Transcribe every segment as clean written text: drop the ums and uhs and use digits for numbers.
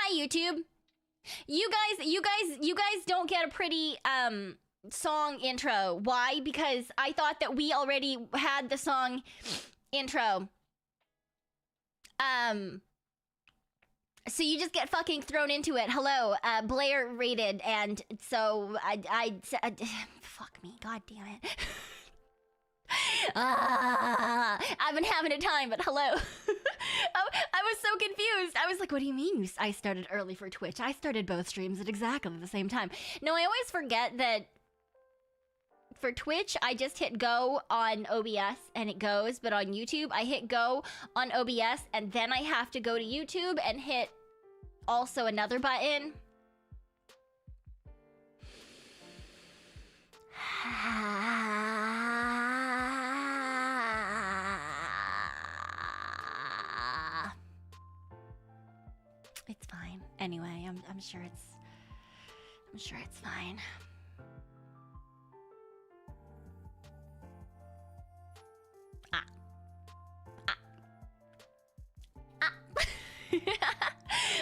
Hi, YouTube. You guys don't get a pretty song intro. Why? Because I thought that we already had the song intro. So you just get fucking thrown into it. Hello, Blair rated, and so I fuck me, god damn it. I've been having a time, but hello. I was so confused. I was like, what do you mean I started early for Twitch? I started both streams at exactly the same time. No, I always forget that for Twitch, I just hit go on OBS and it goes, but on YouTube, I hit go on OBS and then I have to go to YouTube and hit also another button. It's fine. Anyway, I'm sure it's fine.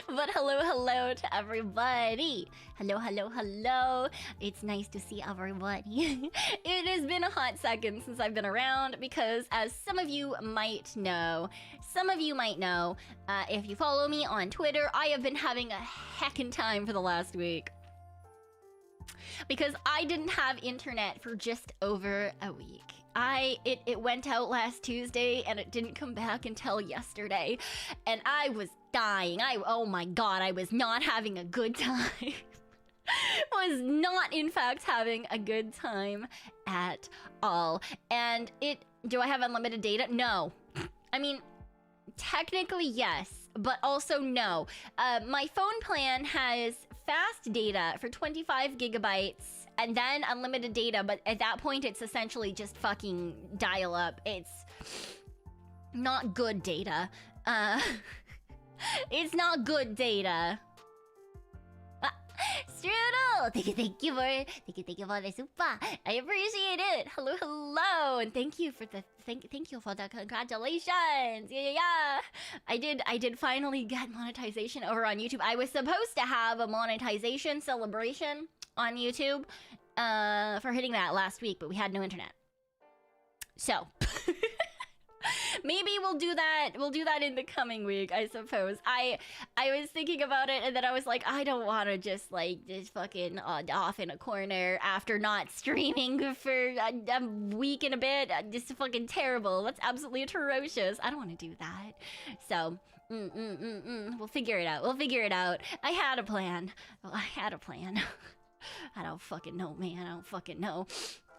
But hello to everybody. Hello. It's nice to see everybody. It has been a hot second since I've been around because, as some of you might know, if you follow me on Twitter, I have been having a heckin' time for the last week. Because I didn't have internet for just over a week. It went out last Tuesday and it didn't come back until yesterday. And I was dying. Oh my god, I was not having a good time. Was not, in fact, having a good time at all. And do I have unlimited data? No. I mean, technically yes, but also no. My phone plan has fast data for 25 gigabytes and then unlimited data, but at that point it's essentially just fucking dial up. It's not good data. It's not good data. Strudel! Thank you for the super. I appreciate it. Hello, and thank you for the congratulations. Yeah. I did finally get monetization over on YouTube. I was supposed to have a monetization celebration on YouTube for hitting that last week, but we had no internet. So maybe we'll do that. We'll do that in the coming week, I suppose. I was thinking about it, and then I was like, I don't want to just fucking off in a corner after not streaming for a week and a bit. Just fucking terrible. That's absolutely atrocious. I don't want to do that. So, we'll figure it out. I had a plan. I don't fucking know, man. I don't fucking know.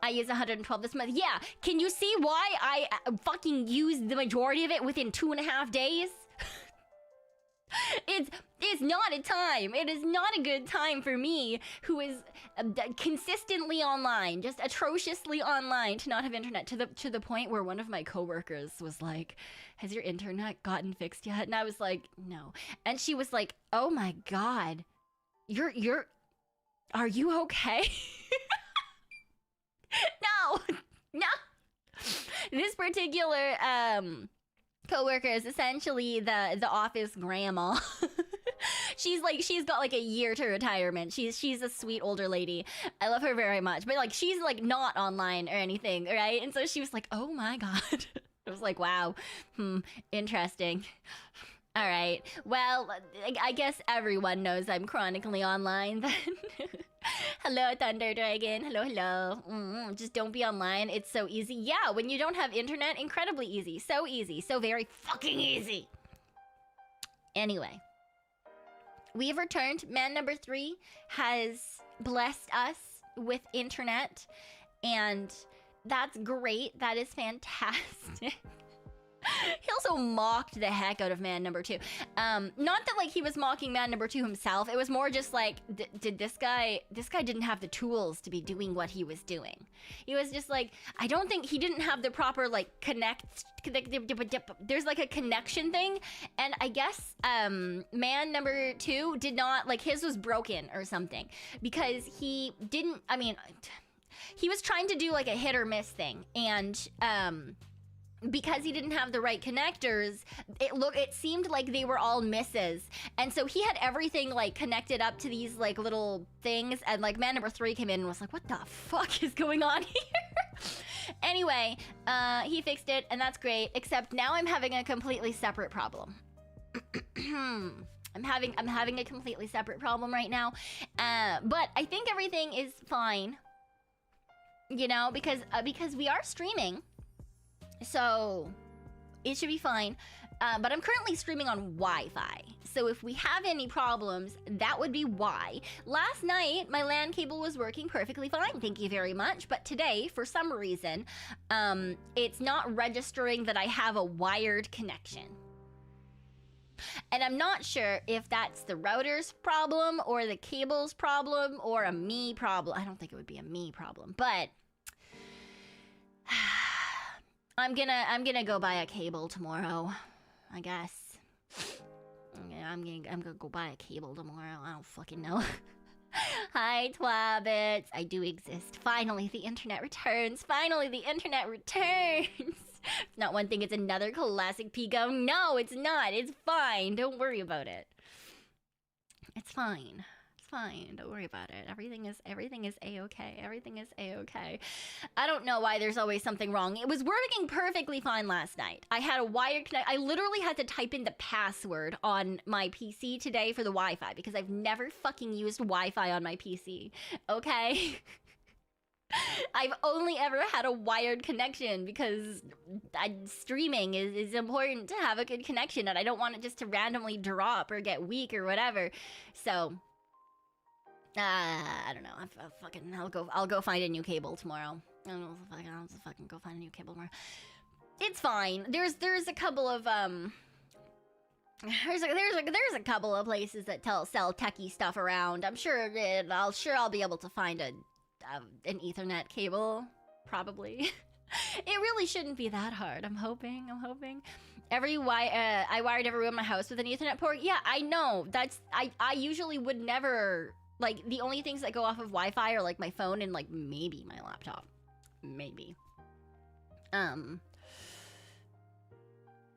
I used 112 this month. Yeah, can you see why I fucking used the majority of it within 2.5 days? It's not a time. It is not a good time for me, who is consistently online, just atrociously online, to not have internet, to the point where one of my coworkers was like, "Has your internet gotten fixed yet?" And I was like, "No." And she was like, "Oh my god, are you okay?" No. This particular coworker is essentially the office grandma. She's got like a year to retirement. She's a sweet older lady. I love her very much, but like she's like not online or anything, right? And so she was like, "Oh my god." I was like, "Wow, interesting." All right. Well, I guess everyone knows I'm chronically online then. Hello, Thunder Dragon. Hello. Just don't be online. It's so easy. Yeah, when you don't have internet, incredibly easy. So easy. So very fucking easy. Anyway, we have returned. Man number 3 has blessed us with internet, and that's great. That is fantastic. He also mocked the heck out of man number 2. Not that like he was mocking man number 2 himself. It was more just like, did this guy didn't have the tools to be doing what he was doing. He was just like, I don't think he didn't have the proper like there's like a connection thing, and I guess man number 2 did not, like, his was broken or something, because he didn't, I mean, he was trying to do like a hit or miss thing, and because he didn't have the right connectors, it seemed like they were all misses. And so he had everything like connected up to these like little things, and like man number 3 came in and was like, what the fuck is going on here? Anyway, he fixed it, and that's great, except now I'm having a completely separate problem. I'm having a completely separate problem right now. But I think everything is fine. You know, because we are streaming. So it should be fine. But I'm currently streaming on Wi-Fi. So if we have any problems, that would be why. Last night, my LAN cable was working perfectly fine, thank you very much. But today, for some reason, it's not registering that I have a wired connection. And I'm not sure if that's the router's problem or the cable's problem or a me problem. I don't think it would be a me problem, but I'm gonna go buy a cable tomorrow, I guess. Yeah, I'm gonna go buy a cable tomorrow. I don't fucking know. Hi, Twabbits. I do exist. Finally, the internet returns. Finally, the internet returns. It's not one thing, it's another classic Pico. No, it's not. It's fine. Don't worry about it. It's fine. It's fine. Don't worry about it. Everything is a-okay. Everything is a-okay. I don't know why there's always something wrong. It was working perfectly fine last night. I had a wired connect. I literally had to type in the password on my PC today for the Wi-Fi because I've never fucking used Wi-Fi on my PC. Okay? I've only ever had a wired connection because streaming is important to have a good connection, and I don't want it just to randomly drop or get weak or whatever. So, I don't know. I'll go find a new cable tomorrow. I'll just fucking go find a new cable tomorrow. It's fine. There's a couple of there's a couple of places that sell techie stuff around. I'm sure I'll be able to find an Ethernet cable, probably. It really shouldn't be that hard. I'm hoping. I wired every room in my house with an Ethernet port. Yeah, I know. I usually would never, like, the only things that go off of Wi-Fi are like my phone and like maybe my laptop. Maybe.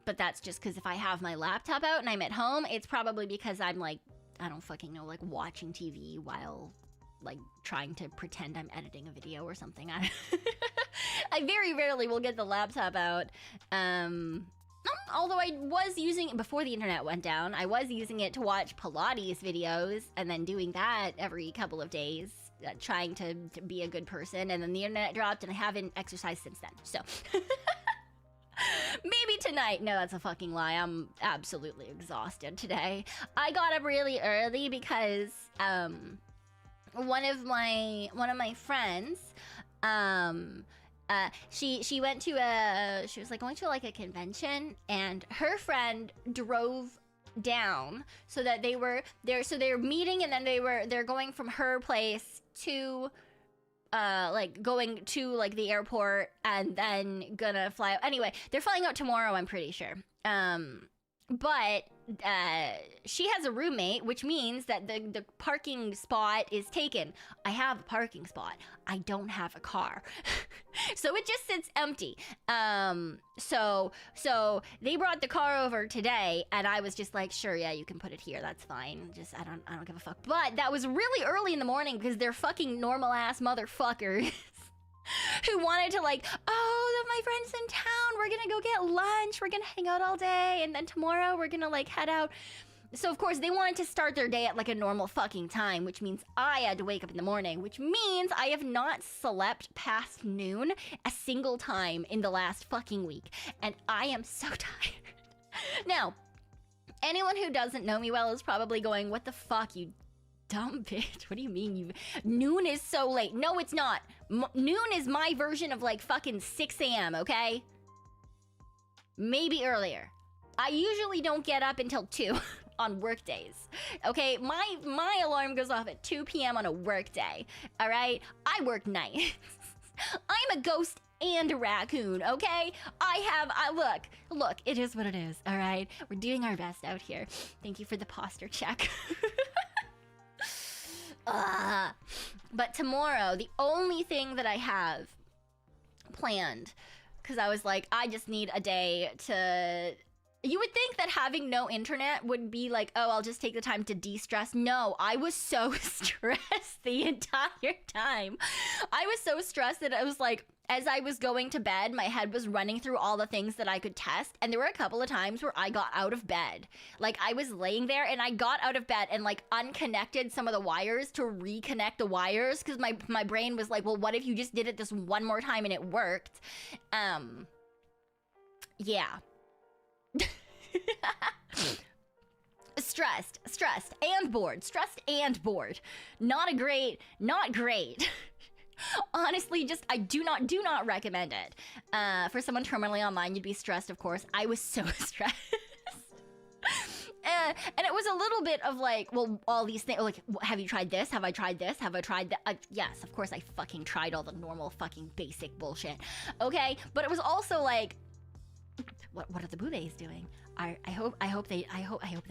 But that's just because if I have my laptop out and I'm at home, it's probably because I'm like, I don't fucking know, like watching TV while like trying to pretend I'm editing a video or something. I very rarely will get the laptop out. Although I was using it before the internet went down, I was using it to watch Pilates videos and then doing that every couple of days, trying to be a good person, and then the internet dropped and I haven't exercised since then. So maybe tonight. No, that's a fucking lie. I'm absolutely exhausted today. I got up really early because one of my friends, she went to she was like going to like a convention, and her friend drove down so that they were meeting, and then they're going from her place to like going to like the airport and then gonna fly out. Anyway, they're flying out tomorrow, I'm pretty sure. But she has a roommate, which means that the parking spot is taken. I have a parking spot. I don't have a car. So it just sits empty. So they brought the car over today, and I was just like, sure, yeah, you can put it here. That's fine. Just I don't give a fuck. But that was really early in the morning because they're fucking normal ass motherfuckers. Who wanted to like, oh, my friend's in town, we're gonna go get lunch, we're gonna hang out all day, and then tomorrow we're gonna like head out. So of course they wanted to start their day at like a normal fucking time, which means I had to wake up in the morning, which means I have not slept past noon a single time in the last fucking week, and I am so tired. Now, anyone who doesn't know me well is probably going, what the fuck, you dumb bitch, what do you mean noon is so late? No, it's not. Noon is my version of like fucking 6 a.m, okay? Maybe earlier. I usually don't get up until 2 on work days, okay? My alarm goes off at 2 p.m. on a work day, all right? I work nights. I'm a ghost and a raccoon, okay? Look, it is what it is, all right? We're doing our best out here. Thank you for the posture check. But tomorrow, the only thing that I have planned because I was like, I just need a day to... You would think that having no internet would be like, oh, I'll just take the time to de-stress. No, I was so stressed the entire time. I was so stressed that I was like, as I was going to bed, my head was running through all the things that I could test. And there were a couple of times where I got out of bed. Like, I was laying there and I got out of bed and like unconnected some of the wires to reconnect the wires. Because my brain was like, well, what if you just did it this one more time and it worked? Yeah. Stressed and bored. Not great. Honestly, just I do not recommend it. For someone terminally online, you'd be stressed, of course. I was so stressed. And it was a little bit of like, well, all these things, like, have you tried this? Have I tried this? Have I tried that? Yes, of course I fucking tried all the normal fucking basic bullshit. Okay, but it was also like, what are the boobies doing? I hope they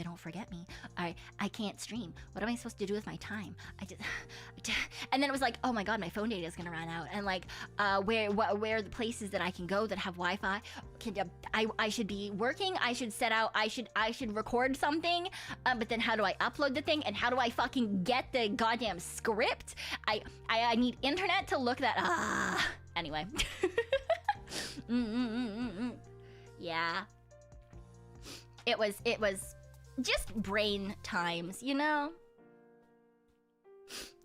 don't forget me. I can't stream. What am I supposed to do with my time? And then it was like, oh my god, my phone data is gonna run out. And like, where are the places that I can go that have Wi-Fi? I should be working. I should set out. I should record something. But then how do I upload the thing? And how do I fucking get the goddamn script? I need internet to look that. Anyway. Yeah. It was just brain times, you know?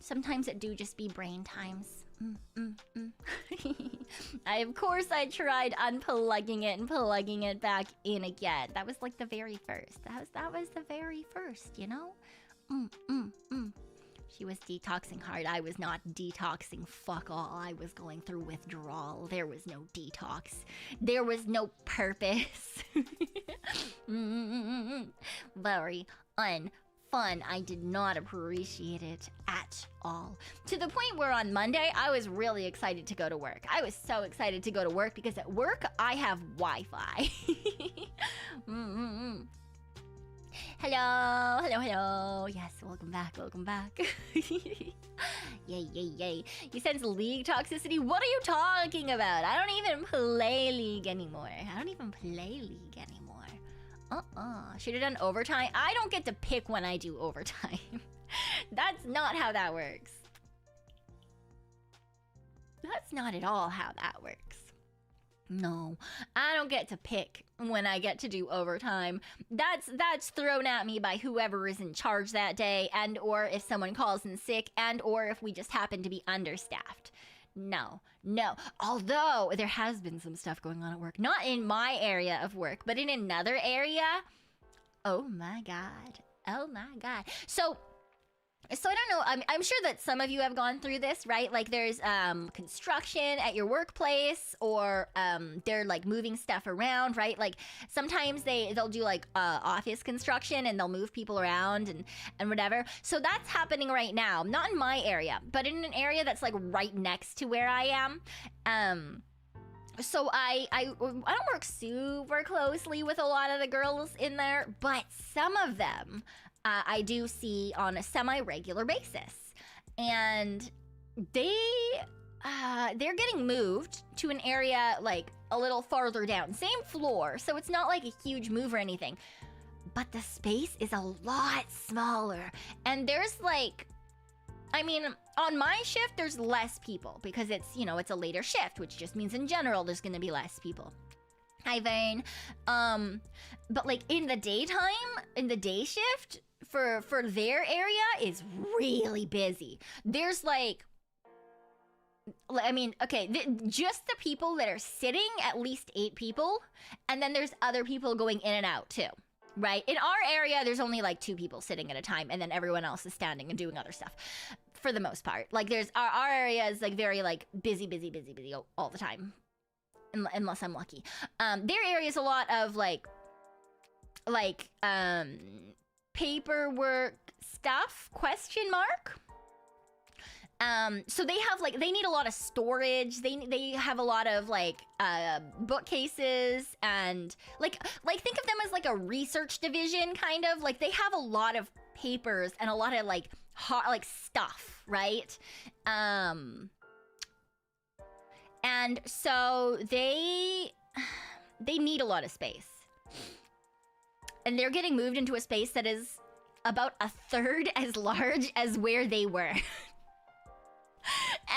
Sometimes it do just be brain times. Of course I tried unplugging it and plugging it back in again. That was like the very first. That was the very first, you know? She was detoxing hard. I was not detoxing fuck all. I was going through withdrawal. There was no detox. There was no purpose. Very unfun. I did not appreciate it at all. To the point where on Monday, I was really excited to go to work. I was so excited to go to work because at work, I have Wi-Fi. Hello. Yes, welcome back. Yay. You sense league toxicity? What are you talking about? I don't even play league anymore. Should have done overtime. I don't get to pick when I do overtime. That's not how that works. That's not at all how that works. No, I don't get to pick when I get to do overtime. That's thrown at me by whoever is in charge that day, and or if someone calls in sick, and or if we just happen to be understaffed. No. Although there has been some stuff going on at work, not in my area of work, but in another area. Oh my god. So I don't know, I'm sure that some of you have gone through this, right? Like there's construction at your workplace, or they're like moving stuff around, right? Like sometimes they'll do like office construction and they'll move people around and whatever. So that's happening right now, not in my area, but in an area that's like right next to where I am. So I don't work super closely with a lot of the girls in there, but some of them I do see on a semi-regular basis, and they're getting moved to an area like a little farther down, same floor, so it's not like a huge move or anything, but the space is a lot smaller, and there's like, I mean, on my shift there's less people because it's, you know, it's a later shift, which just means in general there's gonna be less people. Hi Vane. But like in the daytime, in the day shift, for their area is really busy. There's like, I mean, okay, just the people that are sitting, at least 8 people, and then there's other people going in and out too, right? In our area, there's only like 2 people sitting at a time, and then everyone else is standing and doing other stuff, for the most part. Like there's, our area is like very like busy all the time, unless I'm lucky. Their area is a lot of like paperwork stuff, question mark. So they have like, they need a lot of storage. They have a lot of like bookcases, and like think of them as like a research division, kind of like they have a lot of papers and a lot of like stuff, right? And so they need a lot of space. And they're getting moved into a space that is about a third as large as where they were.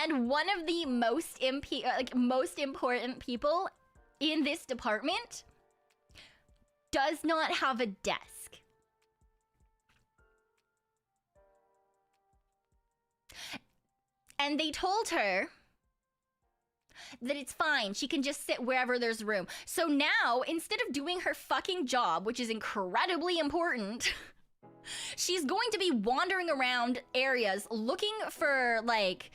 And one of the most important people in this department does not have a desk. And they told her that it's fine, she can just sit wherever there's room. So now, instead of doing her fucking job, which is incredibly important, she's going to be wandering around areas looking for, like,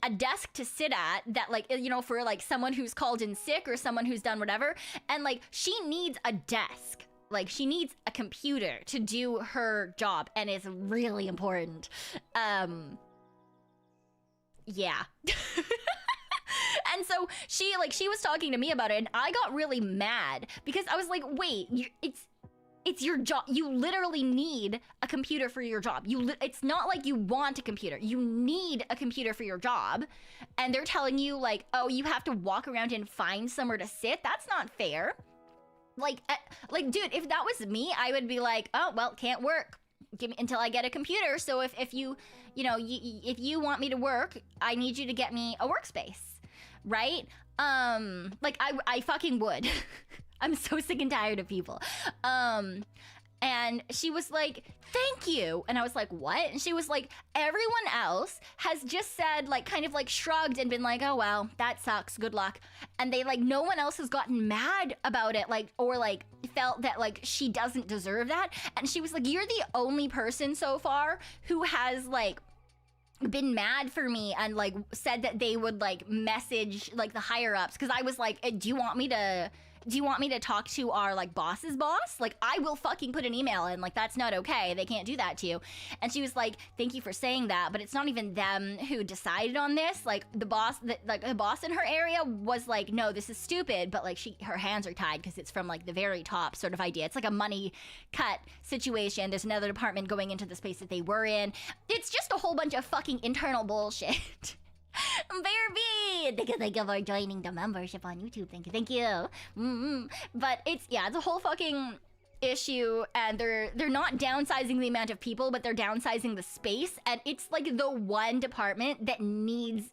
a desk to sit at that, like, you know, for, like, someone who's called in sick or someone who's done whatever. And, like, she needs a desk. Like, she needs a computer to do her job, and it's really important. Yeah. And so she was talking to me about it, and I got really mad because I was like, wait, it's your job. You literally need a computer for your job. It's not like you want a computer. You need a computer for your job. And they're telling you, like, oh, you have to walk around and find somewhere to sit. That's not fair. Like, dude, if that was me, I would be like, oh, well, can't work. Give me until I get a computer. So if you want me to work, I need you to get me a workspace. Right? Like, I fucking would. I'm so sick and tired of people. And she was like, thank you. And I was like, what? And she was like, everyone else has just said, like, kind of like shrugged and been like, oh, well, that sucks. Good luck. And they, like, no one else has gotten mad about it, like, or like felt that, like, she doesn't deserve that. And she was like, you're the only person so far who has, like, been mad for me and, like, said that they would, like, message, like, the higher ups. Because I was like, do you want me to talk to our, like, boss's boss? Like, I will fucking put an email in. Like, that's not okay. They can't do that to you. And she was like, thank you for saying that, but it's not even them who decided on this. Like, the boss in her area was like, no, this is stupid. But, like, her hands are tied because it's from, like, the very top sort of idea. It's like a money cut situation. There's another department going into the space that they were in. It's just a whole bunch of fucking internal bullshit. Thank you for joining the membership on YouTube. Thank you. But it's a whole fucking issue, and they're not downsizing the amount of people, but they're downsizing the space, and it's like the one department that needs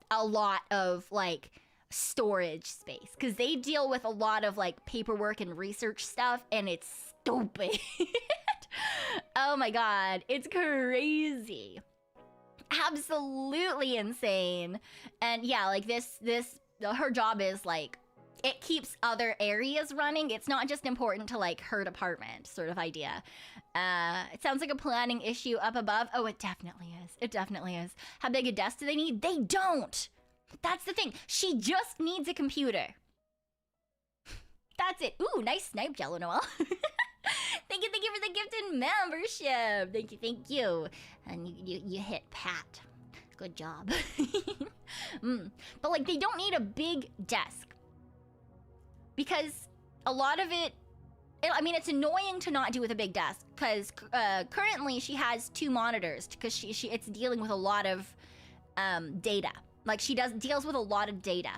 a lot of, like, storage space, because they deal with a lot of, like, paperwork and research stuff, and it's stupid. Oh my god, it's crazy. Absolutely insane. And yeah, like, her job is, like, it keeps other areas running. It's not just important to, like, her department sort of idea. It sounds like a planning issue up above. Oh, it definitely is. It definitely is. How big a desk do they need? They don't. That's the thing. She just needs a computer. That's it. Ooh, nice snipe, Jello Noel. Thank you for the gifted membership. Thank you. And you hit Pat. Good job. But, like, they don't need a big desk. Because a lot of it, I mean, it's annoying to not do with a big desk. Because currently she has 2 monitors. Because it's dealing with a lot of data. Like, she deals with a lot of data.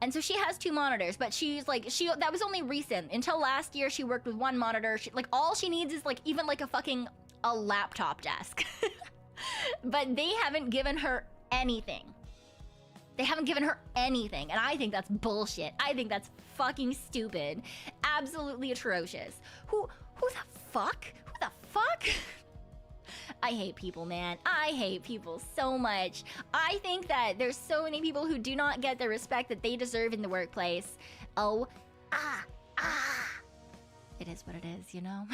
And so she has 2 monitors, but she's like, that was only recent. Until last year, she worked with 1 monitor. Like, all she needs is, like, even, like, a laptop desk. But they haven't given her anything. They haven't given her anything. And I think that's bullshit. I think that's fucking stupid. Absolutely atrocious. Who the fuck? Who the fuck? I hate people, man. I hate people so much. I think that there's so many people who do not get the respect that they deserve in the workplace. Oh, it is what it is, you know?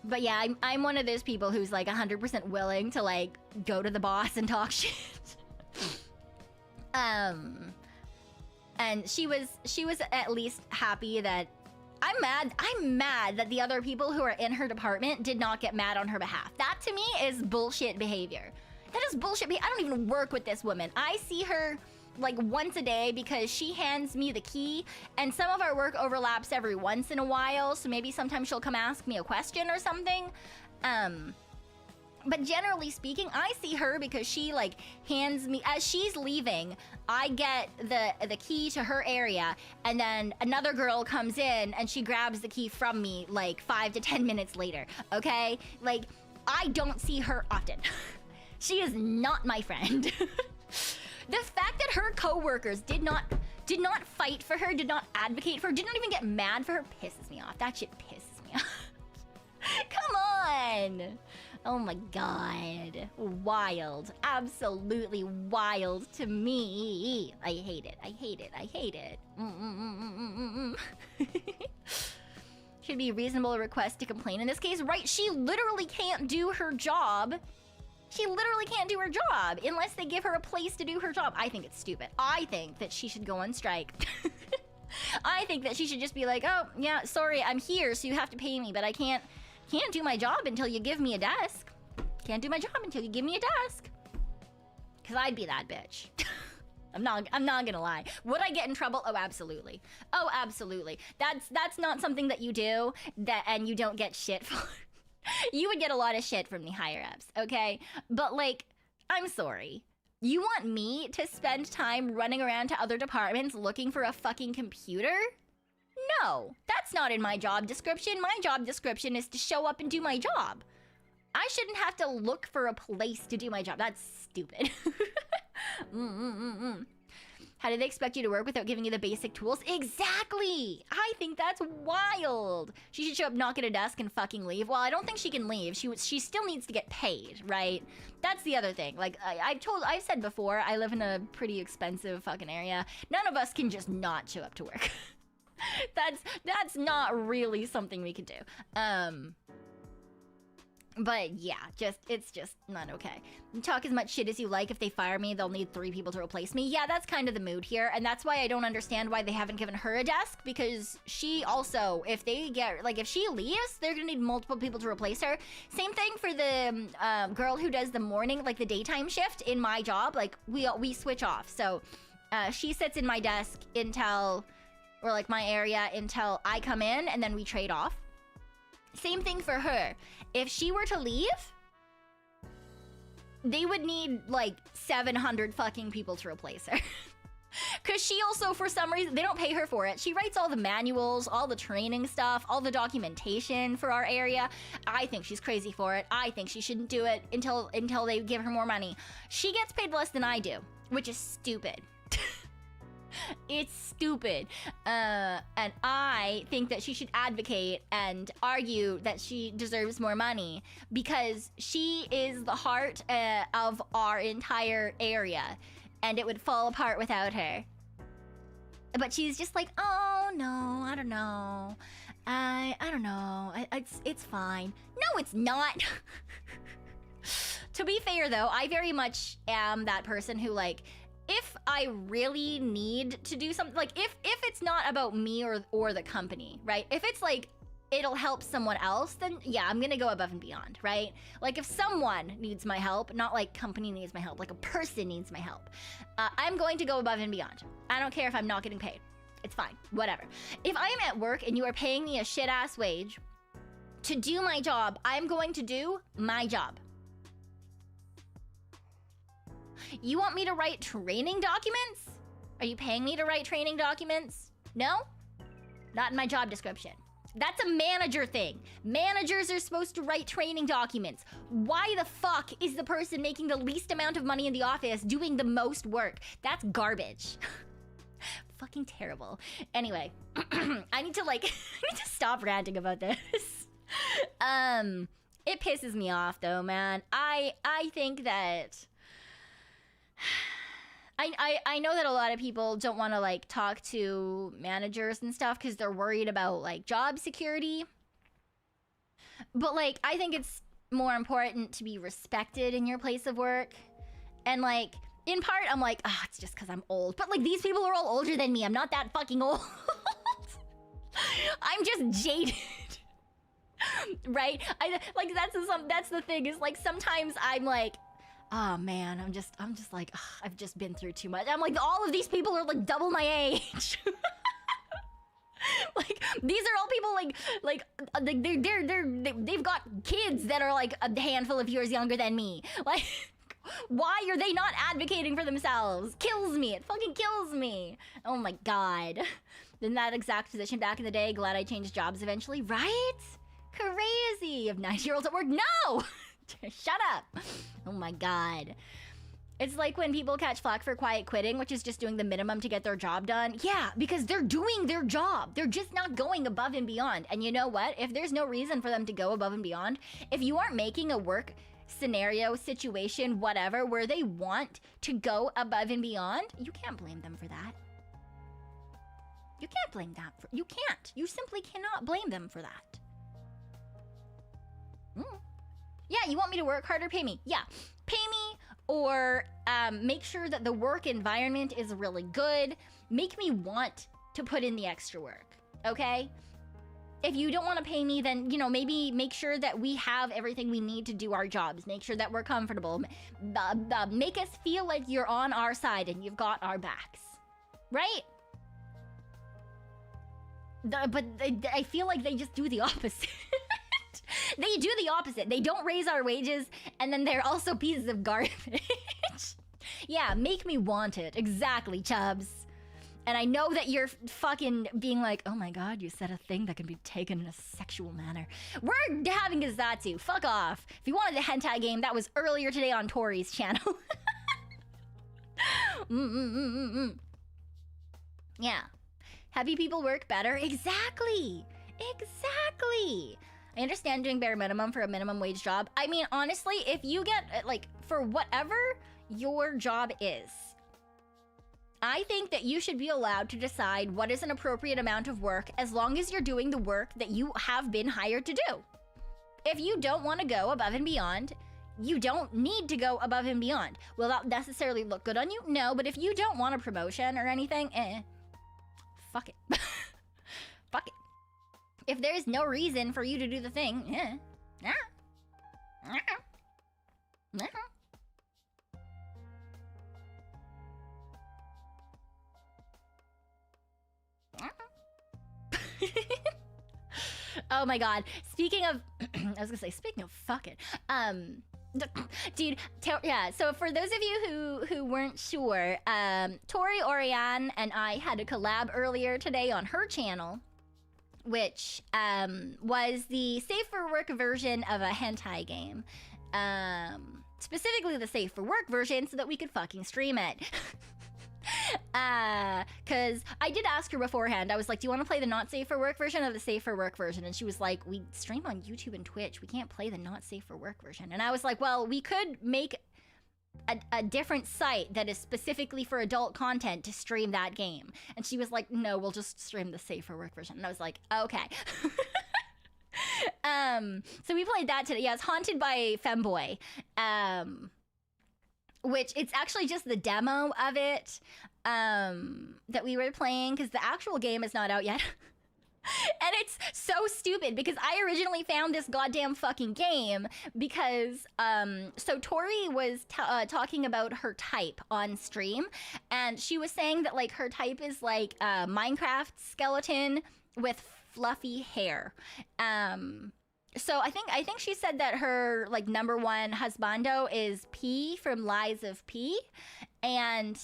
But yeah, I'm one of those people who's, like, 100% willing to, like, go to the boss and talk shit. And she was at least happy that I'm mad that the other people who are in her department did not get mad on her behalf. That, to me, is bullshit behavior. That is bullshit behavior. I don't even work with this woman. I see her, like, once a day because she hands me the key, and some of our work overlaps every once in a while, so maybe sometimes she'll come ask me a question or something. But generally speaking, I see her because she like hands me, as she's leaving, I get the key to her area, and then another girl comes in and she grabs the key from me like 5 to 10 minutes later, okay? Like, I don't see her often. She is not my friend. The fact that her coworkers did not fight for her, did not advocate for her, did not even get mad for her pisses me off. That shit pisses me off. Come on! Oh my god. Wild. Absolutely wild to me. I hate it. I hate it. I hate it. Should be a reasonable request to complain in this case. Right, she literally can't do her job. She literally can't do her job unless they give her a place to do her job. I think it's stupid. I think that she should go on strike. I think that she should just be like, oh, yeah, sorry, I'm here, so you have to pay me, but I can't do my job until you give me a desk. Can't do my job until you give me a desk. Cause I'd be that bitch. I'm not gonna lie. Would I get in trouble? Oh, absolutely. Oh, absolutely. That's not something that you do and you don't get shit for. You would get a lot of shit from the higher ups, okay? But like, I'm sorry. You want me to spend time running around to other departments looking for a fucking computer? No, that's not in my job description. My job description is to show up and do my job. I shouldn't have to look for a place to do my job. That's stupid. How do they expect you to work without giving you the basic tools? Exactly! I think that's wild. She should show up, knock at a desk, and fucking leave. Well, I don't think she can leave. She still needs to get paid, right? That's the other thing. Like, I've said before, I live in a pretty expensive fucking area. None of us can just not show up to work. That's not really something we can do. But yeah, it's just not okay. You talk as much shit as you like. If they fire me, they'll need 3 people to replace me. Yeah, that's kind of the mood here, and that's why I don't understand why they haven't given her a desk, because she also, if she leaves, they're gonna need multiple people to replace her. Same thing for the girl who does the morning, like the daytime shift in my job. Like, we switch off. So she sits in my desk until, or like my area until I come in, and then we trade off. Same thing for her. If she were to leave, they would need like 700 fucking people to replace her. Cause she also, for some reason, they don't pay her for it. She writes all the manuals, all the training stuff, all the documentation for our area. I think she's crazy for it. I think she shouldn't do it until they give her more money. She gets paid less than I do, which is stupid. It's stupid. And I think that she should advocate and argue that she deserves more money because she is the heart of our entire area, and it would fall apart without her. But she's just like, oh no, I don't know. I don't know. It's fine. No, it's not. To be fair though, I very much am that person who, like, if I really need to do something, like if it's not about me or the company, right? If it's like it'll help someone else, then yeah, I'm gonna go above and beyond, right? Like if someone needs my help, not like company needs my help, like a person needs my help, I'm going to go above and beyond. I don't care if I'm not getting paid. It's fine, whatever. If I am at work and you are paying me a shit ass wage to do my job, I'm going to do my job. You want me to write training documents? Are you paying me to write training documents? No? Not in my job description. That's a manager thing. Managers are supposed to write training documents. Why the fuck is the person making the least amount of money in the office doing the most work? That's garbage. Fucking terrible. Anyway, I need to stop ranting about this. It pisses me off though, man. I think that I know that a lot of people don't want to like talk to managers and stuff because they're worried about like job security. But like, I think it's more important to be respected in your place of work. And like, in part, I'm like, ah, it's just because I'm old. But like, these people are all older than me. I'm not that fucking old. I'm just jaded. Right? That's the thing is like, sometimes I'm like, oh man, I'm just like, ugh, I've just been through too much. I'm like, all of these people are like double my age. Like, these are all people like they've got kids that are like a handful of years younger than me. Like, why are they not advocating for themselves? Kills me. It fucking kills me. Oh my god. In that exact position back in the day, glad I changed jobs eventually, right? Crazy. You have 90-year-olds at work. No! Shut up. Oh my god. It's like when people catch flack for quiet quitting, which is just doing the minimum to get their job done. Yeah, because they're doing their job. They're just not going above and beyond. And you know what? If there's no reason for them to go above and beyond, if you aren't making a work scenario, situation, whatever, where they want to go above and beyond, you can't blame them for that. You can't blame that. You can't. You simply cannot blame them for that. Yeah, you want me to work harder? Pay me. Yeah, pay me, or make sure that the work environment is really good. Make me want to put in the extra work, okay? If you don't want to pay me, then, you know, maybe make sure that we have everything we need to do our jobs. Make sure that we're comfortable. Make us feel like you're on our side and you've got our backs, right? But I feel like they just do the opposite. They do the opposite. They don't raise our wages, and then they're also pieces of garbage. Yeah, make me want it. Exactly, Chubbs. And I know that you're fucking being like, oh my god, you said a thing that can be taken in a sexual manner. We're having a Zatsu. Fuck off. If you wanted a hentai game, that was earlier today on Tori's channel. Yeah. Happy people work better? Exactly. Exactly. I understand doing bare minimum for a minimum wage job. I mean, honestly, if you get, like, for whatever your job is, I think that you should be allowed to decide what is an appropriate amount of work as long as you're doing the work that you have been hired to do. If you don't want to go above and beyond, you don't need to go above and beyond. Will that necessarily look good on you? No, but if you don't want a promotion or anything, fuck it. Fuck it. If there's no reason for you to do the thing, oh my god. Speaking of, I was gonna say, speaking of fucking, dude, yeah, so for those of you who weren't sure, Tori Oriane and I had a collab earlier today on her channel, which was the safe for work version of a hentai game. Specifically the safe for work version so that we could fucking stream it. Cause I did ask her beforehand. I was like, do you want to play the not safe for work version or the safe for work version? And she was like, we stream on YouTube and Twitch. We can't play the not safe for work version. And I was like, well, we could make a different site that is specifically for adult content to stream that game. And she was like, no, we'll just stream the safe for work version. And I was like, okay. So we played that today. Yeah, it's Haunted by Femboy. Which it's actually just the demo of it that we were playing, because the actual game is not out yet. And it's so stupid because I originally found this goddamn fucking game because so Tori was talking about her type on stream, and she was saying that like her type is like a Minecraft skeleton with fluffy hair. So I think she said that her like number one husbando is P from Lies of P, and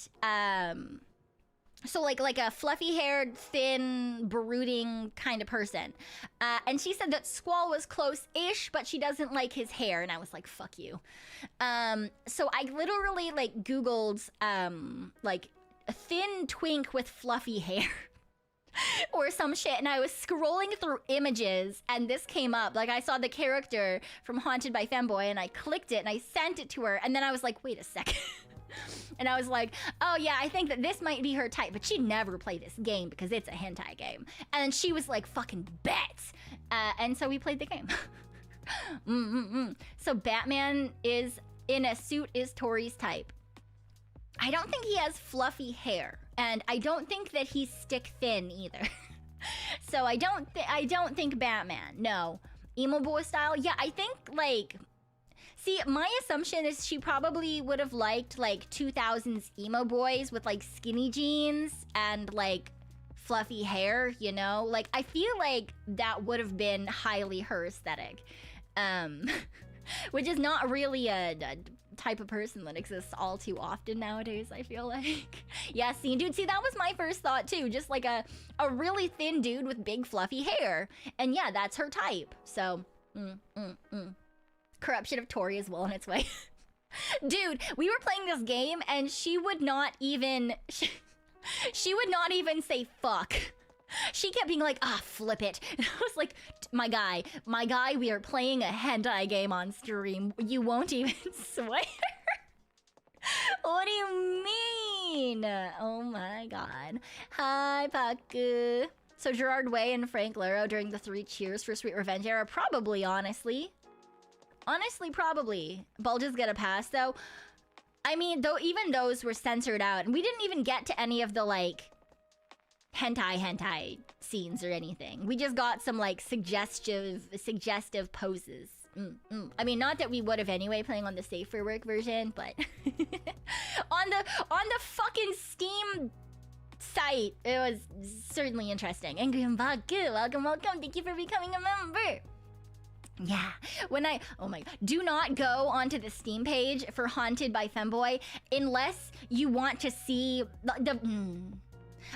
so like a fluffy-haired, thin, brooding kind of person. And she said that Squall was close-ish, but she doesn't like his hair. And I was like, fuck you. So I literally like Googled like a thin twink with fluffy hair. Or some shit, and I was scrolling through images, and this came up. Like, I saw the character from Haunted by Femboy, and I clicked it, and I sent it to her, and then I was like, wait a second. And I was like, oh yeah, I think that this might be her type, but she'd never play this game because it's a hentai game. And then she was like, fucking bet. And so we played the game. So Batman is in a suit is Tori's type. I don't think he has fluffy hair, and I don't think that he's stick thin either. So I don't think Batman. No, emo boy style. Yeah, I think like. See, my assumption is she probably would have liked like 2000s emo boys with like skinny jeans and like fluffy hair, you know? Like, I feel like that would have been highly her aesthetic. Which is not really a type of person that exists all too often nowadays, I feel like. Yeah, see, dude, see, that was my first thought too. Just like a really thin dude with big fluffy hair. And yeah, that's her type. So, corruption of Tori is well on its way. Dude, we were playing this game and she would not even... She would not even say fuck. She kept being like, flip it. And I was like, my guy, we are playing a hentai game on stream. You won't even swear? What do you mean? Oh my god. Hi, Pekoe. So Gerard Way and Frank Laro during the 3 cheers for Sweet Revenge era? Probably, honestly. Honestly, probably. Bulges get a pass, though. I mean, though, even those were censored out. And we didn't even get to any of the, like... hentai scenes or anything. We just got some like suggestive poses. I mean, not that we would have anyway playing on the safe for work version, but on the fucking Steam site, it was certainly interesting. And welcome. Thank you for becoming a member. Yeah, oh my god, do not go onto the Steam page for Haunted by Femboy unless you want to see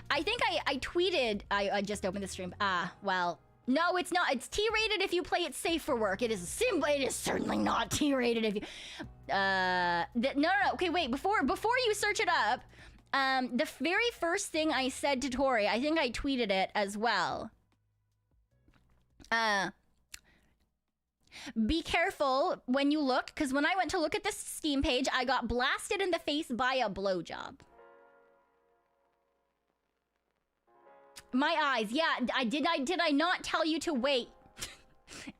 I think I tweeted, I just opened the stream. Well, no, it's not. It's T-rated if you play it safe for work. It is certainly not T-rated if you, no, okay, wait, before you search it up, the very first thing I said to Tori, I think I tweeted it as well. Be careful when you look, because when I went to look at this Steam page, I got blasted in the face by a blowjob. My eyes, yeah, did I not tell you to wait?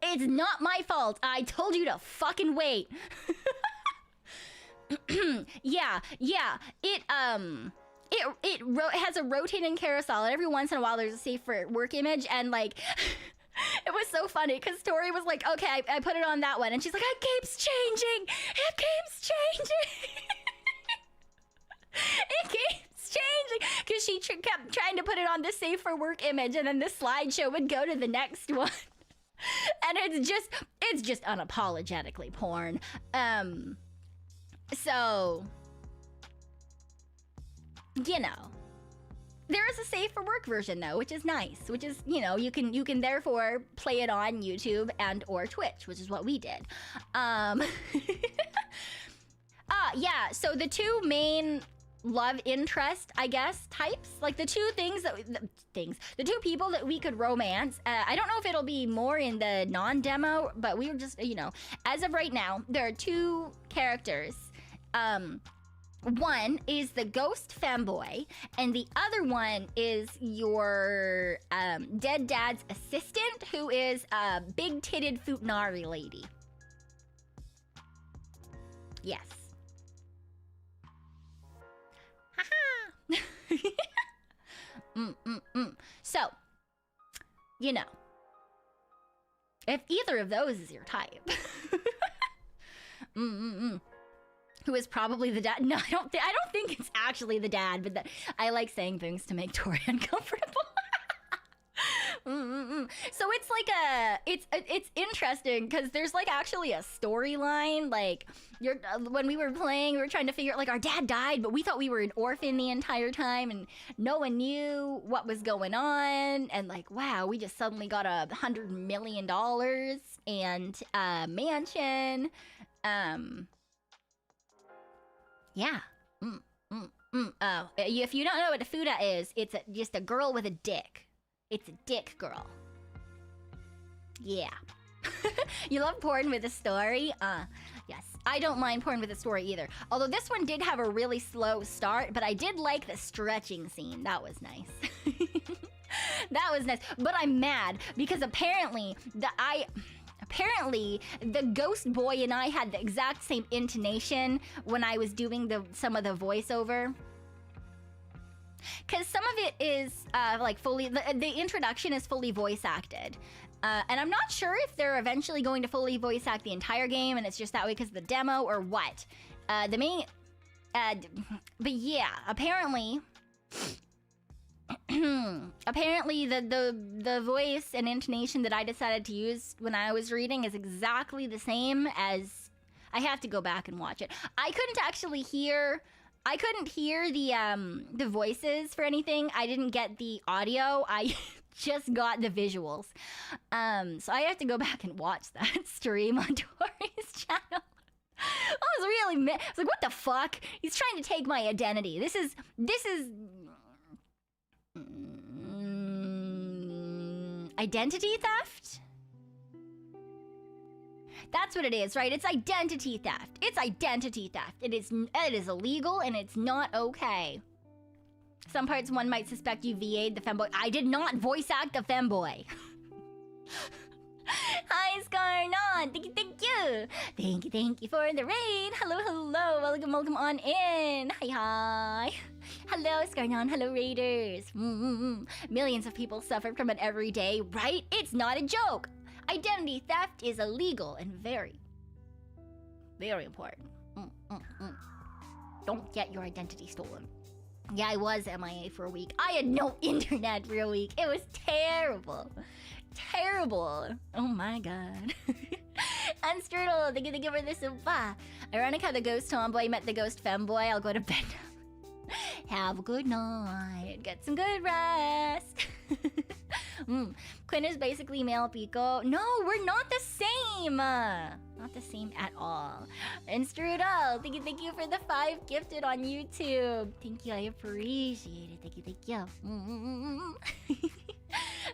It's not my fault. I told you to fucking wait. Yeah. It has a rotating carousel, and every once in a while there's a safe for work image, and like it was so funny because Tori was like, okay, I put it on that one, and she's like, it keeps changing. It keeps changing because she kept trying to put it on the safe for work image, and then the slideshow would go to the next one. And it's just unapologetically porn. So you know, there is a safe for work version though, which is nice, which is, you know, you can therefore play it on YouTube and or Twitch, which is what we did. Yeah, so the two main love interest, I guess, types, like the two things that the two people that we could romance. I don't know if it'll be more in the non-demo, but we were just, you know, as of right now, there are two characters. One is the ghost femboy, and the other one is your dead dad's assistant, who is a big-titted Futanari lady. Yes. So, you know, if either of those is your type, who is probably the dad? No, I don't think it's actually the dad, but I like saying things to make Tori uncomfortable. So it's like it's interesting because there's like actually a storyline. Like when we were playing, we were trying to figure out, like, our dad died, but we thought we were an orphan the entire time, and no one knew what was going on. And like, wow, we just suddenly got $100 million and a mansion. Yeah. If you don't know what a fuda is, it's just a girl with a dick. It's a dick girl. Yeah. You love porn with a story? Yes. I don't mind porn with a story either. Although this one did have a really slow start, but I did like the stretching scene. That was nice. That was nice. But I'm mad because apparently the ghost boy and I had the exact same intonation when I was doing some of the voiceover. Because some of it is like fully, the introduction is fully voice acted. And I'm not sure if they're eventually going to fully voice act the entire game and it's just that way because of the demo or what. But yeah, apparently apparently the voice and intonation that I decided to use when I was reading is exactly the same as... I have to go back and watch it. I couldn't actually hear... I couldn't hear the voices for anything. I didn't get the audio. I just got the visuals. So I have to go back and watch that stream on Tori's channel. I was really... I was like, what the fuck? He's trying to take my identity. This is... identity theft? That's what it is, right? It's identity theft. It's identity theft. It is illegal and it's not okay. Some parts one might suspect you VA'd the femboy. I did not voice act the femboy. Hi, Scarnon. Thank you, thank you. Thank you for the raid. Hello, hello. Welcome on in. Hi. Hello, Scarnon. Hello, raiders. Millions of people suffer from it every day, right? It's not a joke. Identity theft is illegal and very, very important. Don't get your identity stolen. Yeah, I was MIA for a week. I had no internet for a week. It was terrible. Terrible. Oh my god. Unstrudel, thank you for the super. Ironic how the ghost tomboy met the ghost femboy. I'll go to bed now. Have a good night. Get some good rest. Quinn is basically male Pico. No, we're not the same. Not the same at all. And Strudel, thank you for the 5 gifted on YouTube. Thank you, I appreciate it. Thank you.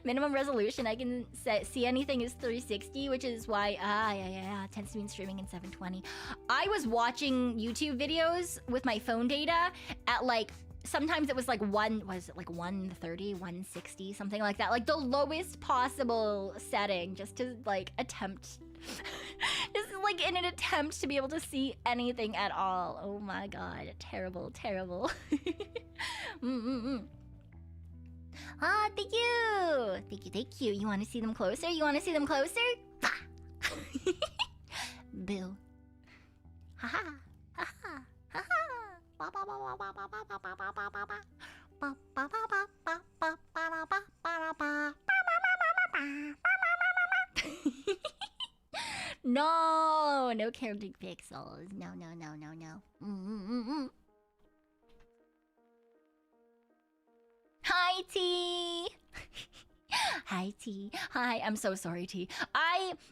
Minimum resolution I can see anything is 360, which is why it tends to be streaming in 720. I was watching YouTube videos with my phone data at like, sometimes it was like 130, 160, something like that. Like the lowest possible setting just to like attempt. This is like in an attempt to be able to see anything at all. Oh my god, terrible. Ah, thank you. You want to see them closer? Boo. Haha. No counting pixels. No. Hi, T. Hi, T. Hi, I'm so sorry, T.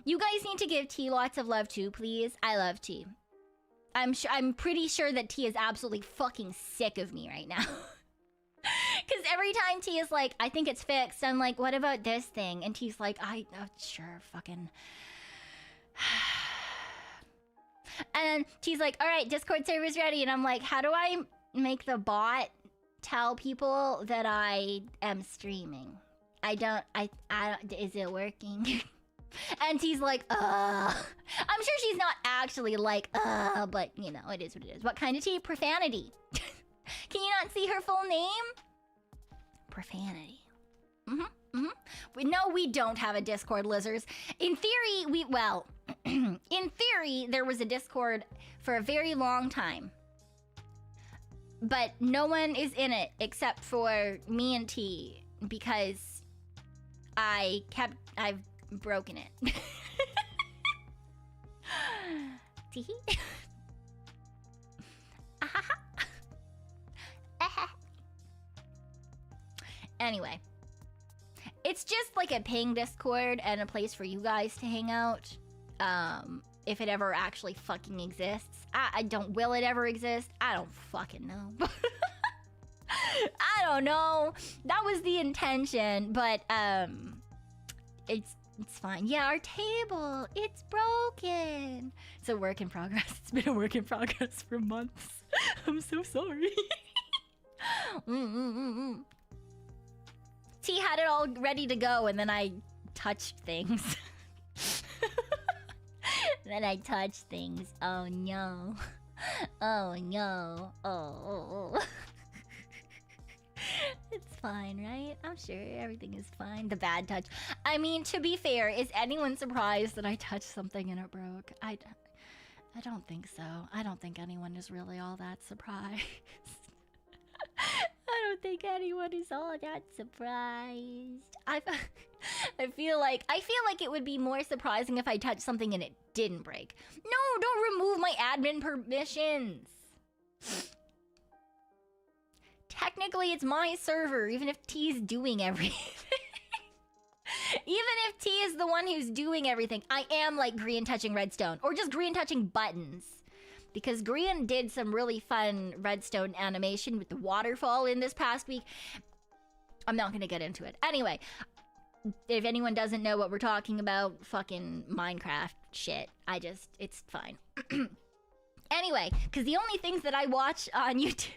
You guys need to give T lots of love too, please. I love T. I'm pretty sure that T is absolutely fucking sick of me right now. Because every time T is like, I think it's fixed, I'm like, what about this thing? And T's like, sure, fucking... And T's like, all right, Discord server's ready. And I'm like, how do I make the bot tell people that I am streaming? I don't, is it working? And T's like, I'm sure she's not actually like, but you know, it is what it is. What kind of tea? Profanity. Can you not see her full name? Profanity. No, we don't have a Discord, lizards. In theory, in theory, there was a Discord for a very long time. But no one is in it except for me and T, because I've broken it. Tee. Anyway, it's just like a ping Discord and a place for you guys to hang out. If it ever actually fucking exists. Will it ever exist? I don't fucking know. I don't know. That was the intention, but it's fine. Yeah, our table, it's broken. It's a work in progress. It's been a work in progress for months. I'm so sorry. T had it all ready to go, and then I touched things. Then I touched things. Oh no. Oh no. Oh. It's fine, right? I'm sure everything is fine. The bad touch. I mean, to be fair, is anyone surprised that I touched something and it broke? I don't think so. I don't think anyone is really all that surprised. I don't think anyone is all that surprised. I feel like it would be more surprising if I touched something and it didn't break. No, don't remove my admin permissions. Technically, it's my server, even if T's doing everything. Even if T is the one who's doing everything, I am like Grian touching redstone, or just Grian touching buttons. Because Grian did some really fun redstone animation with the waterfall in this past week. I'm not gonna get into it. Anyway, if anyone doesn't know what we're talking about, fucking Minecraft shit. It's fine. Anyway, because the only things that I watch on YouTube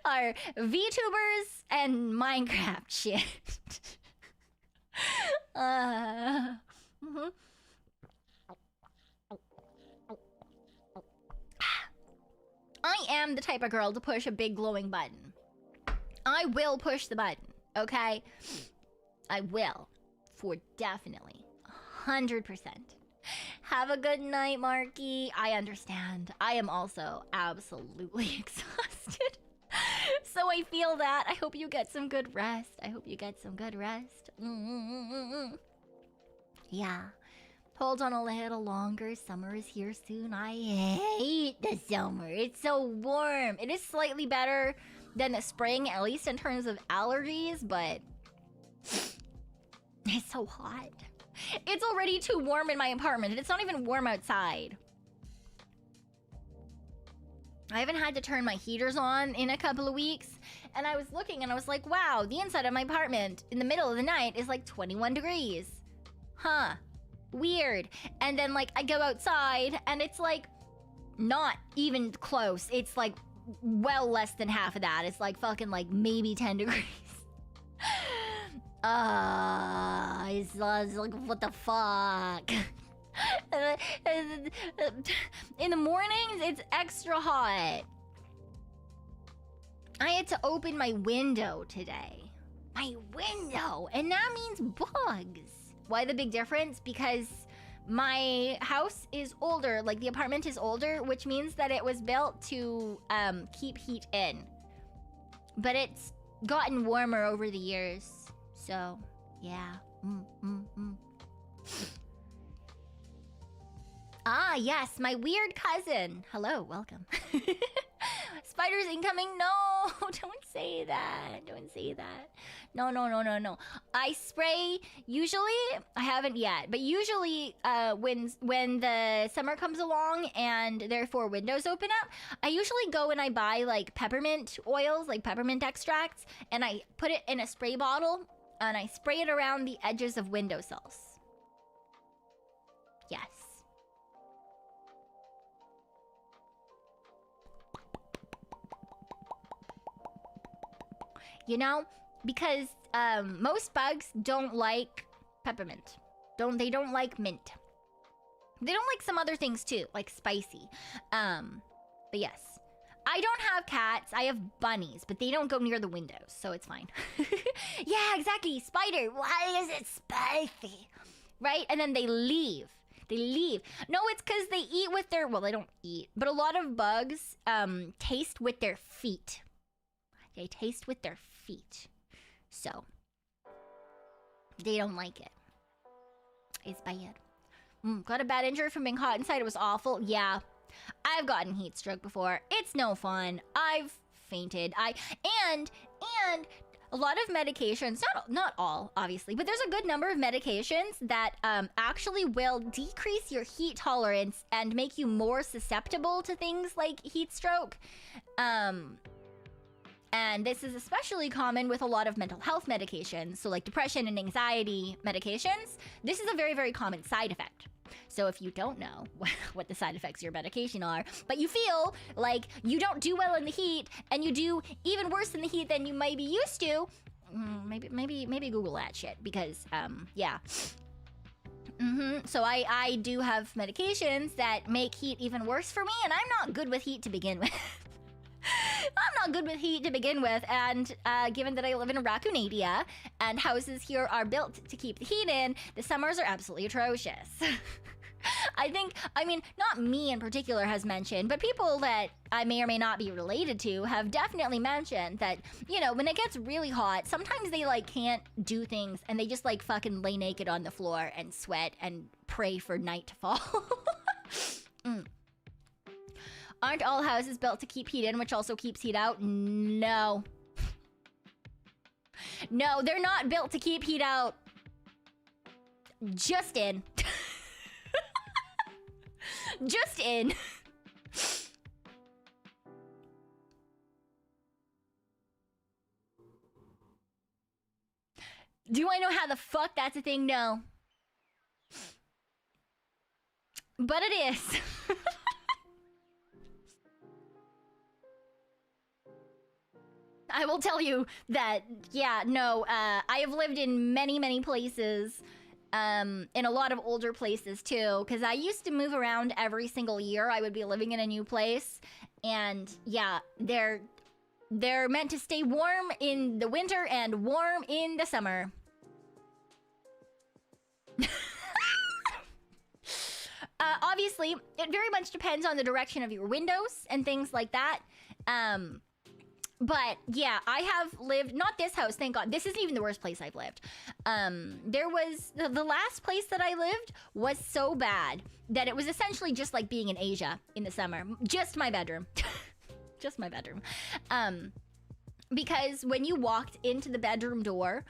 are VTubers and Minecraft shit. I am the type of girl to push a big glowing button. I will push the button, okay? I will. For definitely. 100%. Have a good night, Marky. I understand. I am also absolutely exhausted. So I feel that. I hope you get some good rest. Yeah. Hold on a little longer. Summer is here soon. I hate the summer. It's so warm. It is slightly better than the spring, at least in terms of allergies, but it's so hot. It's already too warm in my apartment, and it's not even warm outside. I haven't had to turn my heaters on in a couple of weeks, and I was looking and I was like, wow, the inside of my apartment in the middle of the night is like 21 degrees. Huh. Weird. And then like I go outside and it's like not even close. It's like well less than half of that. It's like fucking like maybe 10 degrees. It's like what the fuck? In the mornings, it's extra hot. I had to open my window today. My window! And that means bugs. Why the big difference? Because my house is older, like the apartment is older, which means that it was built to keep heat in. But it's gotten warmer over the years. So, yeah. Ah, yes, my weird cousin. Hello, welcome. Spiders incoming? No, don't say that. Don't say that. No. I spray, usually, I haven't yet, but usually when the summer comes along and therefore windows open up, I usually go and I buy like peppermint oils, like peppermint extracts, and I put it in a spray bottle and I spray it around the edges of windowsills. Yes. You know, because most bugs don't like peppermint. They don't like mint. They don't like some other things too, like spicy. But yes. I don't have cats. I have bunnies, but they don't go near the windows, so it's fine. Yeah, exactly. Spider. Why is it spicy? Right? And then they leave. No, it's because they eat with their... Well, they don't eat. But a lot of bugs taste with their feet. They taste with their feet. So, they don't like it. It's bad. Got a bad injury from being hot inside. It was awful. Yeah. I've gotten heat stroke before. It's no fun. I've fainted. And a lot of medications, not all, obviously, but there's a good number of medications that actually will decrease your heat tolerance and make you more susceptible to things like heat stroke. And this is especially common with a lot of mental health medications. So like depression and anxiety medications, this is a very, very common side effect. So if you don't know what the side effects of your medication are, but you feel like you don't do well in the heat and you do even worse in the heat than you might be used to, maybe Google that shit because, yeah. So I do have medications that make heat even worse for me, and I'm not good with heat to begin with. I'm not good with heat to begin with, and given that I live in Raccoon and houses here are built to keep the heat in, the summers are absolutely atrocious. I mean, not me in particular has mentioned, but people that I may or may not be related to have definitely mentioned that, you know, when it gets really hot, sometimes they like can't do things and they just like fucking lay naked on the floor and sweat and pray for night to fall. Aren't all houses built to keep heat in, which also keeps heat out? No. No, they're not built to keep heat out. Just in. Just in. Do I know how the fuck that's a thing? No. But it is. I will tell you that, yeah, no, I have lived in many places, in a lot of older places too, because I used to move around every single year. I would be living in a new place, and yeah, they're meant to stay warm in the winter and warm in the summer. Obviously, it very much depends on the direction of your windows and things like that. But yeah, I have lived, not this house, thank God. This isn't even the worst place I've lived. There was, the last place that I lived was so bad that it was essentially just like being in Asia in the summer. Just my bedroom. Just my bedroom. Because when you walked into the bedroom door,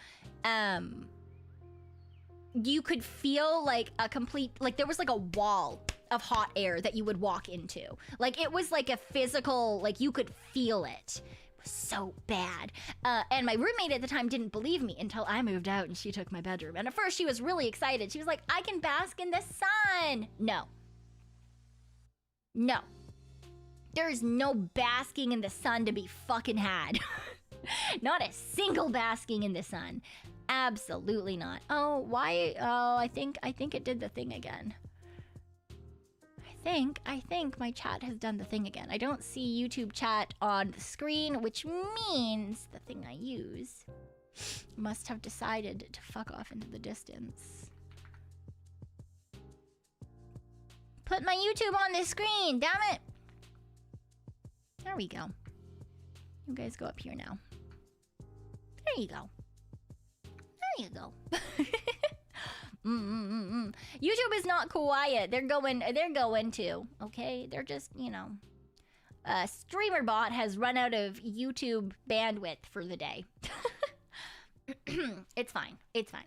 you could feel like a complete, like there was like a wall of hot air that you would walk into. Like it was like a physical, like you could feel it. So bad. And my roommate at the time didn't believe me until I moved out and she took my bedroom. And at first she was really excited. She was like, I can bask in the sun. No. No. There is no basking in the sun to be fucking had. Not a single basking in the sun. Absolutely not. Oh, why? Oh, I think it did the thing again. I think my chat has done the thing again. I don't see YouTube chat on the screen, which means the thing I use must have decided to fuck off into the distance. Put my YouTube on the screen, damn it! There we go. You guys go up here now. There you go. There you go. YouTube is not quiet. They're going to, okay? They're just, you know. Streamer bot has run out of YouTube bandwidth for the day. It's fine. It's fine.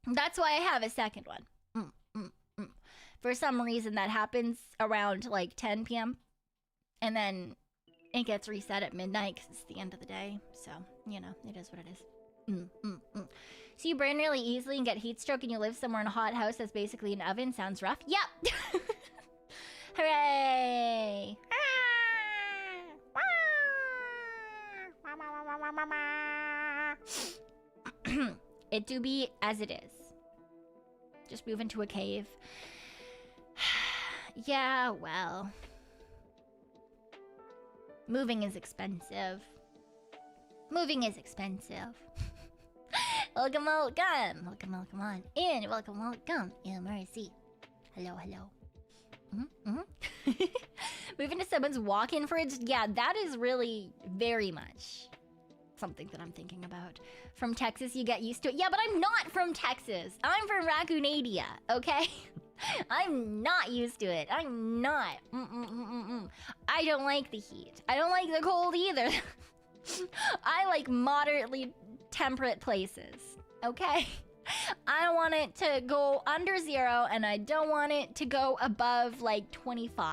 That's why I have a second one. For some reason that happens around like 10 p.m. And then it gets reset at midnight because it's the end of the day. So, you know, it is what it is. So you burn really easily and get heat stroke and you live somewhere in a hot house that's basically an oven? Sounds rough. Yep! Hooray! It do be as it is. Just move into a cave. Yeah, well. Moving is expensive. Moving is expensive. Welcome on in. Welcome in mercy. Hello. Moving to someone's walk-in fridge. Yeah, that is really very much something that I'm thinking about. From Texas, you get used to it. Yeah, but I'm not from Texas. I'm from Raccoon, okay? I'm not used to it. I'm not. I don't like the heat. I don't like the cold either. I like moderately temperate places, okay? I don't want it to go under 0 and I don't want it to go above like 25.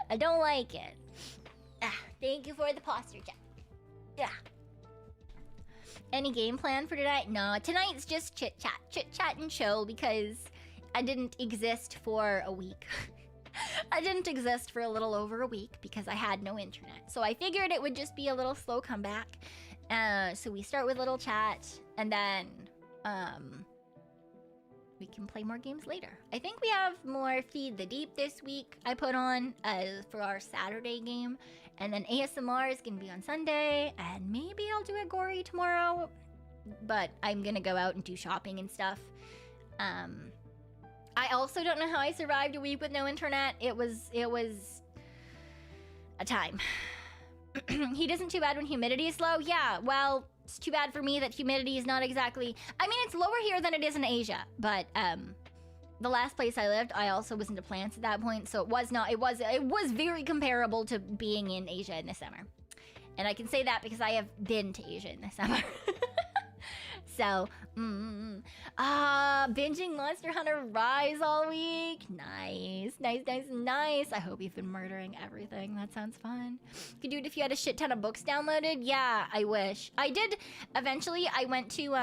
I don't like it. Thank you for the posture check. Yeah. Any game plan for tonight? No, tonight's just chit chat and chill because I didn't exist for a week. I didn't exist for a little over a week because I had no internet. So I figured it would just be a little slow comeback. So we start with a little chat and then we can play more games later. I think we have more Feed the Deep this week I put on for our Saturday game. And then ASMR is going to be on Sunday. And maybe I'll do a gory tomorrow. But I'm going to go out and do shopping and stuff. I also don't know how I survived a week with no internet. It was a time. Heat isn't too bad when humidity is low. Yeah, well, it's too bad for me that humidity is not exactly... I mean, it's lower here than it is in Asia, but the last place I lived, I also was into plants at that point, so it was very comparable to being in Asia in the summer. And I can say that because I have been to Asia in the summer. So, binging Monster Hunter Rise all week. Nice. I hope you've been murdering everything. That sounds fun. You could do it if you had a shit ton of books downloaded. Yeah, I wish. I did. Eventually, I went to,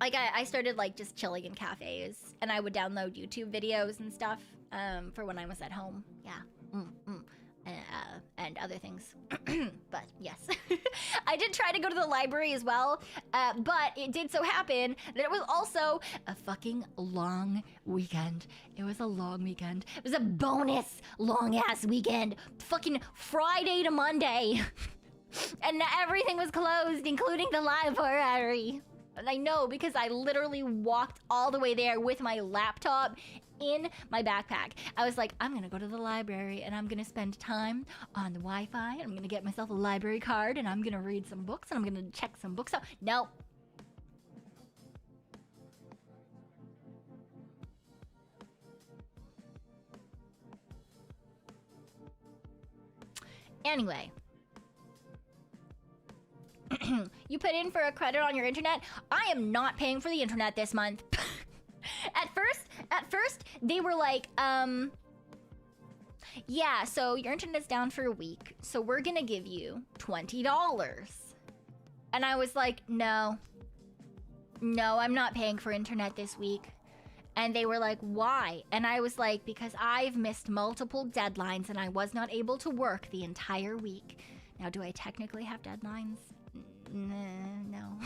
I started, like, just chilling in cafes. And I would download YouTube videos and stuff, for when I was at home. Yeah. And other things. But yes. I did try to go to the library as well, but it did so happen that it was also a fucking long weekend. It was a long weekend. It was a bonus long-ass weekend. Fucking Friday to Monday. And everything was closed, including the library. And I know because I literally walked all the way there with my laptop in my backpack. I was like, I'm gonna go to the library and I'm gonna spend time on the Wi-Fi and I'm gonna get myself a library card and I'm gonna read some books and I'm gonna check some books out. No. Anyway. You put in for a credit on your internet. I am not paying for the internet this month. At first, they were like, yeah, so your internet's down for a week, so we're gonna give you $20. And I was like, no, I'm not paying for internet this week. And they were like, why? And I was like, because I've missed multiple deadlines and I was not able to work the entire week. Now, do I technically have deadlines? No.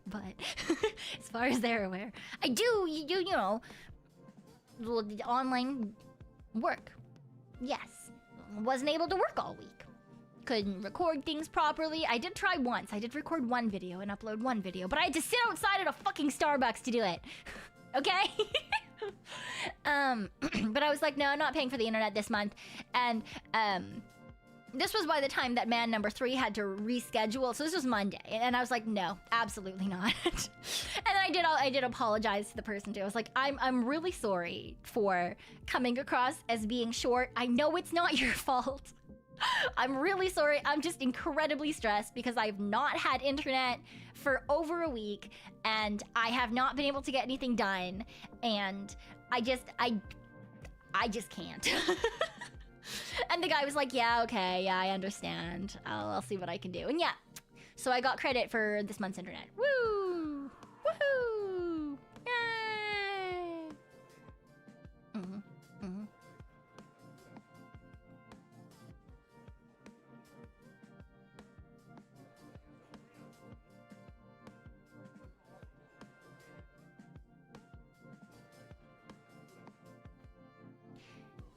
But as far as they're aware, I do, you know, online work. Yes. Wasn't able to work all week. Couldn't record things properly. I did try once. I did record one video and upload one video, but I had to sit outside at a fucking Starbucks to do it. Okay? But I was like, no, I'm not paying for the internet this month. And, this was by the time that man number 3 had to reschedule. So this was Monday. And I was like, no, absolutely not. And I did apologize to the person too. I was like, I'm really sorry for coming across as being short. I know it's not your fault. I'm really sorry. I'm just incredibly stressed because I've not had internet for over a week and I have not been able to get anything done. And I just can't. And the guy was like, yeah, okay, yeah, I understand. I'll see what I can do. And yeah, so I got credit for this month's internet. Woo! Woohoo! Yay!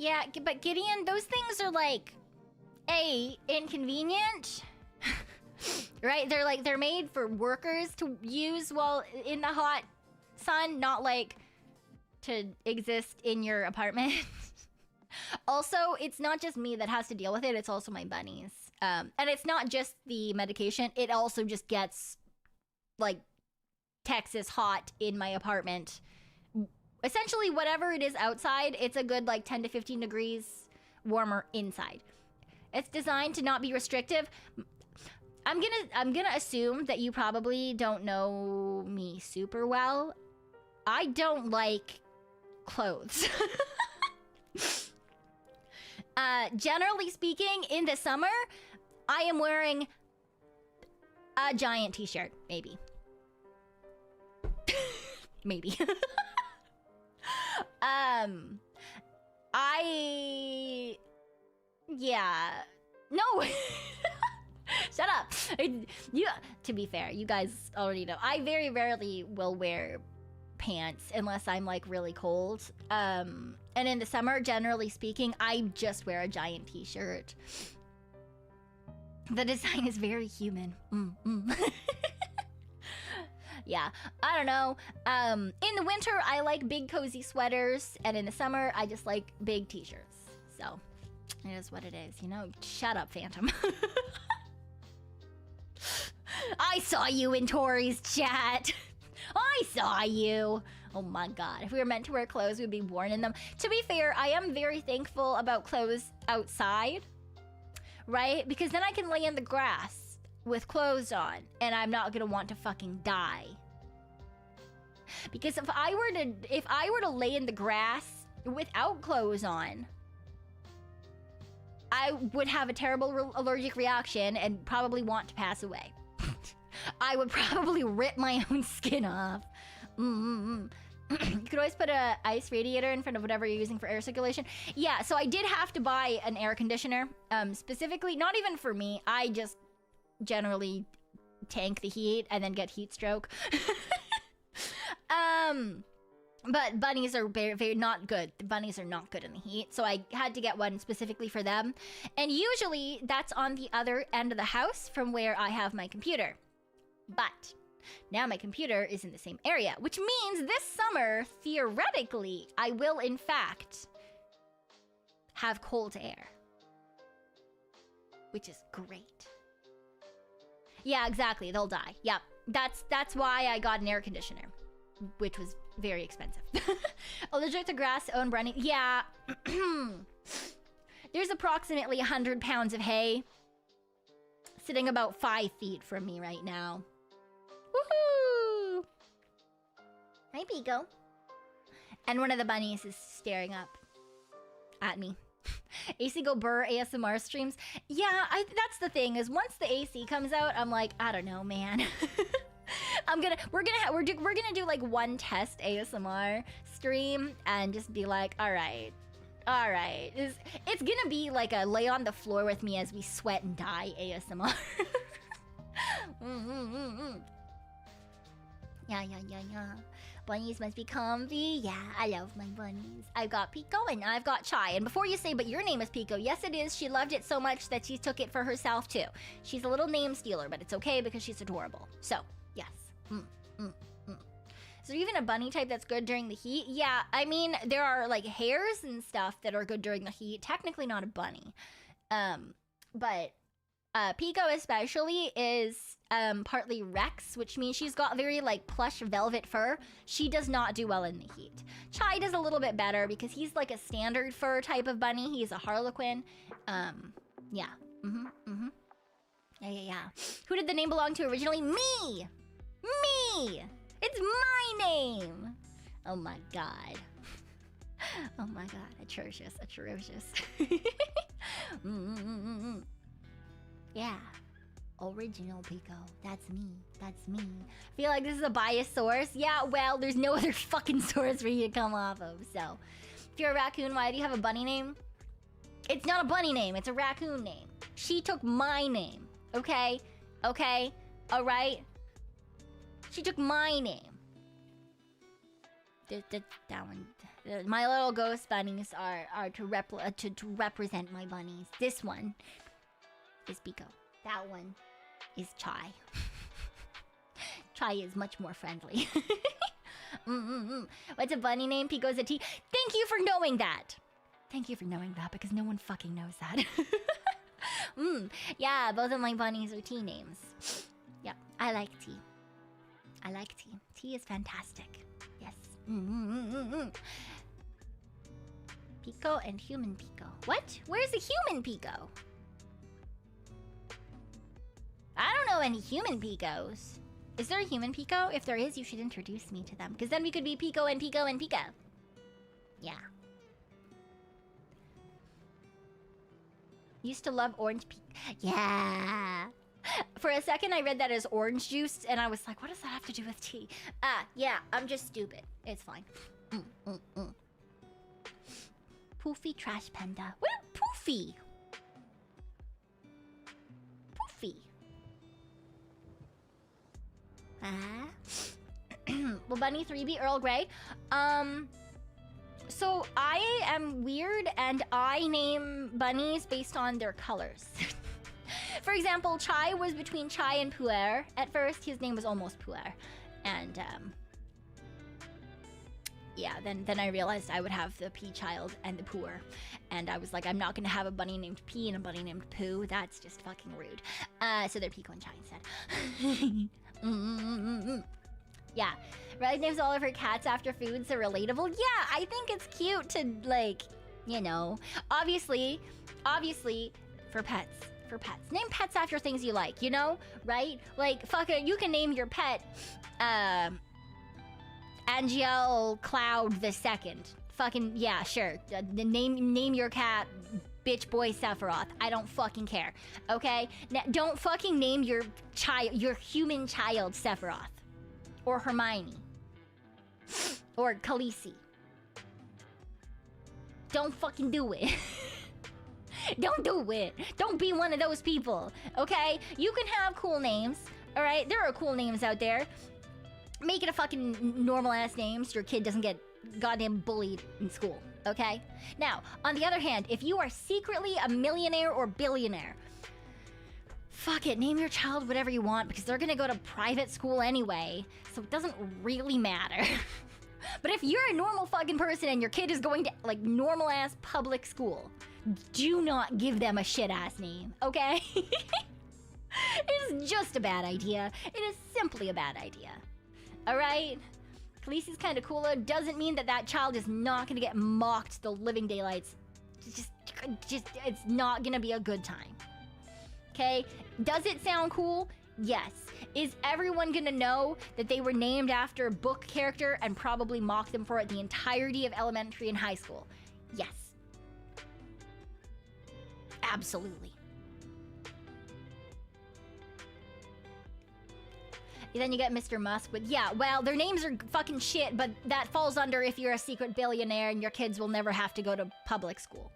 Yeah, but Gideon, those things are like, inconvenient. Right? They're made for workers to use while in the hot sun, not like to exist in your apartment. Also, it's not just me that has to deal with it, it's also my bunnies. And it's not just the medication, it also just gets like Texas hot in my apartment. Essentially, whatever it is outside, it's a good like 10 to 15 degrees warmer inside. It's designed to not be restrictive. I'm gonna assume that you probably don't know me super well. I don't like clothes. Generally speaking, in the summer, I am wearing a giant t-shirt, maybe. Maybe. Yeah. No. Shut up. To be fair, you guys already know. I very rarely will wear pants unless I'm like really cold. And in the summer, generally speaking, I just wear a giant t-shirt. The design is very human. Yeah, I don't know. In the winter, I like big cozy sweaters, and in the summer, I just like big t-shirts. So, it is what it is, you know? Shut up, Phantom. I saw you in Tori's chat. I saw you. Oh my god. If we were meant to wear clothes, we'd be worn in them. To be fair, I am very thankful about clothes outside, right? Because then I can lay in the grass with clothes on, and I'm not gonna want to fucking die. Because if I were to lay in the grass without clothes on, I would have a terrible allergic reaction and probably want to pass away. I would probably rip my own skin off. You could always put a ice radiator in front of whatever you're using for air circulation. Yeah, so I did have to buy an air conditioner, specifically, not even for me. I just generally tank the heat and then get heat stroke. But bunnies are very, very not good. The bunnies are not good in the heat, so I had to get one specifically for them. And usually that's on the other end of the house from where I have my computer. But now my computer is in the same area, which means this summer, theoretically, I will in fact have cold air, which is great. Yeah, exactly. They'll die. Yep. That's why I got an air conditioner, which was very expensive. Allergic to grass, own brownie. Yeah. There's approximately 100 pounds of hay sitting about 5 feet from me right now. Woohoo! Hi, Pico. And one of the bunnies is staring up at me. AC go burr ASMR streams. Yeah, that's the thing, is once the AC comes out, I'm like, I don't know, man. We're gonna do like one test ASMR stream and just be like, all right. It's gonna be like a lay on the floor with me as we sweat and die ASMR. Yeah. Bunnies must be comfy. Yeah, I love my bunnies. I've got Pico and I've got Chai. And before you say, but your name is Pico, yes it is. She loved it so much that she took it for herself too. She's a little name stealer, but it's okay because she's adorable. So, yes. Is there even a bunny type that's good during the heat? Yeah, I mean, there are like hares and stuff that are good during the heat. Technically not a bunny. But Pico especially is partly Rex, which means she's got very like plush velvet fur. She does not do well in the heat. Chai does a little bit better because he's like a standard fur type of bunny. He's a harlequin. Yeah. Yeah. Who did the name belong to originally? Me! It's my name! Oh my god. Oh my god. Atrocious. Yeah. Original Pico. That's me. I feel like this is a biased source. Yeah, well, there's no other fucking source for you to come off of, so. If you're a raccoon, why do you have a bunny name? It's not a bunny name, it's a raccoon name. She took my name, okay? Alright? She took my name. That one. My little ghost bunnies are to represent my bunnies. This one is Pico. That one is Chai. Chai is much more friendly. What's a bunny name? Pico's a T. Thank you for knowing that. Because no one fucking knows that. Yeah, both of my bunnies are T names. Yeah, I like T. T is fantastic. Yes. Pico and human Pico. What? Where's the human Pico? I don't know any human Picos. Is there a human Pico? If there is, you should introduce me to them. Because then we could be Pico and Pico and Pico. Yeah. Used to love orange Yeah. For a second, I read that as orange juice, and I was like, what does that have to do with tea? Yeah, I'm just stupid. It's fine. Poofy Trash Panda. What? Poofy? Will Bunny 3 be Earl Grey? So I am weird and I name bunnies based on their colors. For example, Chai was between Chai and Puer. At first, his name was almost Puer. And yeah, then I realized I would have the P child and the poor. And I was like, I'm not gonna have a bunny named P and a bunny named Pooh. That's just fucking rude. So they're Pico and Chai instead. Yeah. Riley names all of her cats after food, so relatable. Yeah, I think it's cute to, like, you know, obviously, for pets. Name pets after things you like, you know? Right? Like, fuck it, you can name your pet, Angel Cloud the Second. Fucking, yeah, sure. Name your cat Bitch Boy Sephiroth. I don't fucking care, okay? Now, don't fucking name your human child Sephiroth. Or Hermione. Or Khaleesi. Don't fucking do it. Don't do it. Don't be one of those people, okay? You can have cool names, alright? There are cool names out there. Make it a fucking normal-ass name so your kid doesn't get goddamn bullied in school, okay? Now, on the other hand, if you are secretly a millionaire or billionaire, fuck it, name your child whatever you want because they're gonna go to private school anyway, so it doesn't really matter. But if you're a normal fucking person and your kid is going to, like, normal-ass public school, do not give them a shit-ass name, okay? It's just a bad idea. It is simply a bad idea. Alright? Khaleesi's kind of cool, though. Doesn't mean that that child is not gonna get mocked to the living daylights. Just, it's not gonna be a good time. Okay? Does it sound cool? Yes. Is everyone gonna know that they were named after a book character and probably mock them for it the entirety of elementary and high school? Yes. Absolutely. Then you get Mr. Musk with, yeah, well, their names are fucking shit, but that falls under if you're a secret billionaire and your kids will never have to go to public school.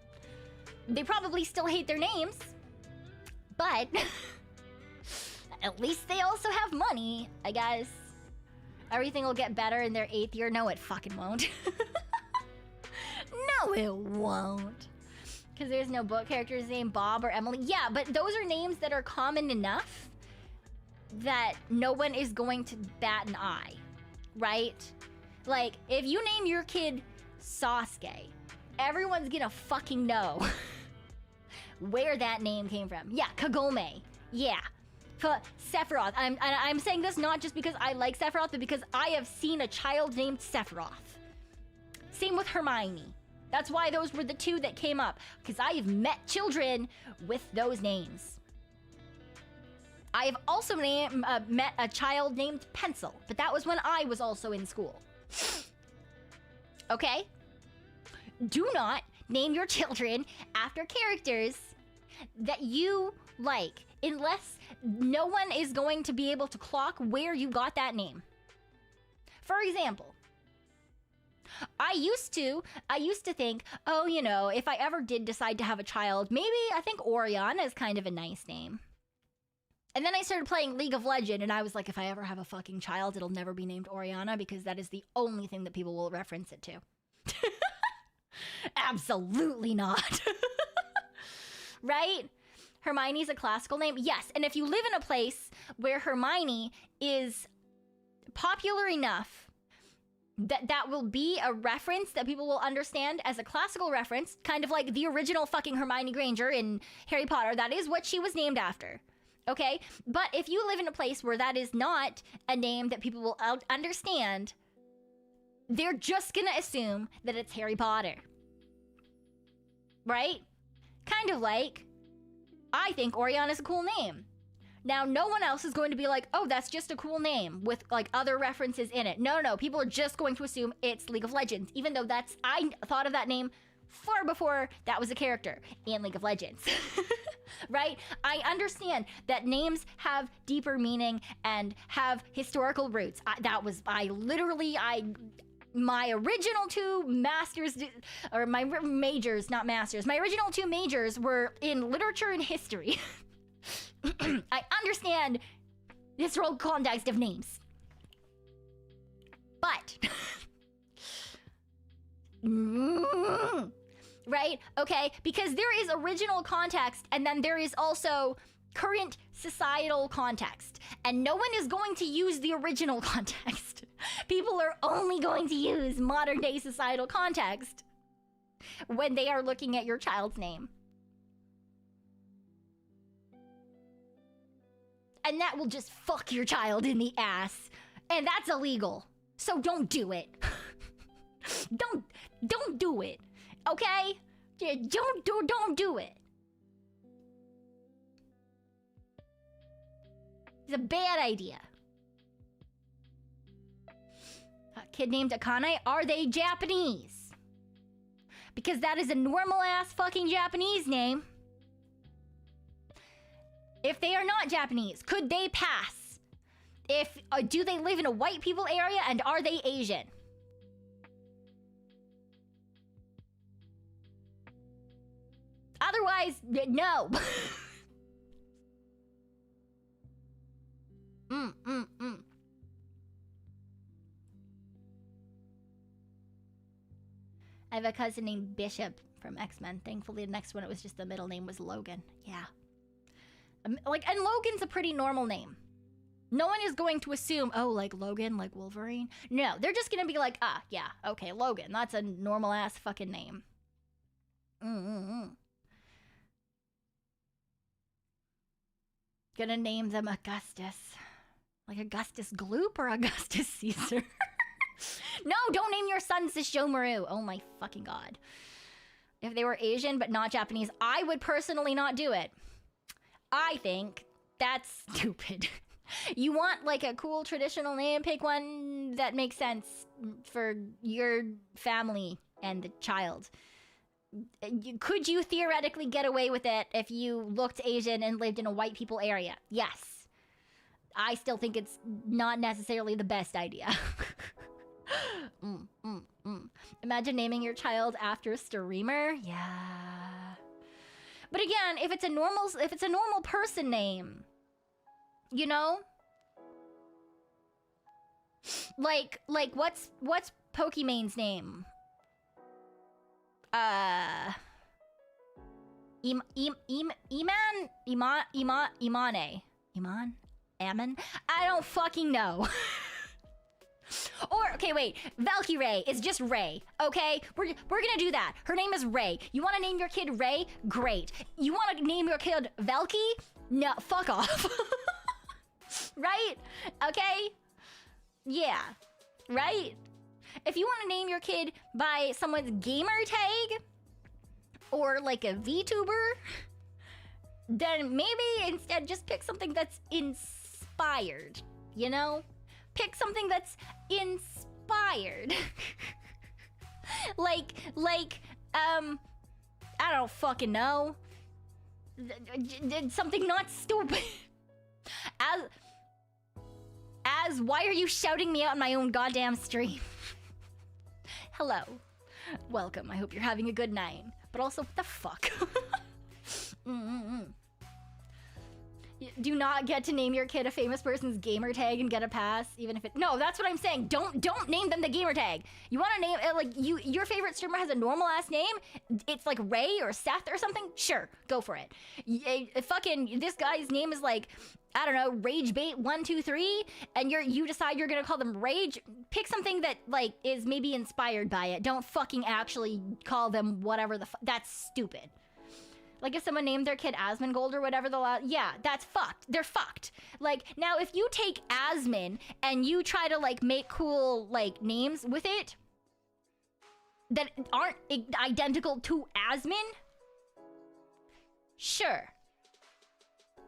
They probably still hate their names, but at least they also have money, I guess. Everything will get better in their 8th year. No, it fucking won't. No, it won't. Because there's no book characters named Bob or Emily. Yeah, but those are names that are common enough that no one is going to bat an eye, right? Like, if you name your kid Sasuke, everyone's gonna fucking know where that name came from. Yeah, Kagome. Yeah. Sephiroth. I'm saying this not just because I like Sephiroth, but because I have seen a child named Sephiroth. Same with Hermione. That's why those were the two that came up, because I have met children with those names. I have also met a child named Pencil, but that was when I was also in school. Okay? Do not name your children after characters that you like, unless no one is going to be able to clock where you got that name. For example, I used to think, oh, you know, if I ever did decide to have a child, maybe I think Oriana is kind of a nice name. And then I started playing League of Legends, and I was like, if I ever have a fucking child, it'll never be named Oriana, because that is the only thing that people will reference it to. Absolutely not. Right? Hermione's a classical name? Yes, and if you live in a place where Hermione is popular enough that will be a reference that people will understand as a classical reference, kind of like the original fucking Hermione Granger in Harry Potter, that is what she was named after. Okay? But if you live in a place where that is not a name that people will understand, they're just gonna assume that it's Harry Potter. Right? Kind of like, I think Oriana's a cool name. Now, no one else is going to be like, oh, that's just a cool name with, like, other references in it. No, people are just going to assume it's League of Legends, even though I thought of that name far before that was a character in League of Legends. Right? I understand that names have deeper meaning and have historical roots. My original two masters, or my majors, not masters, my original two majors were in literature and history. I understand the historical context of names. But, right? Okay, because there is original context, and then there is also current societal context. And no one is going to use the original context. People are only going to use modern day societal context when they are looking at your child's name. And that will just fuck your child in the ass. And that's illegal. So don't do it. Don't do it. Okay? Don't do it. It's a bad idea. A kid named Akane, are they Japanese? Because that is a normal ass fucking Japanese name. If they are not Japanese, could they pass? If do they live in a white people area, and are they Asian? Otherwise, no. I have a cousin named Bishop from X-Men. Thankfully, the next one, it was just the middle name was Logan. Yeah. Like, and Logan's a pretty normal name. No one is going to assume, oh, like Logan, like Wolverine. No, they're just gonna be like, ah, yeah, okay, Logan. That's a normal ass fucking name. Gonna name them Augustus. Like Augustus Gloop or Augustus Caesar? No, don't name your son Sesshomaru. Oh my fucking god. If they were Asian but not Japanese, I would personally not do it. I think that's stupid. You want like a cool traditional name, pick one that makes sense for your family and the child. Could you theoretically get away with it if you looked Asian and lived in a white people area? Yes. I still think it's not necessarily the best idea. Imagine naming your child after a streamer. Yeah. But again, if it's a normal person name, you know? Like what's Pokemon's name? Ammon? I don't fucking know. Or, okay, wait. Valkyrie is just Ray, okay? We're gonna do that. Her name is Ray. You wanna name your kid Ray? Great. You wanna name your kid Valky? No, fuck off. Right? Okay? Yeah. Right? If you wanna name your kid by someone's gamer tag, or like a VTuber, then maybe instead just pick something that's inspired, you know? Pick something that's inspired. like, I don't fucking know. Something not stupid. As why are you shouting me out in my own goddamn stream? Hello. Welcome. I hope you're having a good night. But also, what the fuck? Do not get to name your kid a famous person's gamer tag and get a pass, even if it... No, that's what I'm saying. Don't name them the gamer tag. You want to name it, like, your favorite streamer has a normal ass name? It's like Ray or Seth or something? Sure, go for it. Fucking, this guy's name is like, I don't know, RageBait123, and you decide you're gonna call them Rage. Pick something that, like, is maybe inspired by it. Don't fucking actually call them whatever the that's stupid. Like, if someone named their kid Asmongold or whatever, yeah, that's fucked. They're fucked. Like, now, if you take Asmon and you try to, like, make cool, like, names with it that aren't identical to Asmon, sure.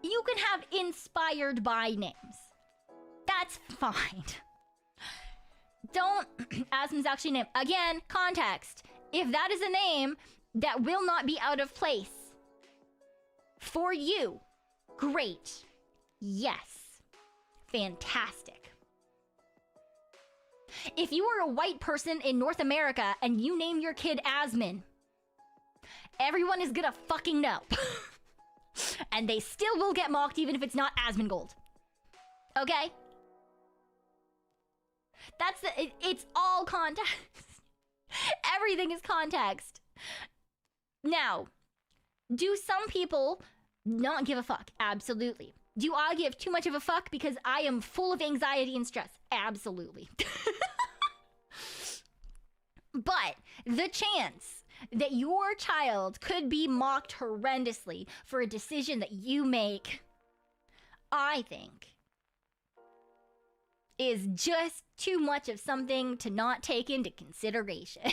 You can have inspired by names. That's fine. Don't... Asmon's actually named... Again, context. If that is a name that will not be out of place for you, great. Yes. Fantastic. If you are a white person in North America and you name your kid Asmon, everyone is gonna fucking know. And they still will get mocked even if it's not Asmongold. Okay? That's it's all context. Everything is context. Now, do some people Not give a fuck. Absolutely. Do I give too much of a fuck because I am full of anxiety and stress? Absolutely. But the chance that your child could be mocked horrendously for a decision that you make, I think, is just too much of something to not take into consideration.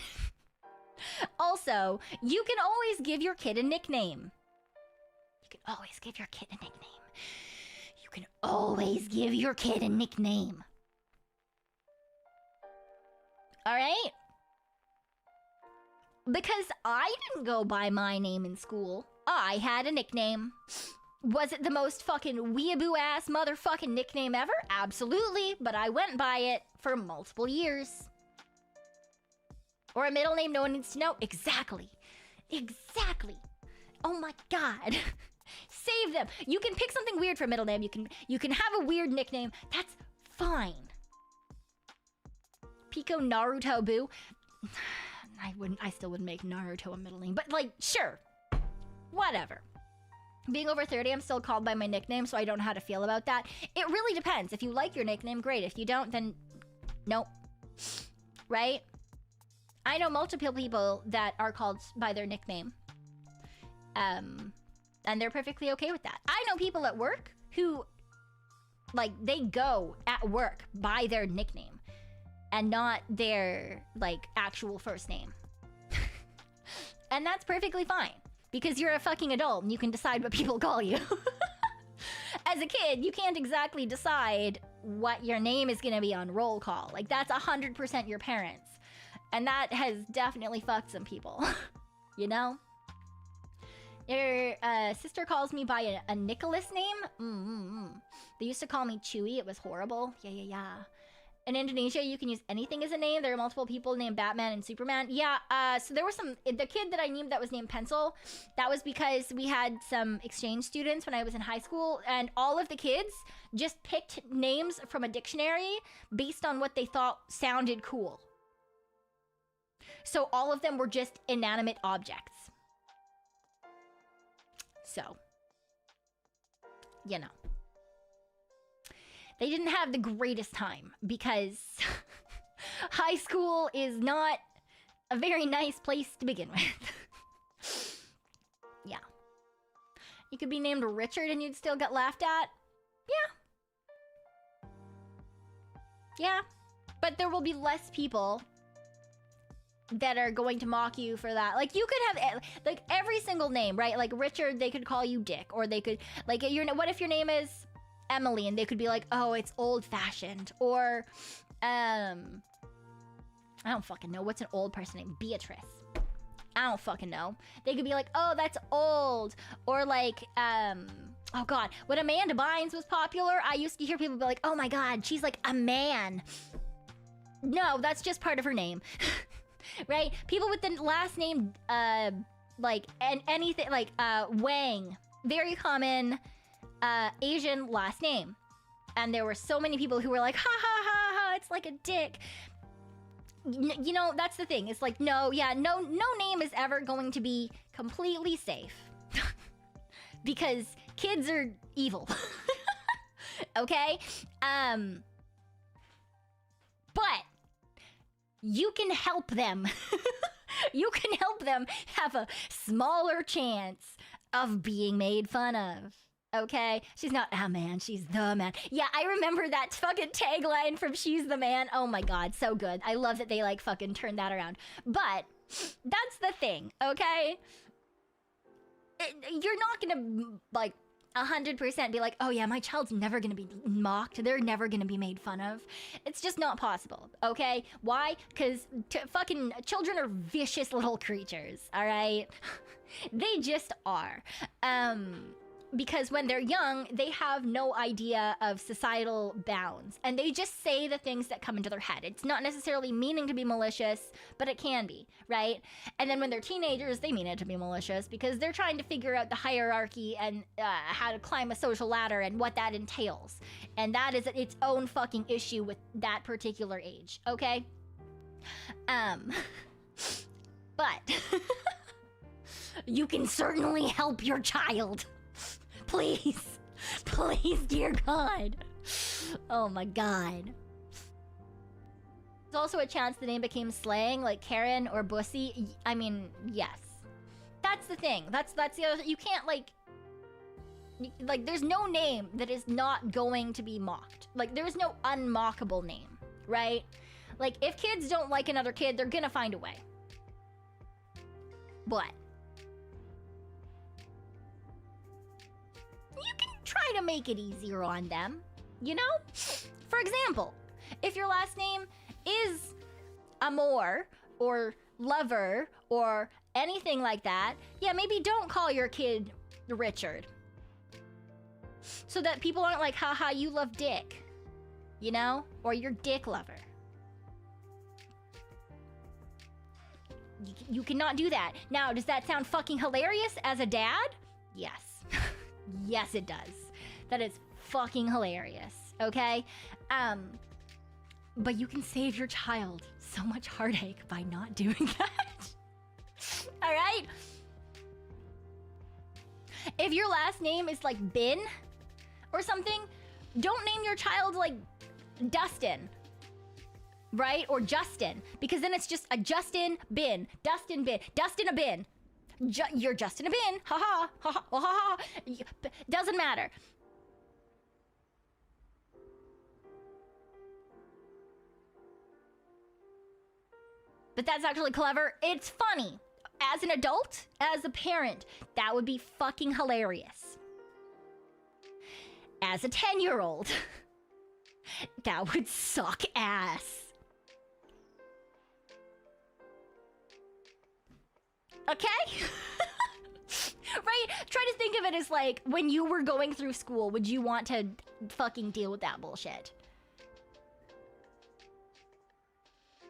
Also, you can always give your kid a nickname. You can always give your kid a nickname. You can always give your kid a nickname. All right? Because I didn't go by my name in school. I had a nickname. Was it the most fucking weeaboo ass motherfucking nickname ever? Absolutely, but I went by it for multiple years. Or a middle name no one needs to know? Exactly. Exactly. Oh my god. Save them. You can pick something weird for a middle name. You can have a weird nickname. That's fine. Pekoe Naruto Boo. I still wouldn't make Naruto a middle name, but like, sure. Whatever. Being over 30, I'm still called by my nickname, so I don't know how to feel about that. It really depends. If you like your nickname, great. If you don't, then nope. Right? I know multiple people that are called by their nickname. And they're perfectly okay with that. I know people at work who, like, they go at work by their nickname and not their, like, actual first name. And that's perfectly fine. Because you're a fucking adult and you can decide what people call you. As a kid, you can't exactly decide what your name is going to be on roll call. Like, that's 100% your parents. And that has definitely fucked some people. You know? Your sister calls me by a Nicholas name. They used to call me Chewy. It was horrible. Yeah. In Indonesia, you can use anything as a name. There are multiple people named Batman and Superman. Yeah, so there was the kid that I named that was named Pencil, that was because we had some exchange students when I was in high school, and all of the kids just picked names from a dictionary based on what they thought sounded cool. So all of them were just inanimate objects. So, you know. They didn't have the greatest time because high school is not a very nice place to begin with. Yeah. You could be named Richard and you'd still get laughed at. Yeah. But there will be less people that are going to mock you for that. Like, you could have, like, every single name, right? Like, Richard, they could call you Dick. Or they could, like, what if your name is Emily, and they could be like, oh, it's old-fashioned. Or, I don't fucking know. What's an old person name? Beatrice. I don't fucking know. They could be like, oh, that's old. Or like, oh god, when Amanda Bynes was popular, I used to hear people be like, oh my god, she's like a man. No, that's just part of her name. Right? People with the last name, like, and anything, like, Wang. Very common, Asian last name. And there were so many people who were like, ha ha ha ha, it's like a dick. You know, that's the thing. It's like, no name is ever going to be completely safe. Because kids are evil. Okay? But you can help them. You can help them have a smaller chance of being made fun of. Okay? She's not a man, she's the man. Yeah, I remember that fucking tagline from She's the Man. Oh my god, so good. I love that they like fucking turned that around. But that's the thing, okay? You're not gonna like 100% be like, oh yeah, my child's never gonna be mocked. They're never gonna be made fun of. It's just not possible, okay? Why? Because fucking children are vicious little creatures, all right? They just are. Because when they're young, they have no idea of societal bounds. And they just say the things that come into their head. It's not necessarily meaning to be malicious, but it can be, right? And then when they're teenagers, they mean it to be malicious because they're trying to figure out the hierarchy and how to climb a social ladder and what that entails. And that is its own fucking issue with that particular age, okay? But you can certainly help your child. Please. Please, dear God. Oh my God. There's also a chance the name became slang, like Karen or Bussy. I mean, yes. That's the thing. That's the other. You can't like there's no name that is not going to be mocked. Like there's no unmockable name, right? Like if kids don't like another kid, they're gonna find a way. But you can try to make it easier on them, you know? For example, if your last name is Amor or Lover or anything like that, yeah, maybe don't call your kid Richard. So that people aren't like, haha, you love dick. You know? Or you're dick lover. You cannot do that. Now, does that sound fucking hilarious as a dad? Yes. Yes, it does. That is fucking hilarious. Okay? But you can save your child so much heartache by not doing that. Alright? If your last name is like Bin or something, don't name your child like Dustin. Right? Or Justin. Because then it's just a Justin Bin. Dustin Bin. Dustin a Bin. You're Justin a Bin. Ha ha. Ha ha. Ha ha. Doesn't matter. But that's actually clever. It's funny. As an adult, as a parent, that would be fucking hilarious. As a 10-year-old, that would suck ass. Okay? Right? Try to think of it as like, when you were going through school, would you want to fucking deal with that bullshit?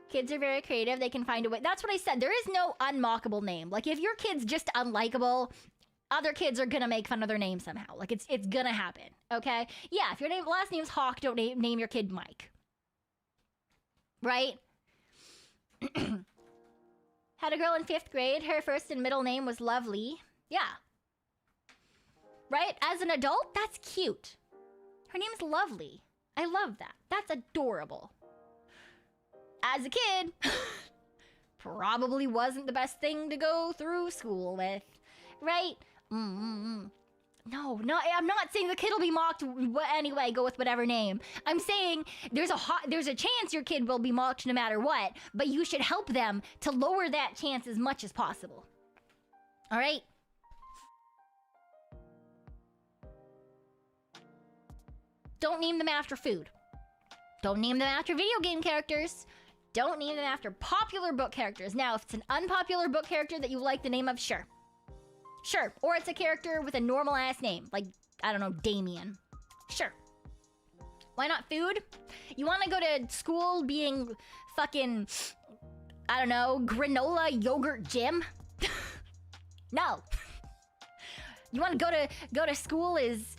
Kids are very creative. They can find a way. That's what I said. There is no unmockable name. Like, if your kid's just unlikable, other kids are gonna make fun of their name somehow. Like, it's gonna happen. Okay? Yeah, if your last name's Hawk, don't name your kid Mike. Right? Had a girl in 5th grade. Her first and middle name was Lovely. Yeah. Right? As an adult, that's cute. Her name's Lovely. I love that. That's adorable. As a kid, probably wasn't the best thing to go through school with. Right? No, I'm not saying the kid will be mocked anyway, go with whatever name. I'm saying there's a chance your kid will be mocked no matter what, but you should help them to lower that chance as much as possible. All right? Don't name them after food. Don't name them after video game characters. Don't name them after popular book characters. Now, if it's an unpopular book character that you like the name of, sure. Sure. Or it's a character with a normal ass name, like, I don't know, Damien. Sure. Why not food? You want to go to school being fucking, I don't know, granola yogurt Jim? No. You want to go to school as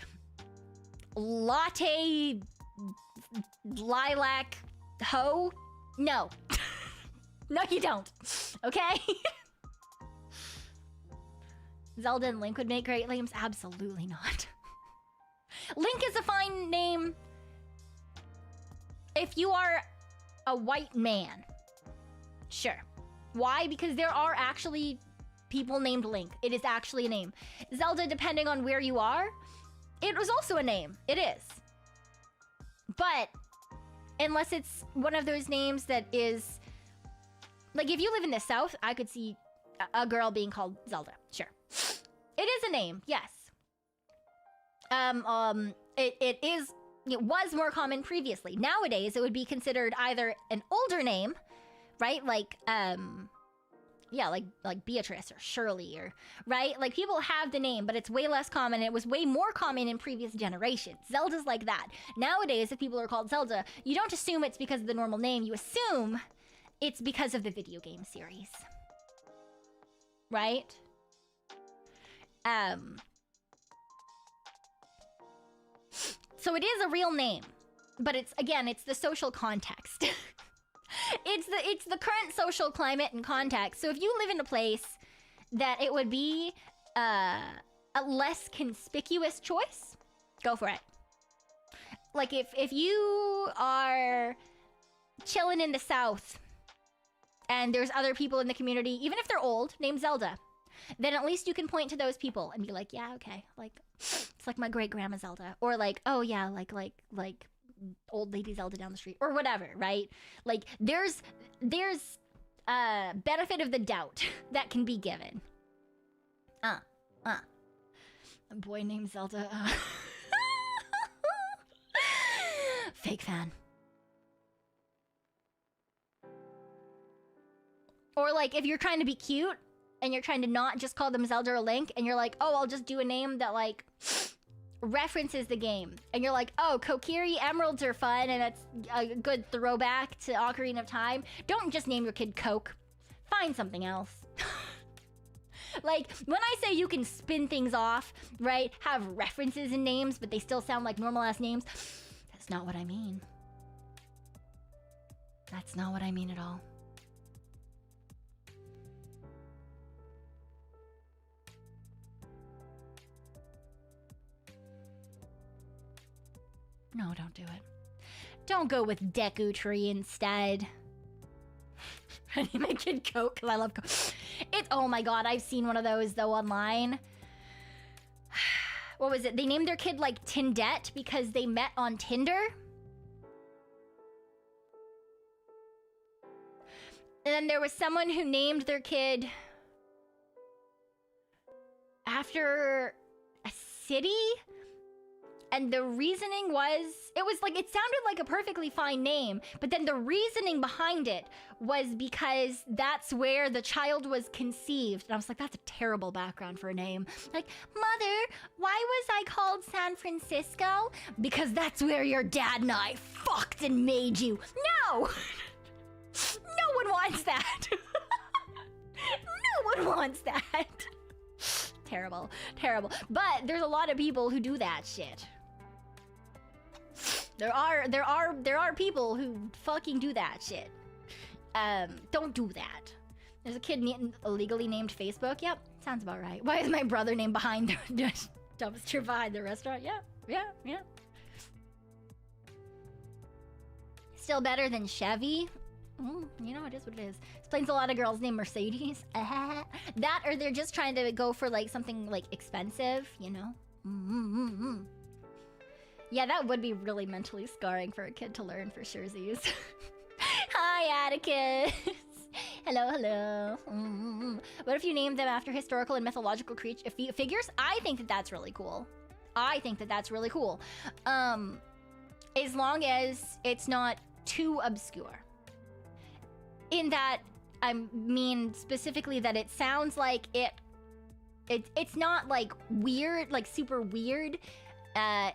latte lilac hoe? No. No, you don't. Okay? Zelda and Link would make great names? Absolutely not. Link is a fine name if you are a white man. Sure. Why? Because there are actually people named Link. It is actually a name. Zelda, depending on where you are, it was also a name. It is. But unless it's one of those names that is... Like, if you live in the South, I could see a girl being called Zelda. Sure. It is a name, yes. It was more common previously. Nowadays, it would be considered either an older name, right? Like, yeah, like Beatrice or Shirley or, right? Like, people have the name, but it's way less common. It was way more common in previous generations. Zelda's like that. Nowadays, if people are called Zelda, you don't assume it's because of the normal name. You assume it's because of the video game series. Right? So it is a real name, but it's the social context. It's the current social climate and context. So if you live in a place that it would be a less conspicuous choice, go for it. Like if you are chilling in the South and there's other people in the community, even if they're old, named Zelda, then at least you can point to those people and be like, yeah, okay, like it's like my great grandma Zelda, or like, oh yeah, like old lady Zelda down the street, or whatever, right? Like there's benefit of the doubt that can be given. A boy named Zelda. Fake fan. Or like if you're trying to be cute and you're trying to not just call them Zelda or Link, and you're like, oh, I'll just do a name that like references the game, and you're like, oh, Kokiri Emeralds are fun and that's a good throwback to Ocarina of Time. Don't just name your kid Coke. Find something else. Like, when I say you can spin things off, right, have references in names, but they still sound like normal-ass names, that's not what I mean. That's not what I mean at all. No, don't do it. Don't go with Deku Tree instead. I name my kid Coke because I love Coke. Oh my god, I've seen one of those though online. What was it? They named their kid like Tindette because they met on Tinder. And then there was someone who named their kid after a city. And the reasoning was, it sounded like a perfectly fine name, but then the reasoning behind it was because that's where the child was conceived. And I was like, that's a terrible background for a name. Like, mother, why was I called San Francisco? Because that's where your dad and I fucked and made you. No! No one wants that. No one wants that. Terrible, terrible. But there's a lot of people who do that shit. There are people who fucking do that shit. Don't do that. There's a kid illegally named Facebook. Yep, sounds about right. Why is my brother named behind the dumpster behind the restaurant? Yeah. Still better than Chevy. You know, it is what it is. Explains a lot of girls named Mercedes. That, or they're just trying to go for like something like expensive, you know? Yeah, that would be really mentally scarring for a kid to learn for sure. Hi, Atticus. Hello. What if you named them after historical and mythological figures? I think that that's really cool. As long as it's not too obscure. In that, I mean specifically that it sounds like it's not like weird, like super weird, and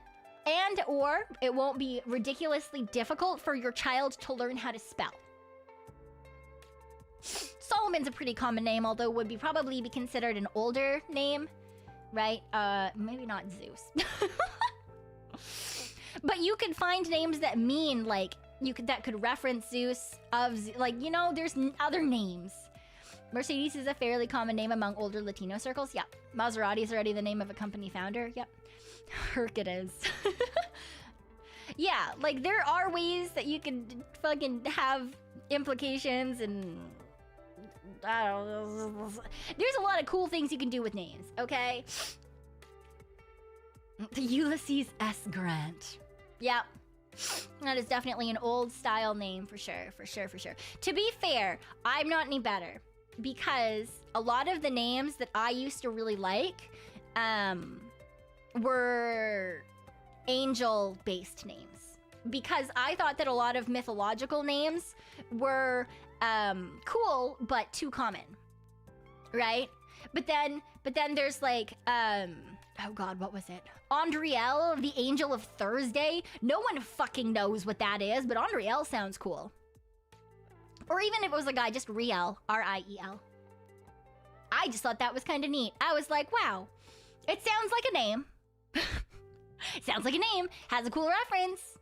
or it won't be ridiculously difficult for your child to learn how to spell. Solomon's a pretty common name, although would probably be considered an older name, right? Maybe not Zeus. But you could find names that mean like that could reference Zeus like, you know, there's other names. Mercedes is a fairly common name among older Latino circles. Yep. Maserati is already the name of a company founder. Yep. Herc it is. Yeah, like there are ways that you can fucking have implications, and I don't know. There's a lot of cool things you can do with names, okay? The Ulysses S. Grant. Yep. That is definitely an old style name for sure. To be fair, I'm not any better because a lot of the names that I used to really like were angel-based names, because I thought that a lot of mythological names were cool but too common, right? But then there's like oh god, what was it? Andriel, the Angel of Thursday. No one fucking knows what that is, but Andriel sounds cool. Or even if it was a guy, just Riel, R-I-E-L. I just thought that was kind of neat. I was like, wow, it sounds like a name. Sounds like a name, has a cool reference.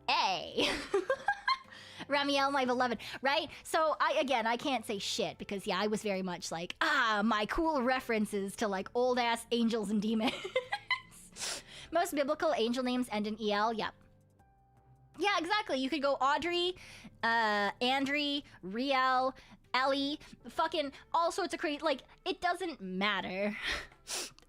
A. Ramiel, my beloved, right? So I can't say shit because yeah, I was very much like, my cool references to like old ass angels and demons. Most biblical angel names end in EL, yep. Yeah, exactly. You could go Audrey, Andri, Riel, Ellie, fucking all sorts of crazy, like, it doesn't matter.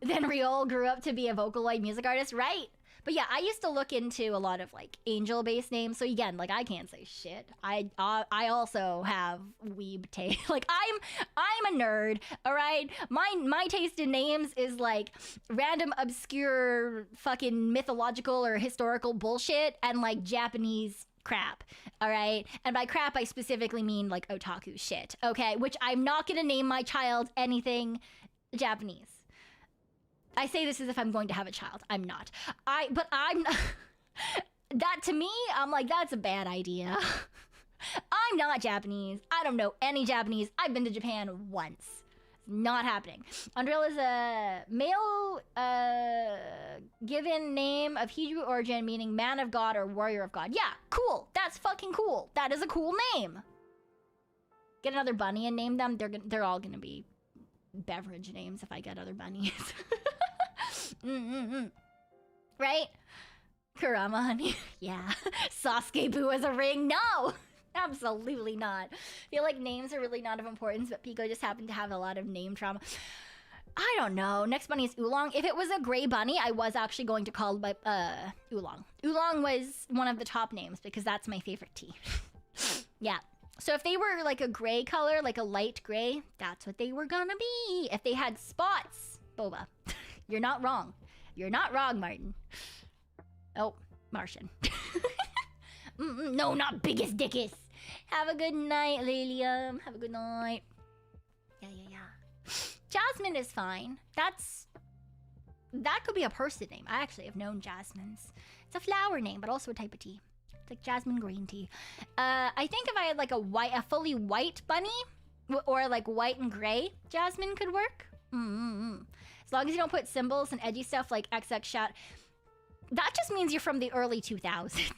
Then Riol grew up to be a Vocaloid music artist, right? But yeah, I used to look into a lot of like angel-based names. So again, like I can't say shit. I also have weeb taste. Like I'm a nerd. All right, my taste in names is like random, obscure, fucking mythological or historical bullshit and like Japanese crap. All right, and by crap I specifically mean like otaku shit. Okay, which I'm not gonna name my child anything Japanese. I say this as if I'm going to have a child. I'm not. But I'm that to me, I'm like, that's a bad idea. I'm not Japanese. I don't know any Japanese. I've been to Japan once. Not happening. Andrel is a male given name of Hebrew origin, meaning man of God or warrior of God. Yeah, cool. That's fucking cool. That is a cool name. Get another bunny and name them. They're all gonna be beverage names if I get other bunnies. Right? Kurama honey. Yeah. Sasuke Boo as a ring. No! Absolutely not. I feel like names are really not of importance, but Pico just happened to have a lot of name trauma. I don't know. Next bunny is Oolong. If it was a gray bunny, I was actually going to call my Oolong. Oolong was one of the top names because that's my favorite tea. Yeah. So if they were like a gray color, like a light gray, that's what they were gonna be. If they had spots, Boba. You're not wrong. You're not wrong, Martin. Oh, Martian. No, not biggest dickus. Have a good night, Lilium. Have a good night. Yeah. Jasmine is fine. That could be a person name. I actually have known Jasmines. It's a flower name, but also a type of tea. It's like jasmine green tea. I think if I had like a fully white bunny, or like white and gray Jasmine could work. As long as you don't put symbols and edgy stuff like XX shot. That just means you're from the early 2000s.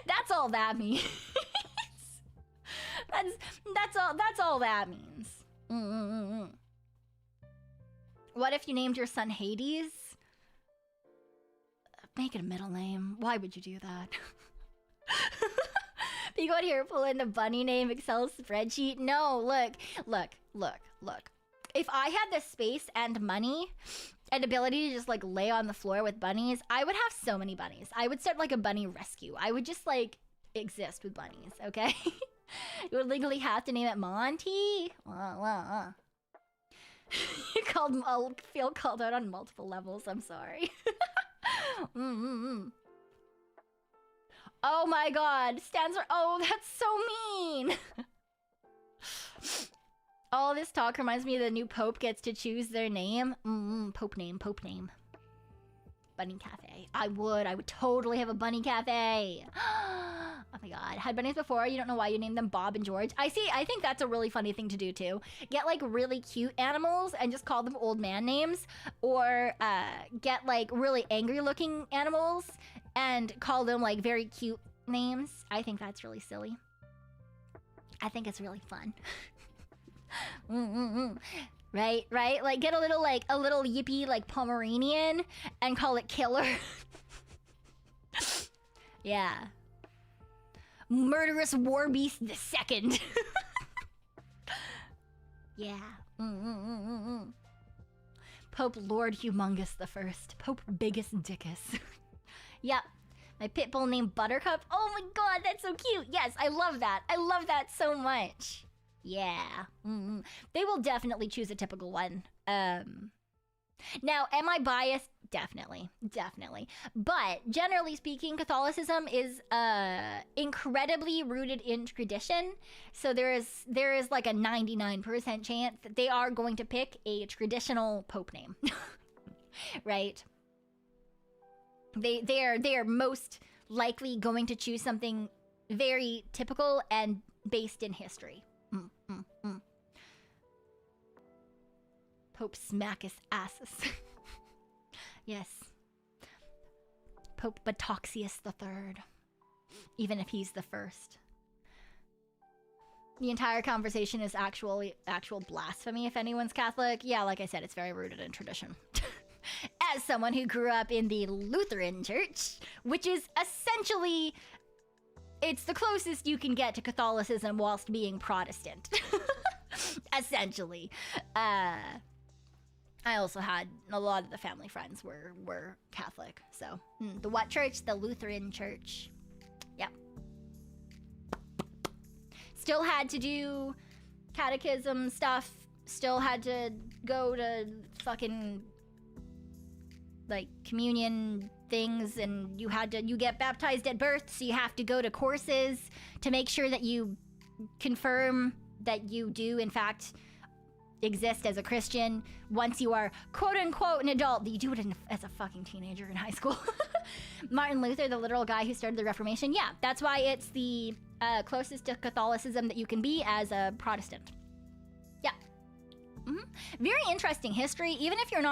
That's all that means. That's all that means. What if you named your son Hades? Make it a middle name. Why would you do that? You go here, pull in the bunny name Excel spreadsheet. No, look. If I had the space and money and ability to just like lay on the floor with bunnies, I would have so many bunnies. I would start like a bunny rescue. I would just like exist with bunnies, okay? You would legally have to name it Monty. You feel called out on multiple levels. I'm sorry. Oh my god, stands are. Oh, that's so mean. All this talk reminds me of the new Pope gets to choose their name. Pope name. Bunny cafe. I would totally have a bunny cafe. Oh my god. Had bunnies before, you don't know why you named them Bob and George. I think that's a really funny thing to do too. Get like really cute animals and just call them old man names. Or get like really angry looking animals and call them like very cute names. I think that's really silly. I think it's really fun. Right? Like get a little yippy like Pomeranian and call it Killer. Yeah. Murderous War Beast the Second. Yeah. Pope Lord Humongous the First. Pope Biggest Dickus. Yep. My pit bull named Buttercup. Oh my god, that's so cute. Yes, I love that. I love that so much. Yeah. They will definitely choose a typical one. Now, am I biased? Definitely. But generally speaking, Catholicism is incredibly rooted in tradition. So there is like a 99% chance that they are going to pick a traditional pope name. Right? They are most likely going to choose something very typical and based in history. Pope Smackus Asses. Yes. Pope Batoxius III. even if he's the first. The entire conversation is actual blasphemy if anyone's Catholic. Yeah, like I said, it's very rooted in tradition. As someone who grew up in the Lutheran Church, which is essentially, it's the closest you can get to Catholicism whilst being Protestant. Essentially. I also had a lot of the family friends were Catholic. So, the what church? The Lutheran Church. Yep. Still had to do catechism stuff. Still had to go to fucking like communion things, and you get baptized at birth, so you have to go to courses to make sure that you confirm that you do in fact exist as a Christian once you are quote unquote an adult. You do it as a fucking teenager in high school. Martin Luther, the literal guy who started the Reformation, yeah, that's why it's the closest to Catholicism that you can be as a Protestant. Yeah. Very interesting history, even if you're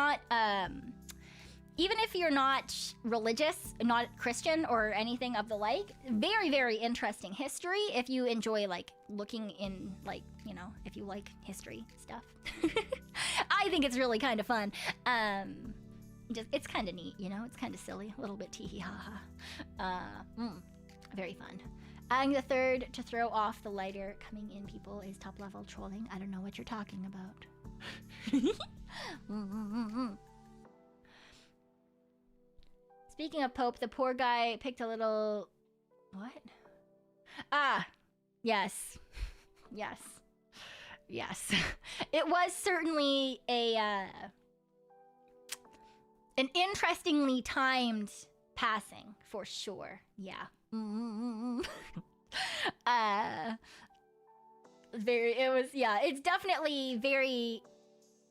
not religious, not Christian or anything of the like. Very, very interesting history if you enjoy like looking in, like, you know, if you like history stuff. I think it's really kind of fun. It's kind of neat, you know, it's kind of silly, a little bit tee hee ha ha. Very fun. Adding the third to throw off the lighter coming in people is top level trolling. I don't know what you're talking about. Speaking of Pope, the poor guy picked a little... What? Ah, yes. Yes. Yes. It was certainly an interestingly timed passing, for sure. Yeah. It's definitely very...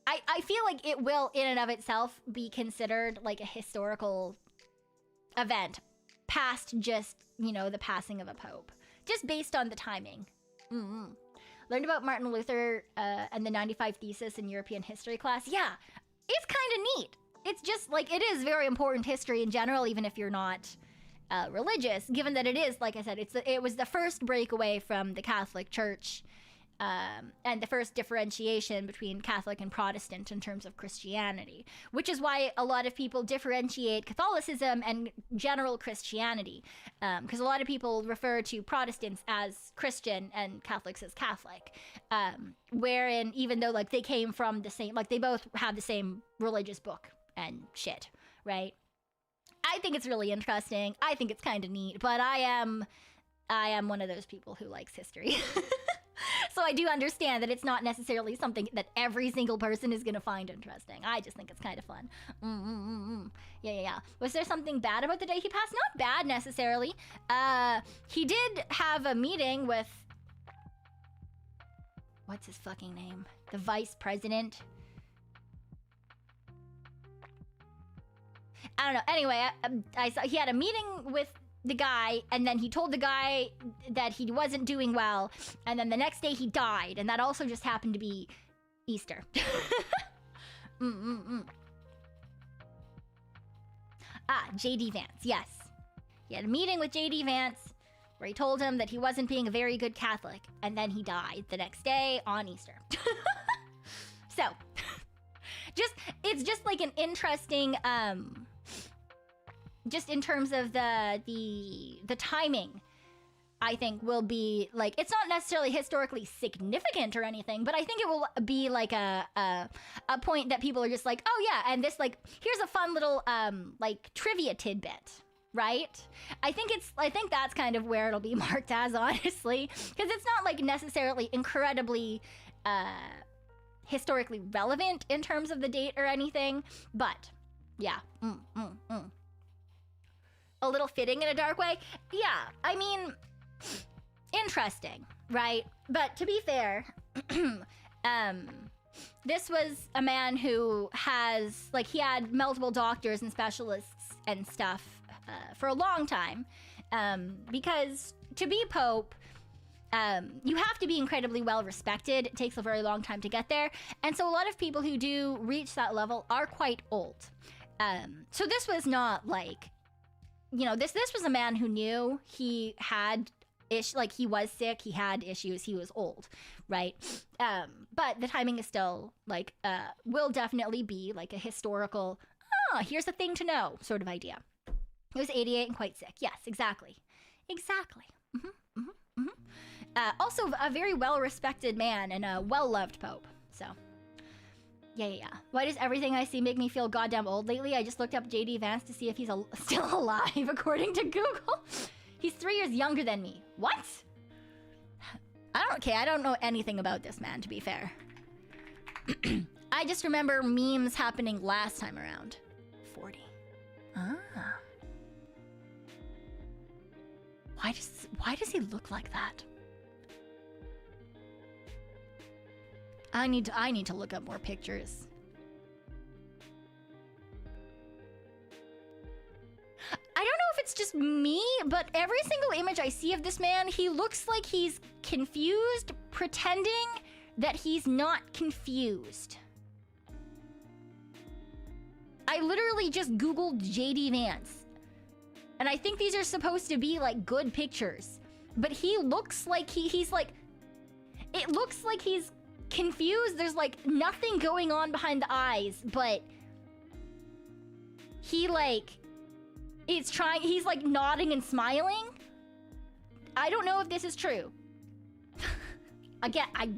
I feel like it will, in and of itself, be considered like a historical event past just, you know, the passing of a pope, just based on the timing. Learned about Martin Luther and the 95 Thesis in European history class. Yeah, it's kind of neat. It's just like, it is very important history in general, even if you're not religious, given that it is, like I said, it was the first breakaway from the Catholic Church, and the first differentiation between Catholic and Protestant in terms of Christianity, which is why a lot of people differentiate Catholicism and general Christianity, because a lot of people refer to Protestants as Christian and Catholics as Catholic, wherein even though like they came from the same, like they both have the same religious book and shit, right? I think it's really interesting. I think it's kind of neat, but I am one of those people who likes history. So I do understand that it's not necessarily something that every single person is going to find interesting. I just think it's kind of fun. Yeah. Was there something bad about the day he passed? Not bad necessarily. He did have a meeting with... What's his fucking name? The vice president. I don't know. Anyway, I saw he had a meeting with the guy, and then he told the guy that he wasn't doing well, and then the next day he died, and that also just happened to be Easter. Ah, J.D. Vance, yes. He had a meeting with J.D. Vance where he told him that he wasn't being a very good Catholic, and then he died the next day on Easter. So, it's just like an interesting, just in terms of the timing, I think will be like, it's not necessarily historically significant or anything, but I think it will be like a point that people are just like, oh yeah, and this, like, here's a fun little like trivia tidbit, right? I think that's kind of where it'll be marked as, honestly, because it's not like necessarily incredibly historically relevant in terms of the date or anything, but yeah. A little fitting in a dark way. Yeah, I mean, interesting, right? But to be fair, this was a man who has, like, he had multiple doctors and specialists and stuff for a long time, because to be Pope, you have to be incredibly well respected. It takes a very long time to get there, and so a lot of people who do reach that level are quite old. So this was not like, you know, this was a man who knew he had like he was sick, he had issues, he was old, right? But the timing is still like will definitely be like a historical, here's a thing to know sort of idea. He was 88 and quite sick. Yes, exactly. Also a very well-respected man and a well-loved pope. So yeah. Why does everything I see make me feel goddamn old lately? I just looked up JD Vance to see if he's still alive, according to Google. He's 3 years younger than me. What? I don't know anything about this man, to be fair. I just remember memes happening last time around. 40. Why does he look like that? I need to look up more pictures. I don't know if it's just me, but every single image I see of this man, he looks like he's confused, pretending that he's not confused. I literally just Googled JD Vance. And I think these are supposed to be like good pictures. But he looks like he's like... It looks like he's confused. There's like nothing going on behind the eyes, but... He like... He's like nodding and smiling. I don't know if this is true. Again, I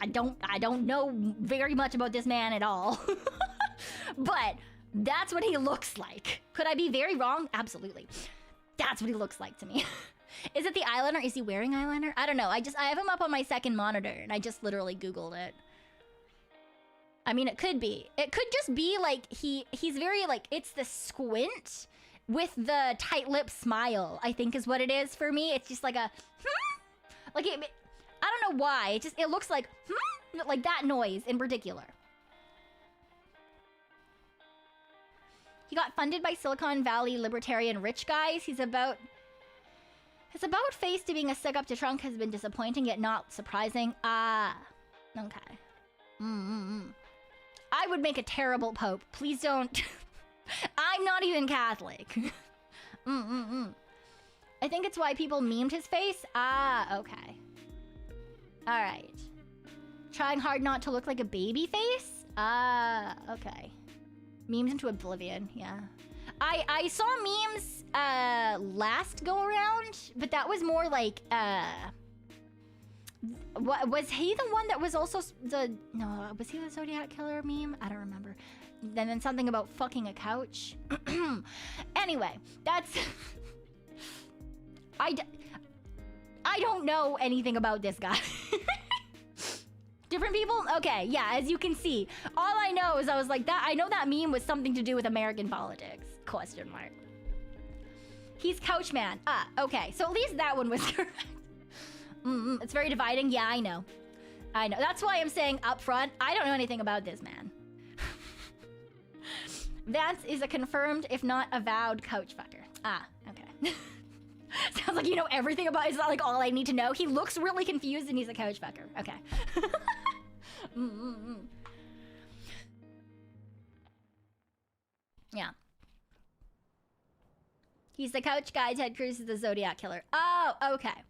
don't know very much about this man at all. But that's what he looks like. Could I be very wrong? Absolutely. That's what he looks like to me. Is it the eyeliner? Is he wearing eyeliner? I don't know. I have him up on my second monitor and I just literally Googled it. I mean, it could be. It could just be like he's very like, it's the squint with the tight lip smile, I think is what it is for me. It's just like a, like it, I don't know why. It looks like, like that noise in particular. He got funded by Silicon Valley libertarian rich guys. His about face to being a stick up to Trump has been disappointing yet not surprising. Okay. I would make a terrible pope. Please don't. I'm not even Catholic. I think it's why people memed his face. Okay. Alright. Trying hard not to look like a baby face? Okay. Memes into oblivion, yeah. I saw memes last go around, but that was more like what was he the one that was also was he the Zodiac Killer meme? I don't remember. And then something about fucking a couch. Anyway, that's I don't know anything about this guy. Different people? Okay, yeah, as you can see. All I know is I was like, I know that meme was something to do with American politics. Question mark. He's Couchman. Okay, so at least that one was correct. It's very dividing. Yeah, I know. That's why I'm saying up front, I don't know anything about this man. Vance is a confirmed, if not avowed, couch fucker. Okay. Sounds like you know everything about it. It's not like all I need to know. He looks really confused and he's a couch fucker. Okay. Yeah. He's the couch guy. Ted Cruz is the Zodiac Killer. Oh, okay.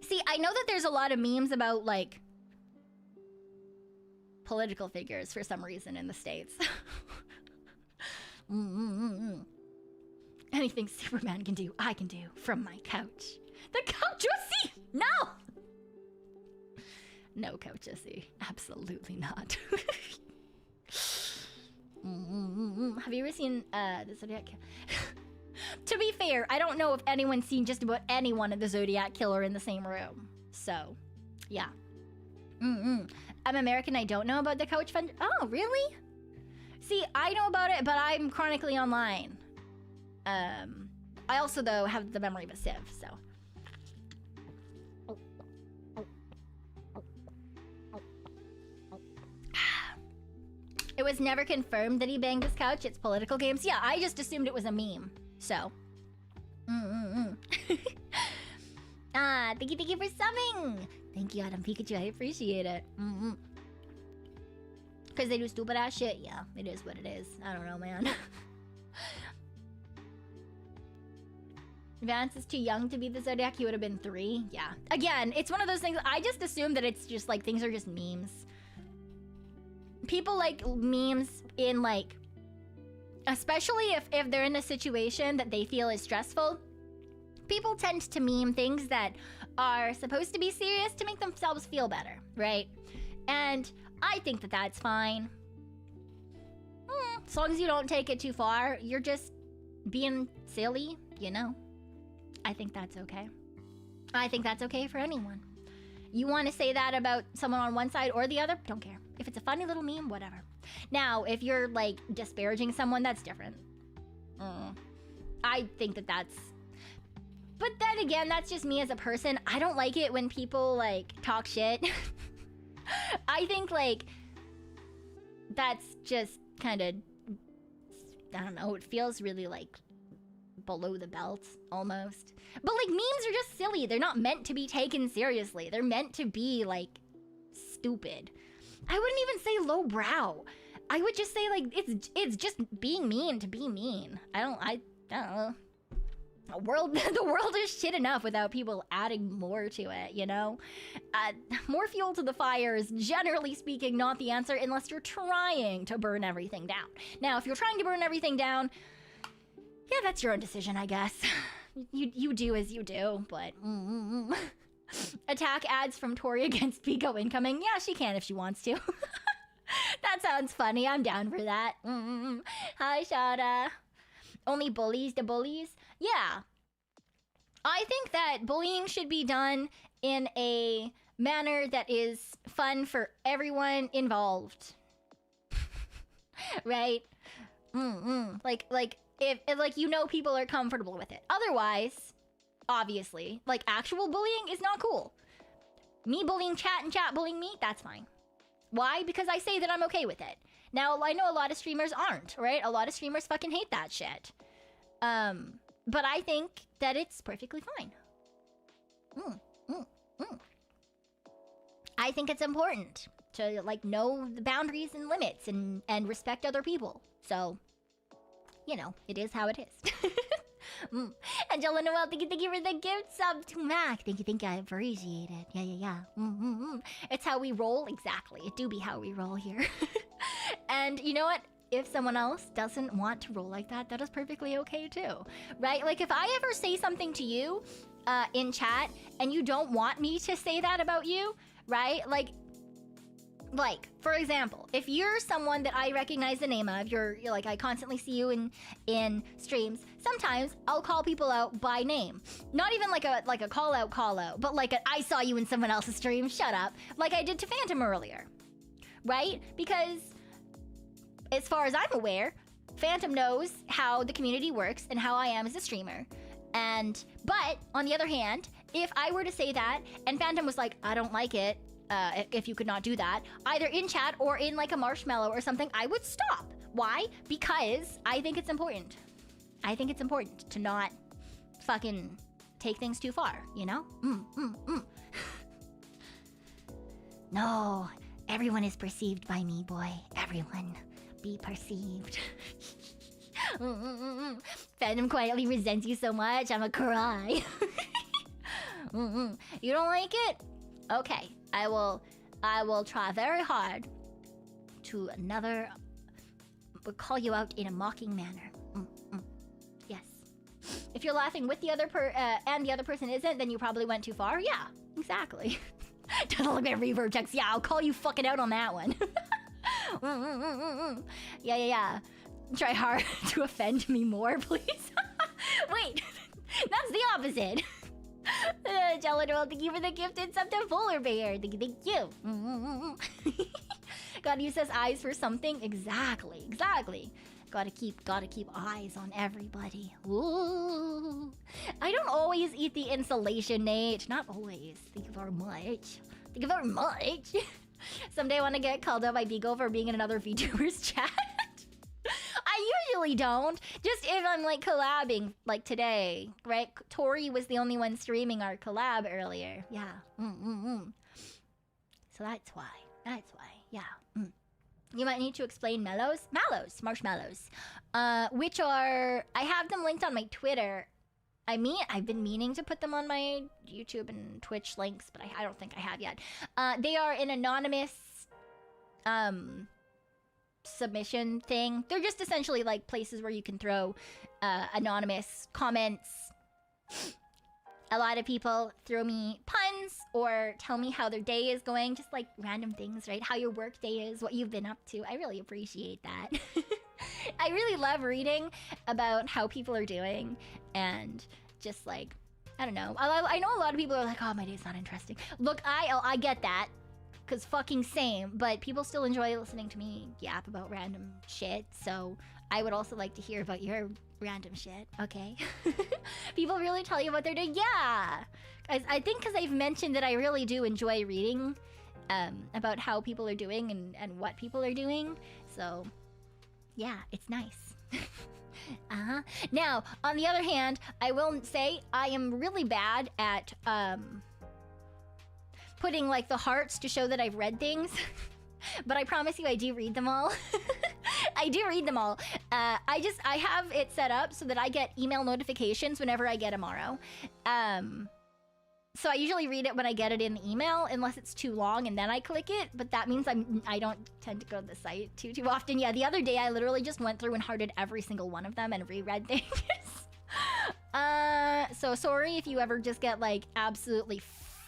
See, I know that there's a lot of memes about, like, political figures for some reason in the States. Anything Superman can do, I can do from my couch. The couch Ussy! No! No couch Ussy. Absolutely not. Have you ever seen the Zodiac Killer? To be fair, I don't know if anyone's seen just about anyone of the Zodiac Killer in the same room. So, yeah. I'm American, I don't know about the couch fund. Oh, really? See, I know about it, but I'm chronically online. I also, though, have the memory of a sieve, so. It was never confirmed that he banged his couch. It's political games. Yeah, I just assumed it was a meme, so. Thank you for subbing. Thank you, Adam Pikachu. I appreciate it. Because they do stupid ass shit. Yeah, it is what it is. I don't know, man. Vance is too young to be the Zodiac. He would have been 3. Yeah. Again, it's one of those things. I just assume that it's just like things are just memes. People like memes in like, especially if they're in a situation that they feel is stressful. People tend to meme things that are supposed to be serious to make themselves feel better, right? And I think that that's fine. As long as you don't take it too far, you're just being silly, you know? I think that's okay. I think that's okay for anyone. You want to say that about someone on one side or the other? Don't care. If it's a funny little meme, whatever. Now, if you're like disparaging someone, that's different. I think that that's... But then again, that's just me as a person. I don't like it when people like talk shit. I think like that's just kind of, I don't know, it feels really like below the belt almost. But like memes are just silly. They're not meant to be taken seriously. They're meant to be like stupid. I wouldn't even say lowbrow. I would just say like it's just being mean to be mean. I don't know. The world is shit enough without people adding more to it, you know? More fuel to the fire is generally speaking not the answer unless you're trying to burn everything down. Now, if you're trying to burn everything down, yeah, that's your own decision, I guess. You do as you do, but... Attack ads from Tori against Pekoe incoming. Yeah, she can if she wants to. That sounds funny. I'm down for that. Hi, Shada. Only bullies the bullies? Yeah. I think that bullying should be done in a manner that is fun for everyone involved. Right? Like if like you know people are comfortable with it. Otherwise, obviously, like actual bullying is not cool. Me bullying chat and chat bullying me, that's fine. Why? Because I say that I'm okay with it. Now, I know a lot of streamers aren't, right? A lot of streamers fucking hate that shit. But I think that it's perfectly fine. I think it's important to, like, know the boundaries and limits and respect other people. So, you know, it is how it is. Angela Noel, thank you for the gift sub to Mac. Thank you, I appreciate it. Yeah. It's how we roll, exactly. It do be how we roll here. And you know what? If someone else doesn't want to roll like that, that is perfectly okay too, right? Like if I ever say something to you in chat and you don't want me to say that about you, right? Like, for example, if you're someone that I recognize the name of, you're like, I constantly see you in streams, sometimes I'll call people out by name. Not even like a call out, but like I saw you in someone else's stream, shut up, like I did to Phantom earlier, right? Because as far as I'm aware, Phantom knows how the community works and how I am as a streamer. But on the other hand, if I were to say that and Phantom was like, I don't like it, if you could not do that, either in chat or in like a marshmallow or something, I would stop. Why? Because I think it's important. I think it's important to not fucking take things too far, you know? No, everyone is perceived by me, boy. Everyone. Be perceived. Phantom quietly resents you so much, I'ma cry. You don't like it? Okay, I will try very hard to call you out in a mocking manner. Yes. If you're laughing with the other and the other person isn't, then you probably went too far. Yeah, exactly. Doesn't look at reverb checks. Yeah, I'll call you fucking out on that one. Yeah. Try hard to offend me more, please. Wait, that's the opposite. Jellador, thank you for the gifted sub to Polar Bear. Thank you. Gotta use his eyes for something. Exactly. Gotta keep eyes on everybody. Ooh. I don't always eat the insulation, Nate. Not always. Thank you very much. Someday I want to get called out by Beagle for being in another VTubers chat. I usually don't. Just if I'm like collabing, like today, right? Tori was the only one streaming our collab earlier. Yeah. So that's why. Yeah. You might need to explain marshmallows, which are, I have them linked on my Twitter. I've been meaning to put them on my YouTube and Twitch links, but I don't think I have yet. They are an anonymous submission thing. They're just essentially like places where you can throw anonymous comments. A lot of people throw me puns or tell me how their day is going, just like random things, right? How your work day is, what you've been up to. I really appreciate that. I really love reading about how people are doing and just like, I don't know. I know a lot of people are like, oh, my day's not interesting. Look, I get that, because fucking same, but people still enjoy listening to me yap about random shit, so I would also like to hear about your random shit, okay? People really tell you what they're doing. Yeah! I think because I've mentioned that I really do enjoy reading about how people are doing and what people are doing. So, yeah, it's nice. Now, on the other hand, I will say I am really bad at putting like the hearts to show that I've read things. But I promise you I do read them all. I do read them all. I have it set up so that I get email notifications whenever I get a Morrow. So I usually read it when I get it in the email, unless it's too long, and then I click it. But that means I don't tend to go to the site too often. Yeah, the other day I literally just went through and hearted every single one of them and reread things. So sorry if you ever just get like absolutely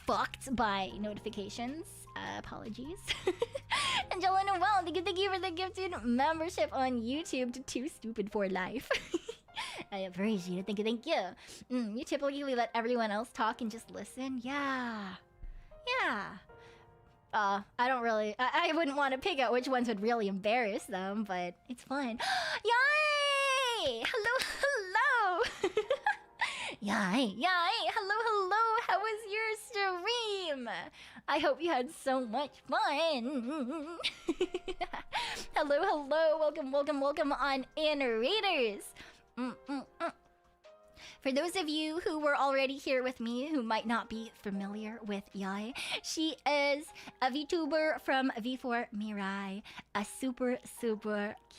fucked by notifications. Apologies. Angela Noel, thank you for the gifted membership on YouTube to Too Stupid for Life. I appreciate it. Thank you. You typically let everyone else talk and just listen? Yeah. I don't really... I wouldn't want to pick out which ones would really embarrass them, but it's fun. Yay! Hello! Yay! Hello! How was your stream? I hope you had so much fun. Hello. Welcome on in, Raiders. For those of you who were already here with me who might not be familiar with Yai, she is a VTuber from V4 Mirai, a super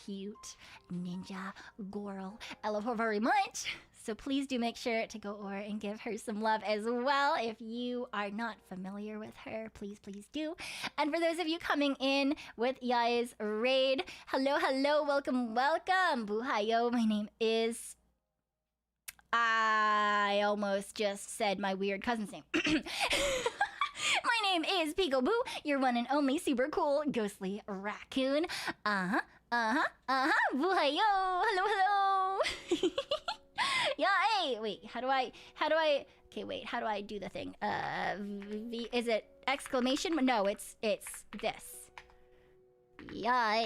cute ninja girl. I love her very much. So please do make sure to go over and give her some love as well. If you are not familiar with her, please do. And for those of you coming in with Yai's raid, hello, welcome. Buhayo, my name is... I almost just said my weird cousin's name. My name is Pekoe Boo, your one and only super cool ghostly raccoon. Buhayo, hello. Yeah, hey, wait, how do I, okay, wait, how do I do the thing? Is it exclamation? No, it's this. Yeah,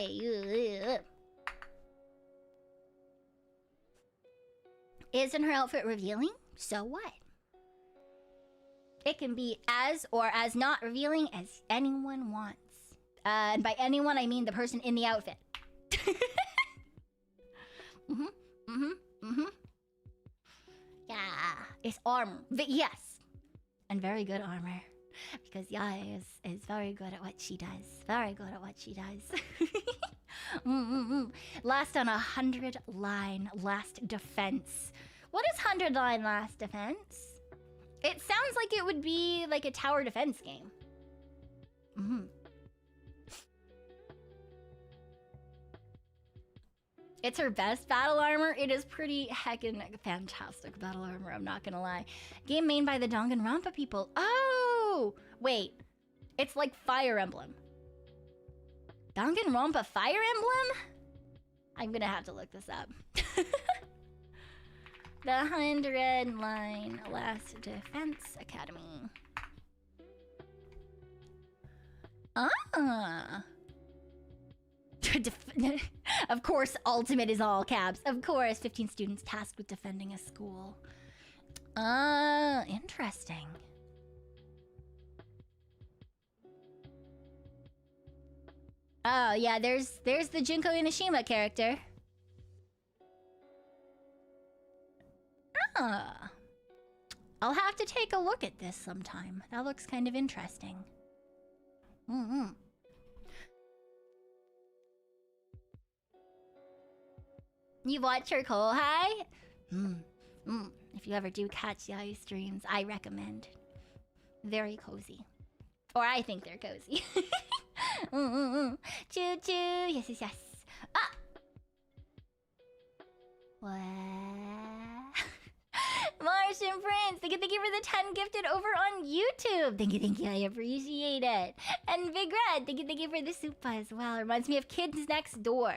Isn't her outfit revealing? So what? It can be as or as not revealing as anyone wants. And by anyone, I mean the person in the outfit. Yeah, it's armor. Yes, and very good armor, because Yai is very good at what she does. Last on 100 line last defense. What is 100 line last defense? It sounds like it would be like a tower defense game. It's her best battle armor. It is pretty heckin' fantastic battle armor, I'm not gonna lie. Game made by the Danganronpa people. Oh! Wait. It's like Fire Emblem. Danganronpa Fire Emblem? I'm gonna have to look this up. The 100 line last defense academy. Of course, ultimate is all caps. Of course, 15 students tasked with defending a school. Interesting. Oh, yeah, there's the Junko Inashima character. I'll have to take a look at this sometime. That looks kind of interesting. You watch her Kohai? If you ever do catch the ice streams, I recommend. Very cozy. Or I think they're cozy. Choo choo. Yes, yes, yes. Ah! What? Martian Prince, thank you for the 10 gifted over on YouTube. Thank you, I appreciate it. And Big Red, thank you for the supa as well. Reminds me of Kids Next Door.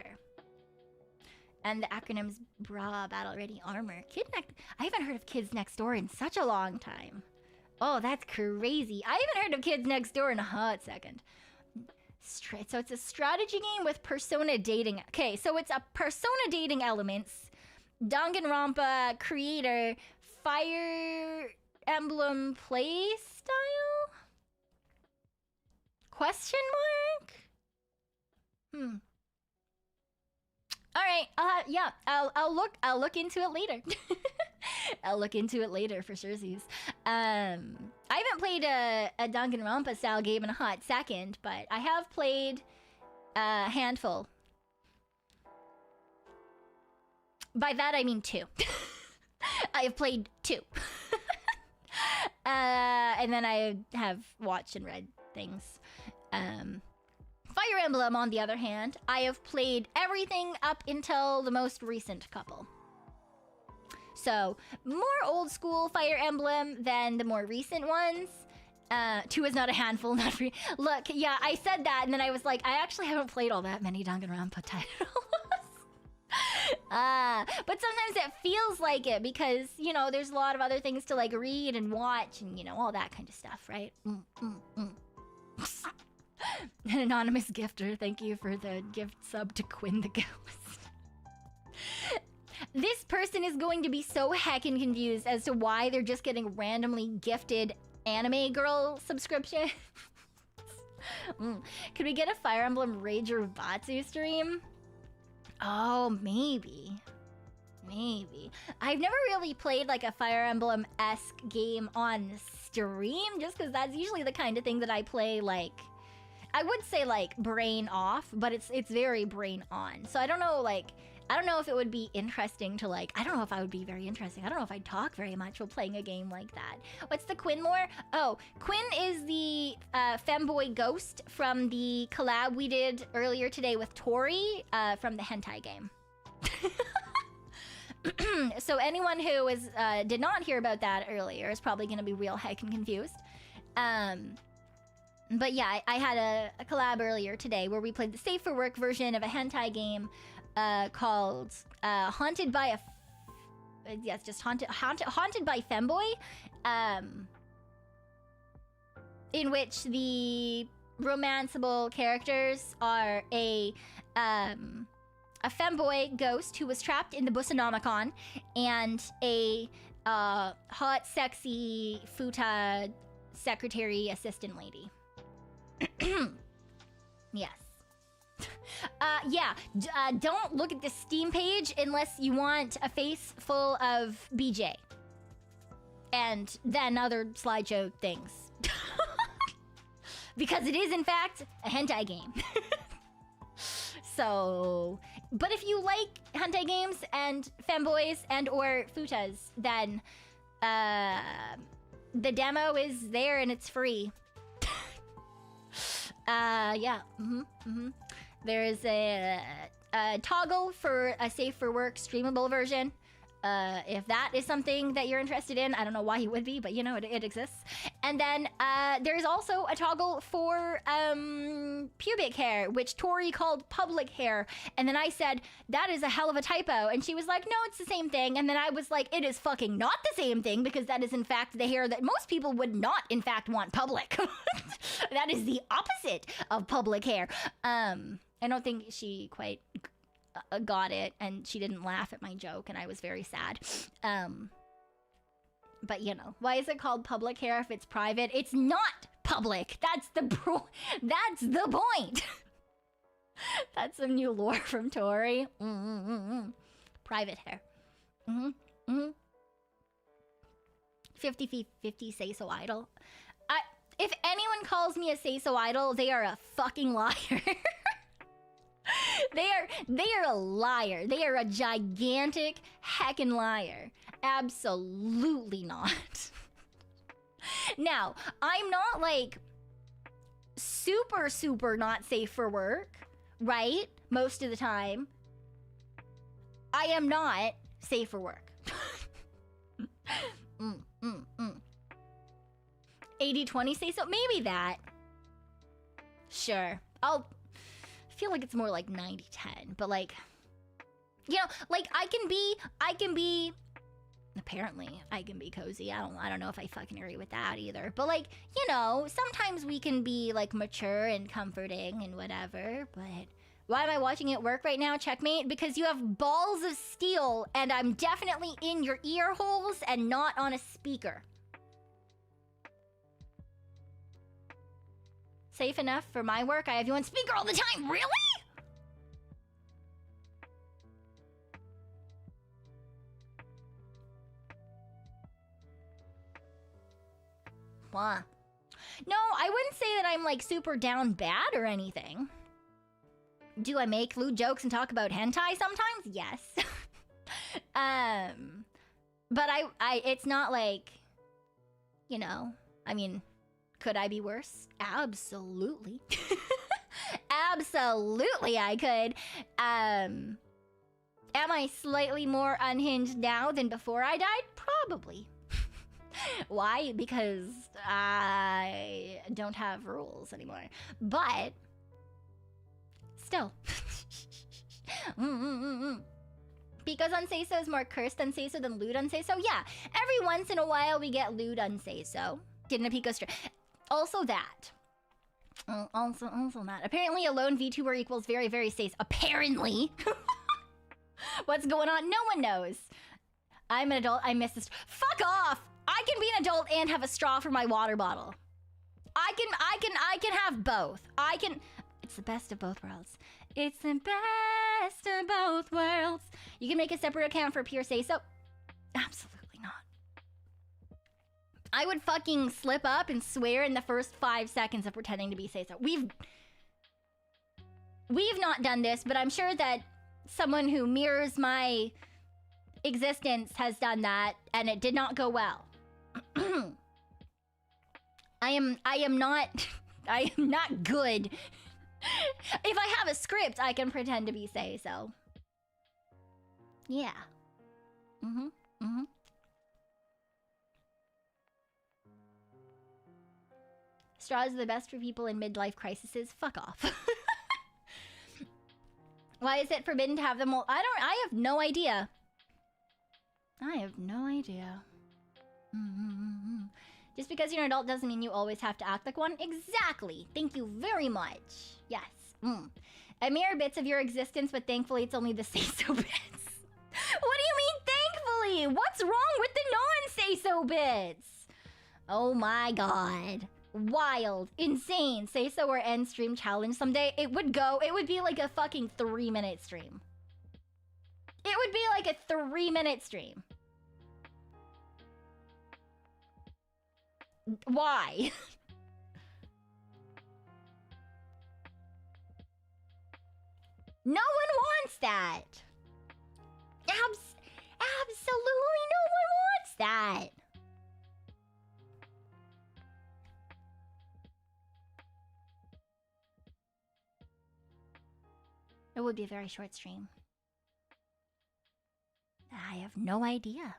And the acronym's bra, battle ready, armor. I haven't heard of Kids Next Door in such a long time. Oh, that's crazy. I haven't heard of Kids Next Door in a hot second. So it's a strategy game with persona dating. Okay, so it's a persona dating elements. Danganronpa creator, Fire Emblem play style? Question mark? All right. I'll look into it later. I'll look into it later for sure. I haven't played a Danganronpa style game in a hot second, but I have played a handful. By that I mean 2. I have played 2. And then I have watched and read things. Fire Emblem, on the other hand, I have played everything up until the most recent couple. So, more old school Fire Emblem than the more recent ones. 2 is not a handful, not free. Look, yeah, I said that, and then I was like, I actually haven't played all that many Danganronpa titles. But sometimes it feels like it because, you know, there's a lot of other things to like read and watch and, you know, all that kind of stuff, right? An anonymous gifter, thank you for the gift sub to Quinn the Ghost. This person is going to be so heckin' confused as to why they're just getting randomly gifted anime girl subscription. Could we get a Fire Emblem Rager Vatsu stream? Oh, maybe. Maybe. I've never really played like a Fire Emblem-esque game on stream, just because that's usually the kind of thing that I play like... I would say like brain off, but it's very brain on. So I don't know, like, I don't know if it would be interesting to like, I don't know if I would be very interesting. I don't know if I'd talk very much while playing a game like that. What's the Quinn lore? Oh, Quinn is the femboy ghost from the collab we did earlier today with Tori from the Hentai game. So anyone who did not hear about that earlier is probably going to be real heckin' confused. But yeah, I had a collab earlier today where we played the safe for work version of a hentai game called Haunted by Haunted by Femboy, in which the romanceable characters are a femboy ghost who was trapped in the Busanomicon and a hot, sexy futa secretary assistant lady. Yes. Don't look at the Steam page unless you want a face full of BJ. And then other slideshow things. Because it is, in fact, a hentai game. So... But if you like hentai games and femboys and or futas, then... the demo is there and it's free. There's a toggle for a safe for work streamable version. If that is something that you're interested in, I don't know why you would be, but you know, it exists. And then there's also a toggle for pubic hair, which Tori called public hair. And then I said, that is a hell of a typo. And she was like, no, it's the same thing. And then I was like, it is fucking not the same thing, because that is in fact the hair that most people would not in fact want public. That is the opposite of public hair. I don't think she quite got it, and she didn't laugh at my joke, and I was very sad. But you know, why is it called public hair if it's private? It's not public. That's the point. That's some new lore from Tori. Private hair. 50 say so idol. If anyone calls me a say so idol, they are a fucking liar. They are a liar. They are a gigantic heckin' liar. Absolutely not. Now, I'm not like super not safe for work, right? Most of the time. I am not safe for work. 80-20 say so? Maybe that. Sure. I feel like it's more like 90-10, but like, you know, like I can be apparently I can be cozy. I don't know if I fucking agree with that either. But like, you know, sometimes we can be like mature and comforting and whatever, but why am I watching it work right now, checkmate? Because you have balls of steel and I'm definitely in your ear holes and not on a speaker. Safe enough for my work? I have you on speaker all the time. Really? Wow. No, I wouldn't say that I'm like super down bad or anything. Do I make lewd jokes and talk about hentai sometimes? Yes. But I it's not like, you know, I mean, could I be worse? Absolutely. Absolutely I could. Am I slightly more unhinged now than before I died? Probably. Why? Because I don't have rules anymore. But still. Because unsay-so is more cursed unsay-so than lewd unsay-so. Yeah, every once in a while we get lewd unsay-so. Didn't a Pico straight. Also that. Also that. Apparently a lone VTuber equals very, very safe. Apparently. What's going on? No one knows. I'm an adult. I miss this. Fuck off! I can be an adult and have a straw for my water bottle. I can have both. It's the best of both worlds. It's the best of both worlds. You can make a separate account for pure say-so. Absolutely not. I would fucking slip up and swear in the first 5 seconds of pretending to be say-so. We've not done this, but I'm sure that someone who mirrors my existence has done that, and it did not go well. I am not good. If I have a script, I can pretend to be say-so. Yeah. Straws are the best for people in midlife crises. Fuck off. Why is it forbidden to have them all? I have no idea. I have no idea. Just because you're an adult doesn't mean you always have to act like one. Exactly. Thank you very much. Yes. I mirror bits of your existence, but thankfully it's only the say-so bits. What do you mean, thankfully? What's wrong with the non-say-so bits? Oh my god. Wild. Insane. Say-so or end stream challenge someday. It would be like a fucking 3-minute stream. It would be like a 3-minute stream. Why? No one wants that. Absolutely no one wants that. It would be a very short stream. I have no idea.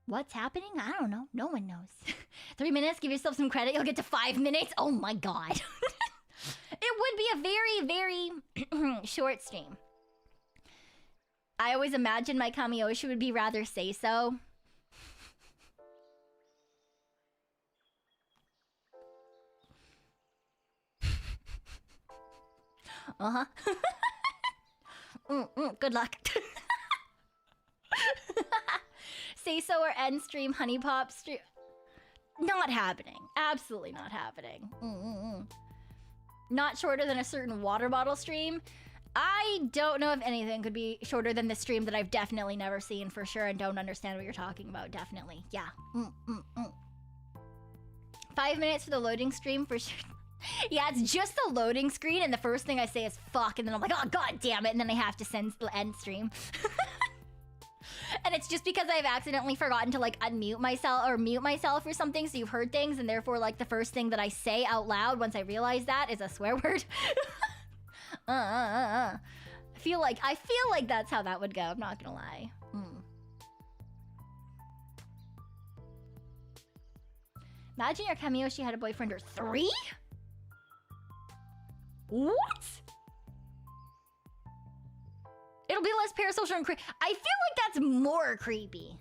What's happening? I don't know. No one knows. 3 minutes, give yourself some credit. You'll get to 5 minutes. Oh my god. It would be a very, very short stream. I always imagined my Kamiyoshi would be rather say-so. Good luck. Say-so or end stream, honey pop stream. Not happening. Absolutely not happening. Not shorter than a certain water bottle stream. I don't know if anything could be shorter than the stream that I've definitely never seen for sure and don't understand what you're talking about. Definitely. Yeah. 5 minutes for the loading stream for sure. Yeah, it's just the loading screen and the first thing I say is fuck and then I'm like, oh god damn it, and then I have to send the end stream. And it's just because I've accidentally forgotten to like unmute myself or mute myself or something, so you've heard things, and therefore like the first thing that I say out loud once I realize that is a swear word. I feel like that's how that would go. I'm not gonna lie. Imagine your Kamiyoshi had a boyfriend or 3? What? It'll be less parasocial and creepy. I feel like that's more creepy.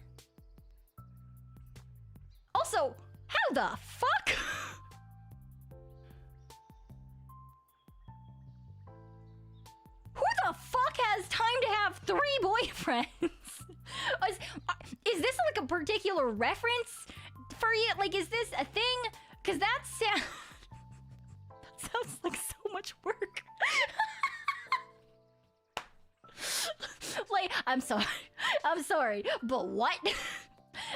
Also, how the fuck? Who the fuck has time to have 3 boyfriends? Is this like a particular reference for you? Like, is this a thing? Because that sounds like so much work. Like, I'm sorry, but what?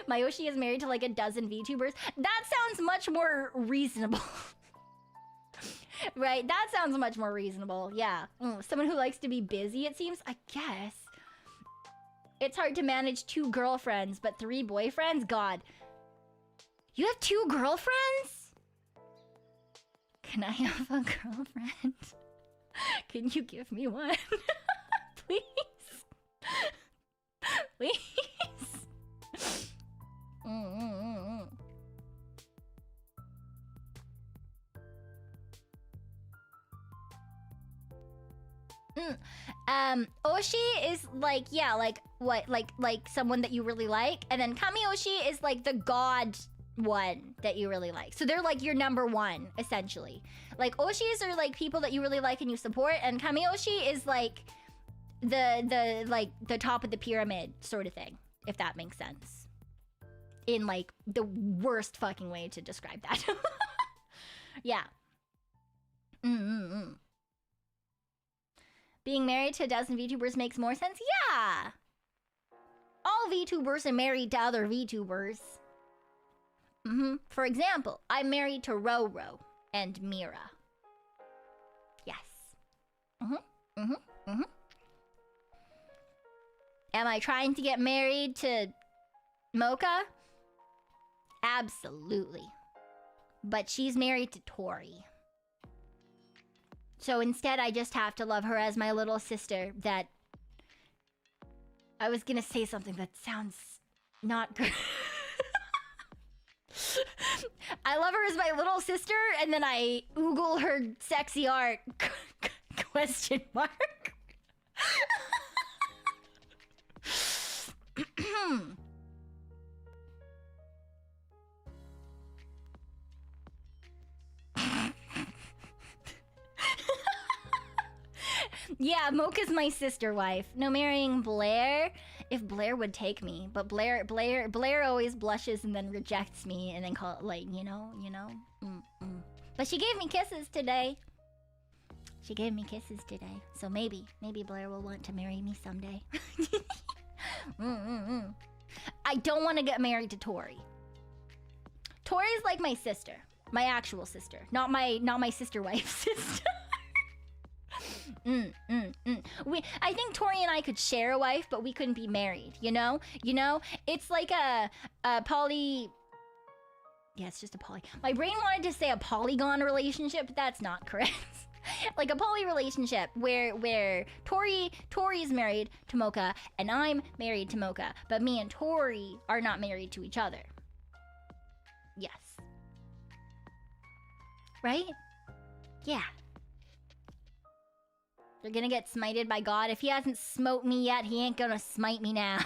Mayoshi is married to like a dozen VTubers. That sounds much more reasonable. Right, that sounds much more reasonable, yeah. Someone who likes to be busy, it seems, I guess. It's hard to manage 2 girlfriends, but 3 boyfriends? God. You have 2 girlfriends? Can I have a girlfriend? Can you give me one? Please? Please? Oshi is like, yeah, like what, like someone that you really like, and then Kamioshi is like the god one that you really like. So they're like your number 1 essentially. Like Oshis are like people that you really like and you support, and Kamioshi is like the top of the pyramid sort of thing, if that makes sense. In like the worst fucking way to describe that. Yeah. Being married to a dozen VTubers makes more sense? Yeah! All VTubers are married to other VTubers. For example, I'm married to Roro and Mira. Yes. Am I trying to get married to Mocha? Absolutely. But she's married to Tori. So instead, I just have to love her as my little sister that... I was gonna say something that sounds not good. I love her as my little sister, and then I oogle her sexy art. Question mark. Yeah, Mocha's my sister wife. No marrying Blair. If Blair would take me, but Blair always blushes and then rejects me and then call it like, you know. But she gave me kisses today. She gave me kisses today, so maybe Blair will want to marry me someday. I don't want to get married to Tori. Tori's like my sister, my actual sister, not my sister wife's sister. I think Tori and I could share a wife, but we couldn't be married, you know? It's like a poly... Yeah, it's just a poly... My brain wanted to say a polygon relationship, but that's not correct. Like a poly relationship where Tori's married to Mocha and I'm married to Mocha, but me and Tori are not married to each other. Yes. Right? Yeah. You're gonna get smited by God. If he hasn't smote me yet, he ain't gonna smite me now.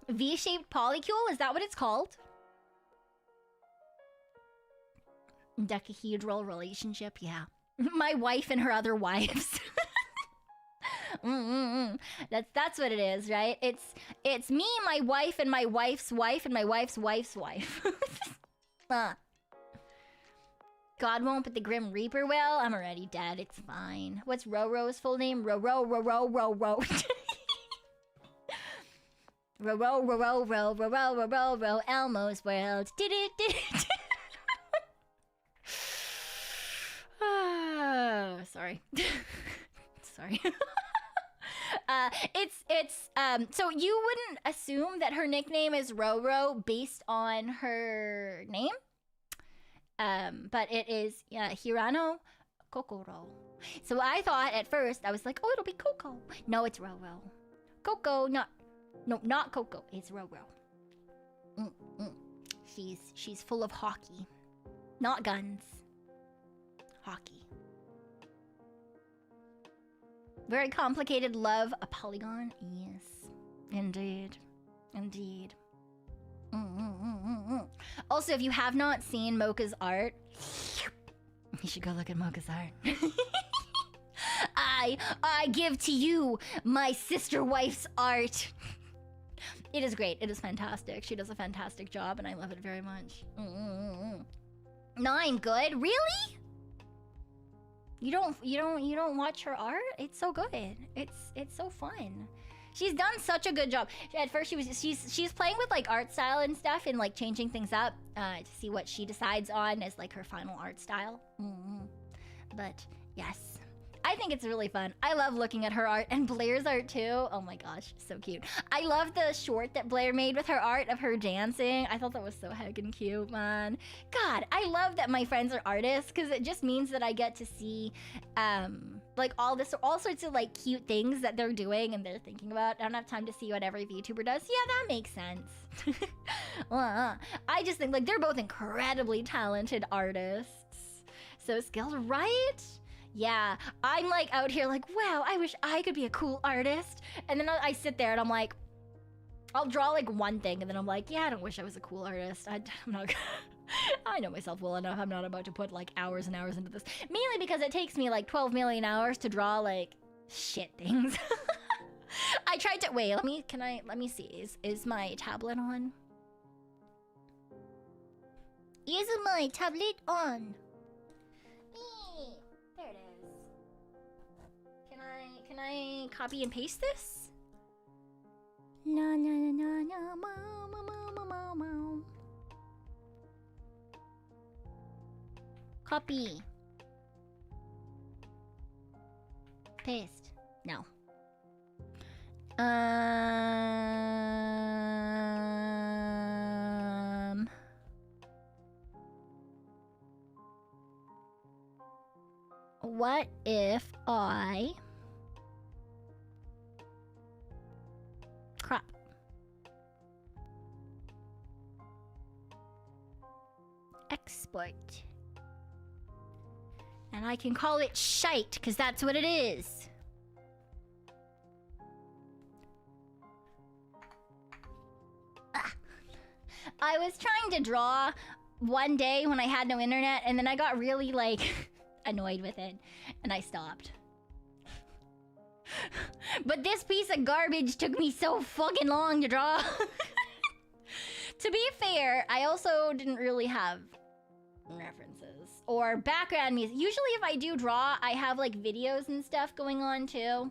V-shaped polycule? Is that what it's called? Decahedral relationship? Yeah. My wife and her other wives. That's what it is, right? It's me, my wife, and my wife's wife, and my wife's wife's wife. God won't, but the Grim Reaper will. I'm already dead. It's fine. What's Roro's full name? Roro. Roro, Elmo's world. Oh, sorry. sorry. So you wouldn't assume that her nickname is Roro based on her name, but it is Hirano Kokoro. So I thought at first, I was like, oh, it'll be Coco. No, it's Roro. Coco, not Coco. It's Roro. She's full of hockey, not guns. Hockey. Very complicated love, a polygon. Yes, indeed, indeed. Also, if you have not seen Mocha's art, you should go look at Mocha's art. I give to you my sister wife's art. It is great. It is fantastic. She does a fantastic job, and I love it very much. 9, good? Really? You don't watch her art? It's so good. It's so fun. She's done such a good job. At first she's playing with like art style and stuff and like changing things up to see what she decides on as like her final art style. But yes, I think it's really fun. I love looking at her art and Blair's art too. Oh my gosh, so cute. I love the short that Blair made with her art of her dancing. I thought that was so heckin' cute, man. God, I love that my friends are artists because it just means that I get to see like all sorts of like cute things that they're doing and they're thinking about. I don't have time to see what every VTuber does. Yeah, that makes sense. I just think like they're both incredibly talented artists. So skilled, right? Yeah, I'm like out here like, wow, I wish I could be a cool artist. And then I sit there and I'm like, I'll draw like one thing and then I'm like, yeah, I don't wish I was a cool artist. I'm not I know myself well enough. I'm not about to put like hours and hours into this. Mainly because it takes me like 12 million hours to draw like shit things. I tried to, wait, let me see. Is my tablet on? Is my tablet on? There it is. Can I copy and paste this? No, no, no, no, no, mo, mo, mo, mo, mo. Copy. Paste. No. What if I crop? Export. And I can call it shite, because that's what it is. I was trying to draw one day when I had no internet, and then I got really, like, annoyed with it, and I stopped. But this piece of garbage took me so fucking long to draw. To be fair, I also didn't really have references or background music. Usually if I do draw, I have like videos and stuff going on too.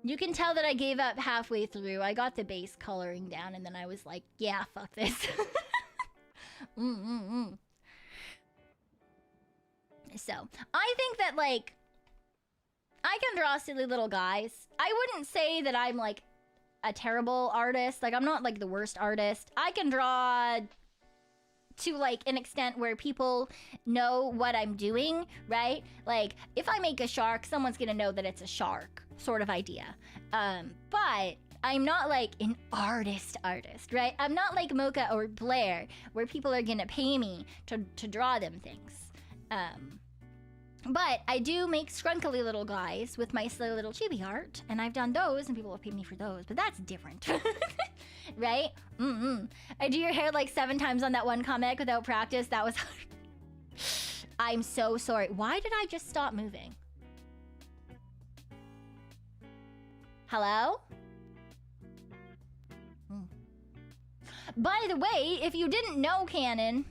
You can tell that I gave up halfway through. I got the base coloring down and then I was like, yeah, fuck this. So, I think that like, I can draw silly little guys. I wouldn't say that I'm like a terrible artist. Like, I'm not like the worst artist. I can draw to like an extent where people know what I'm doing, right? Like, if I make a shark, someone's gonna know that it's a shark sort of idea. But I'm not like an artist, right? I'm not like Mocha or Blair, where people are gonna pay me to draw them things. But I do make scrunkly little guys with my silly little chibi art, and I've done those, and people have paid me for those, but that's different. Right? I do your hair like 7 times on that one comic without practice. That was hard. I'm so sorry. Why did I just stop moving? Hello? By the way, if you didn't know, Canon,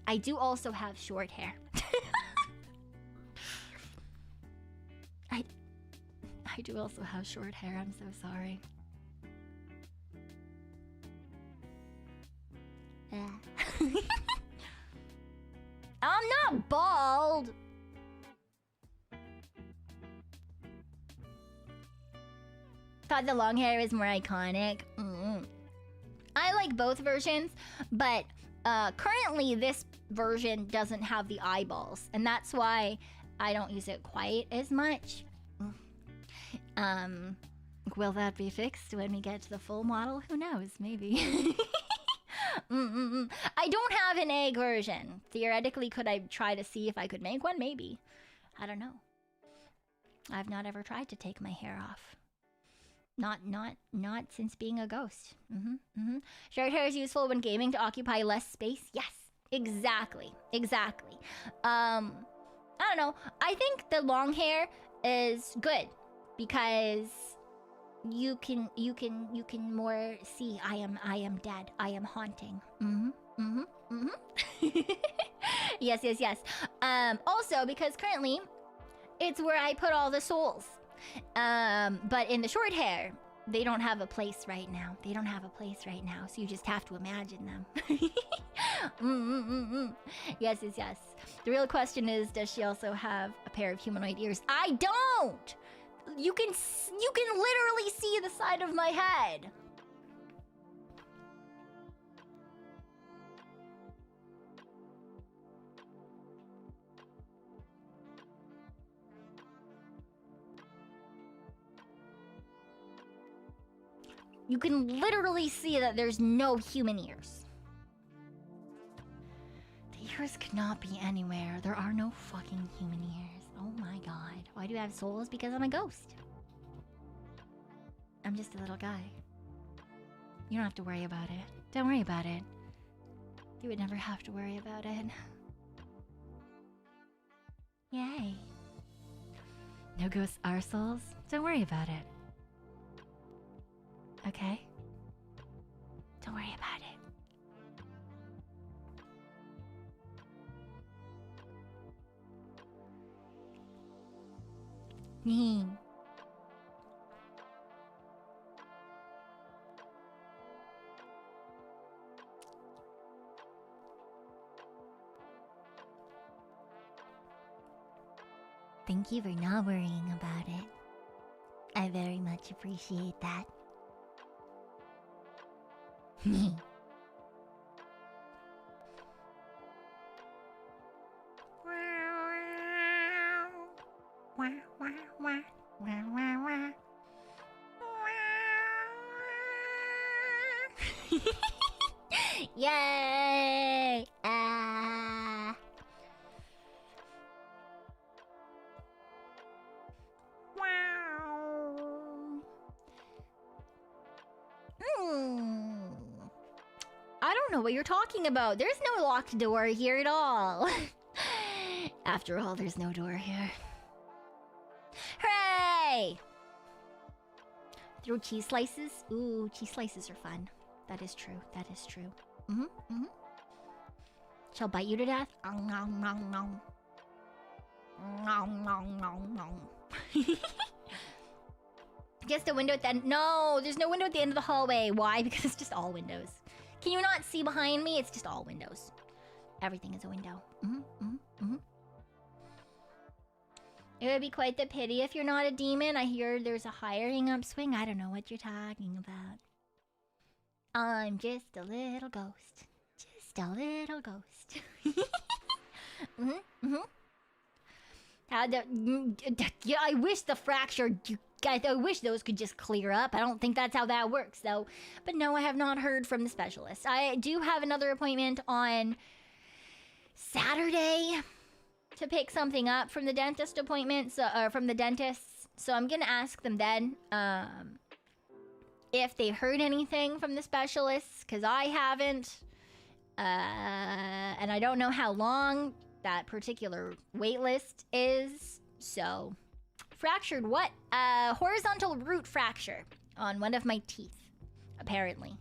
I do also have short hair. I do also have short hair. I'm so sorry. I'm not bald. Thought the long hair was more iconic. I like both versions, but currently this version doesn't have the eyeballs, and that's why I don't use it quite as much. Will that be fixed when we get to the full model? Who knows? Maybe. I don't have an egg version. Theoretically, could I try to see if I could make one? Maybe. I don't know. I've not ever tried to take my hair off. Not since being a ghost. Short hair is useful when gaming to occupy less space. Yes, exactly. I don't know. I think the long hair is good because you can more see I am dead. I am haunting. Yes. Also because currently it's where I put all the souls. But in the short hair, they don't have a place right now. So you just have to imagine them. Yes. The real question is, does she also have a pair of humanoid ears? I don't! You can literally see the side of my head. You can literally see that there's no human ears. The ears could not be anywhere. There are no fucking human ears. Oh my god. Why do I have souls? Because I'm a ghost. I'm just a little guy. You don't have to worry about it. Don't worry about it. You would never have to worry about it. Yay. No ghosts are souls? Don't worry about it. Okay? Don't worry about it. Thank you for not worrying about it. I very much appreciate that. Yay! I don't know what you're talking about. There's no locked door here at all. After all, there's no door here. Hooray! Throw cheese slices? Ooh, cheese slices are fun. That is true. Shall bite you to death? Guess the window at the end. No, there's no window at the end of the hallway. Why? Because it's just all windows. Can you not see behind me? It's just all windows. Everything is a window. It would be quite the pity if you're not a demon. I hear there's a hiring upswing. I don't know what you're talking about. I'm just a little ghost. Just a little ghost. Yeah, I wish the fracture... I wish those could just clear up. I don't think that's how that works, though. But no, I have not heard from the specialist. I do have another appointment on Saturday to pick something up from the dentist appointment, from the dentist. So I'm gonna ask them then if they heard anything from the specialists, because I haven't. And I don't know how long that particular wait list is, so... Fractured what? Horizontal root fracture on one of my teeth, apparently.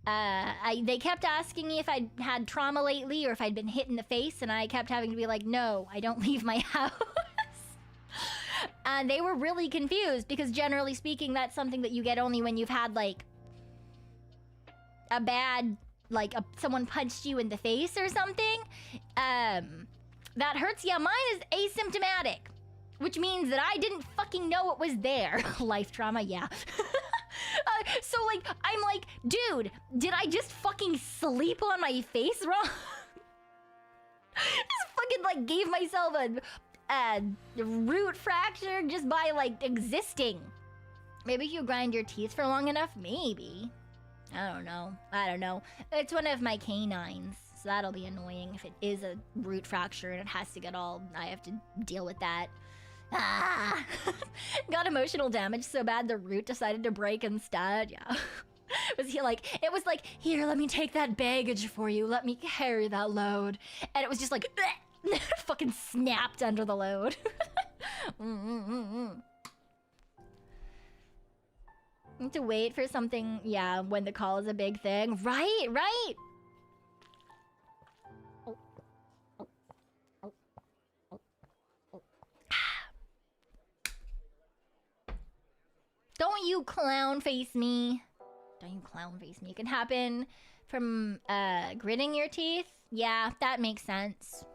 They kept asking me if I'd had trauma lately or if I'd been hit in the face, and I kept having to be like, no, I don't leave my house. And they were really confused because generally speaking, that's something that you get only when you've had like a bad like someone punched you in the face or something, that hurts. Yeah, mine is asymptomatic, which means that I didn't fucking know it was there. Life trauma, yeah. So like, I'm like, dude, did I just fucking sleep on my face wrong? Just fucking like gave myself a root fracture just by like existing. Maybe if you grind your teeth for long enough, maybe. I don't know. It's one of my canines, so that'll be annoying if it is a root fracture and it has to get all... I have to deal with that. Ah! Got emotional damage so bad the root decided to break instead, yeah. It was like, here, let me take that baggage for you, let me carry that load. And it was just like, fucking snapped under the load. Need to wait for something, yeah, when the call is a big thing. Right. Don't you clown face me. It can happen from gritting your teeth. Yeah, that makes sense.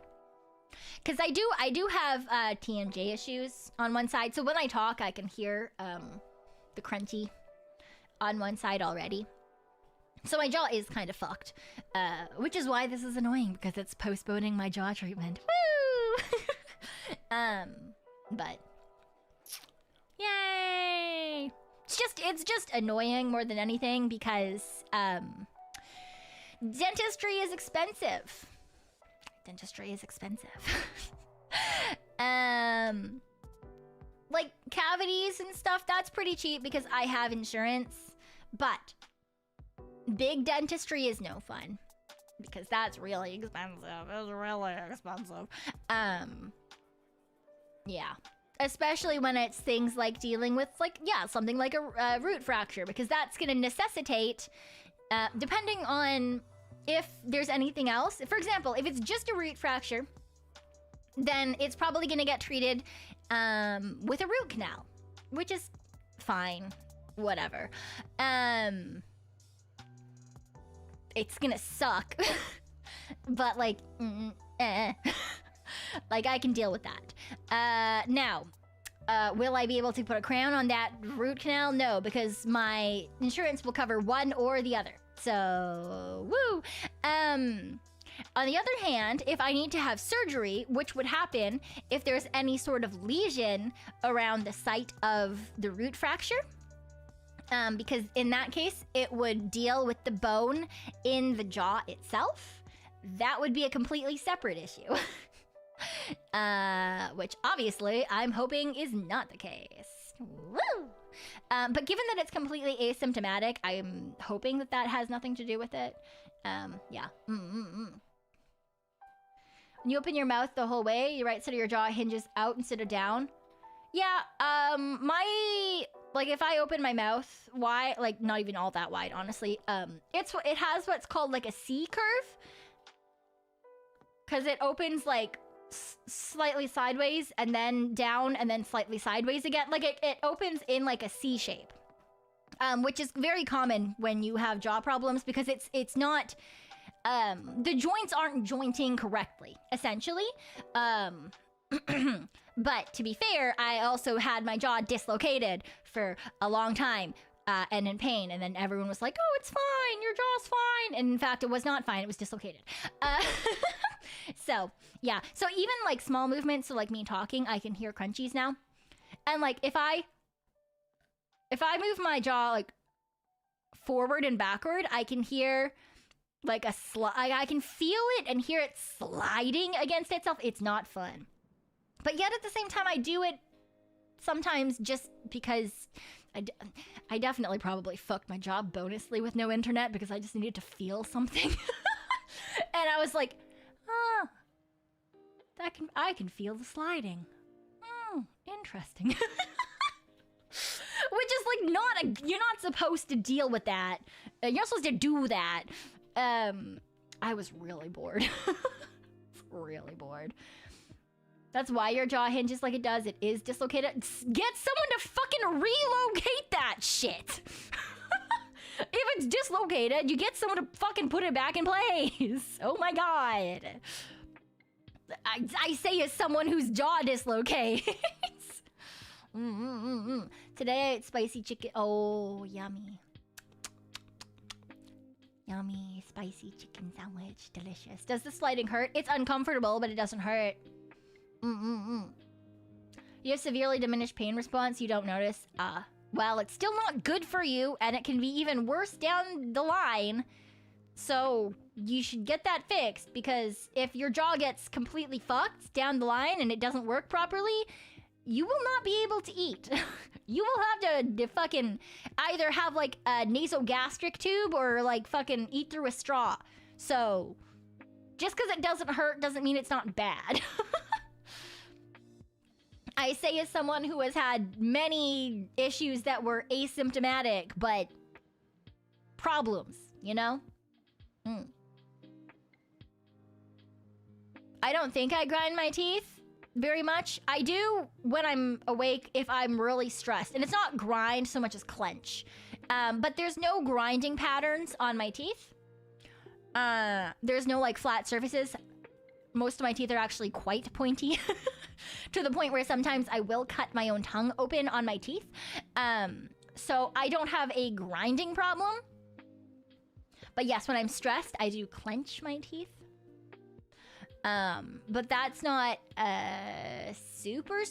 Cause I do have TMJ issues on one side, so when I talk I can hear the crunchy on one side already. So my jaw is kind of fucked. Which is why this is annoying, because it's postponing my jaw treatment. Woo! But yay! It's just annoying more than anything because dentistry is expensive. Like cavities and stuff, that's pretty cheap because I have insurance. But big dentistry is no fun because that's really expensive. It's really expensive. Yeah. Especially when it's things like dealing with, like, yeah, something like a root fracture, because that's going to necessitate, depending on if there's anything else. For example, if it's just a root fracture, then it's probably going to get treated with a root canal, which is fine. Whatever. It's going to suck. But, like, like, I can deal with that. Now, will I be able to put a crown on that root canal? No, because my insurance will cover one or the other. So, woo! On the other hand, if I need to have surgery, which would happen if there's any sort of lesion around the site of the root fracture, because in that case, it would deal with the bone in the jaw itself, that would be a completely separate issue. Which obviously I'm hoping is not the case. Woo! But given that it's completely asymptomatic, I'm hoping that that has nothing to do with it. Yeah. When you open your mouth the whole way, your right side of your jaw hinges out instead of down. Yeah, like if I open my mouth wide, like not even all that wide, honestly, it has what's called like a C curve. Cause it opens like slightly sideways and then down and then slightly sideways again. Like it opens in like a C shape, which is very common when you have jaw problems because it's not, the joints aren't jointing correctly, essentially. But to be fair, I also had my jaw dislocated for a long time. And in pain, and then everyone was like, oh, it's fine, your jaw's fine. And in fact, it was not fine, it was dislocated. So, yeah. So even like small movements, so like me talking, I can hear crunchies now. And like if I move my jaw like forward and backward, I can hear like I can feel it and hear it sliding against itself. It's not fun. But yet at the same time, I do it sometimes just because I definitely probably fucked my job bonusly with no internet because I just needed to feel something. And I was like, I can feel the sliding. Interesting. Which is like you're not supposed to deal with that. You're not supposed to do that. I was really bored. Really bored. That's why your jaw hinges like it does. It is dislocated. Get someone to fucking relocate that shit. If it's dislocated, you get someone to fucking put it back in place. Oh my god. I say as someone whose jaw dislocates. Today I ate spicy chicken. Oh, yummy. Yummy, spicy chicken sandwich. Delicious. Does the sliding hurt? It's uncomfortable, but it doesn't hurt. You have severely diminished pain response, you don't notice. Well, it's still not good for you, and it can be even worse down the line. So, you should get that fixed, because if your jaw gets completely fucked down the line and it doesn't work properly, you will not be able to eat. You will have to fucking either have, like, a nasogastric tube or, like, fucking eat through a straw. So, just because it doesn't hurt doesn't mean it's not bad. I say as someone who has had many issues that were asymptomatic, but problems, you know? I don't think I grind my teeth very much. I do when I'm awake if I'm really stressed. And it's not grind so much as clench. But there's no grinding patterns on my teeth. There's no, like, flat surfaces. Most of my teeth are actually quite pointy. To the point where sometimes I will cut my own tongue open on my teeth. So I don't have a grinding problem. But yes, when I'm stressed, I do clench my teeth. But that's not a super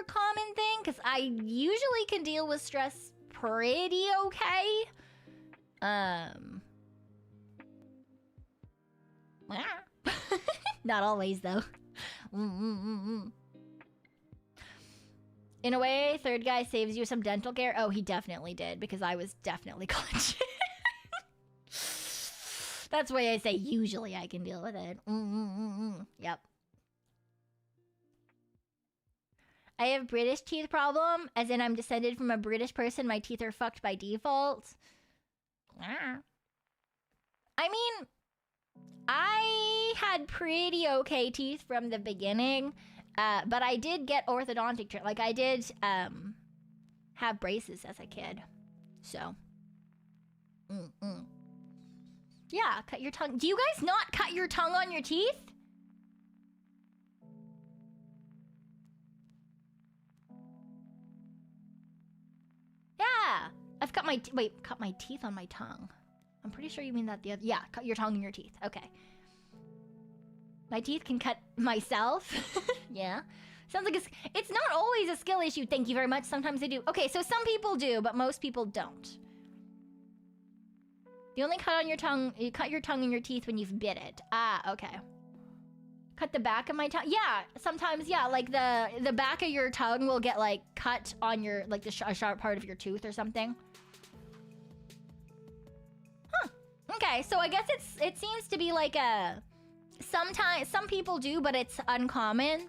common thing, because I usually can deal with stress pretty okay. Not always, though. In a way, third guy saves you some dental care. Oh, he definitely did, because I was definitely clenching. That's why I say usually I can deal with it. Yep. I have British teeth problem, as in I'm descended from a British person. My teeth are fucked by default. I mean, I had pretty okay teeth from the beginning. But I did get orthodontic treatment. Like, I did have braces as a kid. So. Yeah, cut your tongue. Do you guys not cut your tongue on your teeth? Yeah. I've cut my... cut my teeth on my tongue. I'm pretty sure you mean that the other... Yeah, cut your tongue and your teeth. Okay. My teeth can cut myself. Yeah. Sounds like it's not always a skill issue. Thank you very much. Sometimes they do. Okay, so some people do, but most people don't. You only cut on your tongue. You cut your tongue and your teeth when you've bit it. Ah, okay. Cut the back of my tongue. Yeah, sometimes, yeah, like the back of your tongue will get, like, cut on your, like, a sharp part of your tooth or something. Huh. Okay, so I guess it seems to be like a... Sometimes, some people do, but it's uncommon.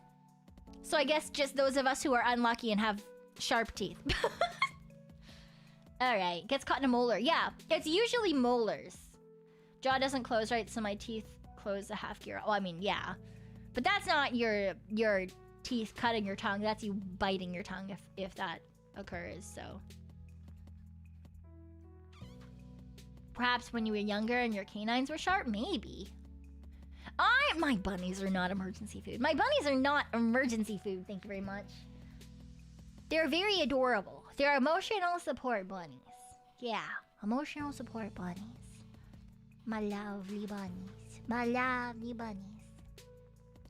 So I guess just those of us who are unlucky and have sharp teeth. Alright, gets caught in a molar. Yeah, it's usually molars. Jaw doesn't close right, so my teeth close a half gear. Well, I mean, yeah. But that's not your teeth cutting your tongue. That's you biting your tongue if that occurs, so. Perhaps when you were younger and your canines were sharp? Maybe. My bunnies are not emergency food. My bunnies are not emergency food, thank you very much. They're very adorable. They're emotional support bunnies. Yeah, emotional support bunnies. My lovely bunnies. My lovely bunnies.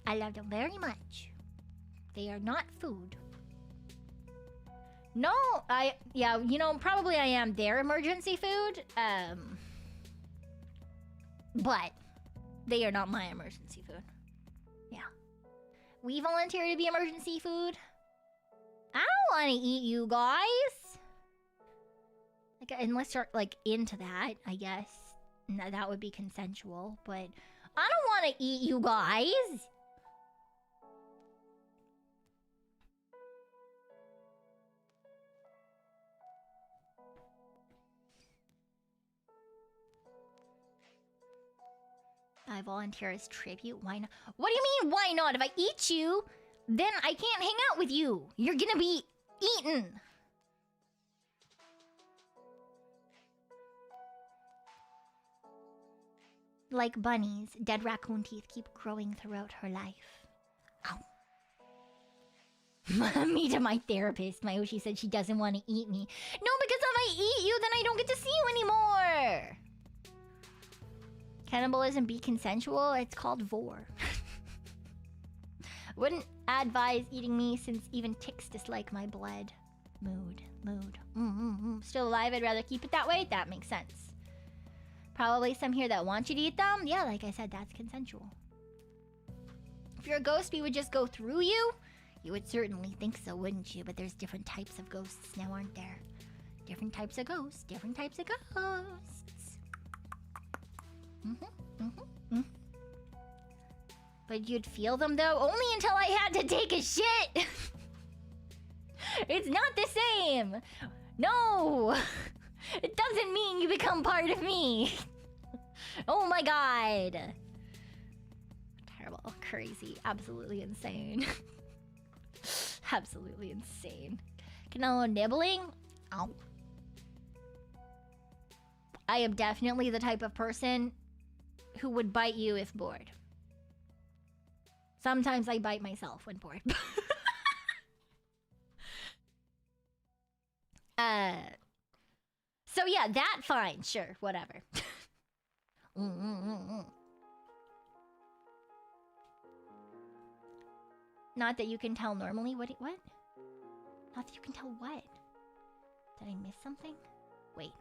I love them very much. They are not food. No, yeah, you know, probably I am their emergency food. But they are not my emergency food. Yeah. We volunteer to be emergency food. I don't want to eat you guys. Like, unless you're, like, into that, I guess. No, that would be consensual, but I don't want to eat you guys. I volunteer as tribute. Why not? What do you mean, why not? If I eat you, then I can't hang out with you. You're gonna be eaten. Like bunnies, dead raccoon teeth keep growing throughout her life. Ow. Me to my therapist. My Oshi said she doesn't want to eat me. No, because if I eat you, then I don't get to see you anymore. Cannibalism be consensual? It's called vor. Wouldn't advise eating me since even ticks dislike my blood. Mood. Still alive, I'd rather keep it that way. That makes sense. Probably some here that want you to eat them. Yeah, like I said, that's consensual. If you're a ghost, we would just go through you. You would certainly think so, wouldn't you? But there's different types of ghosts now, aren't there? Different types of ghosts. Different types of ghosts. But you'd feel them, though? Only until I had to take a shit! It's not the same! No! It doesn't mean you become part of me! Oh my god! Terrible. Crazy. Absolutely insane. Absolutely insane. Canelo nibbling? Ow. I am definitely the type of person who would bite you if bored. Sometimes I bite myself when bored. So yeah, that fine, sure, whatever. Not that you can tell normally. What? Not that you can tell what? Did I miss something? Wait.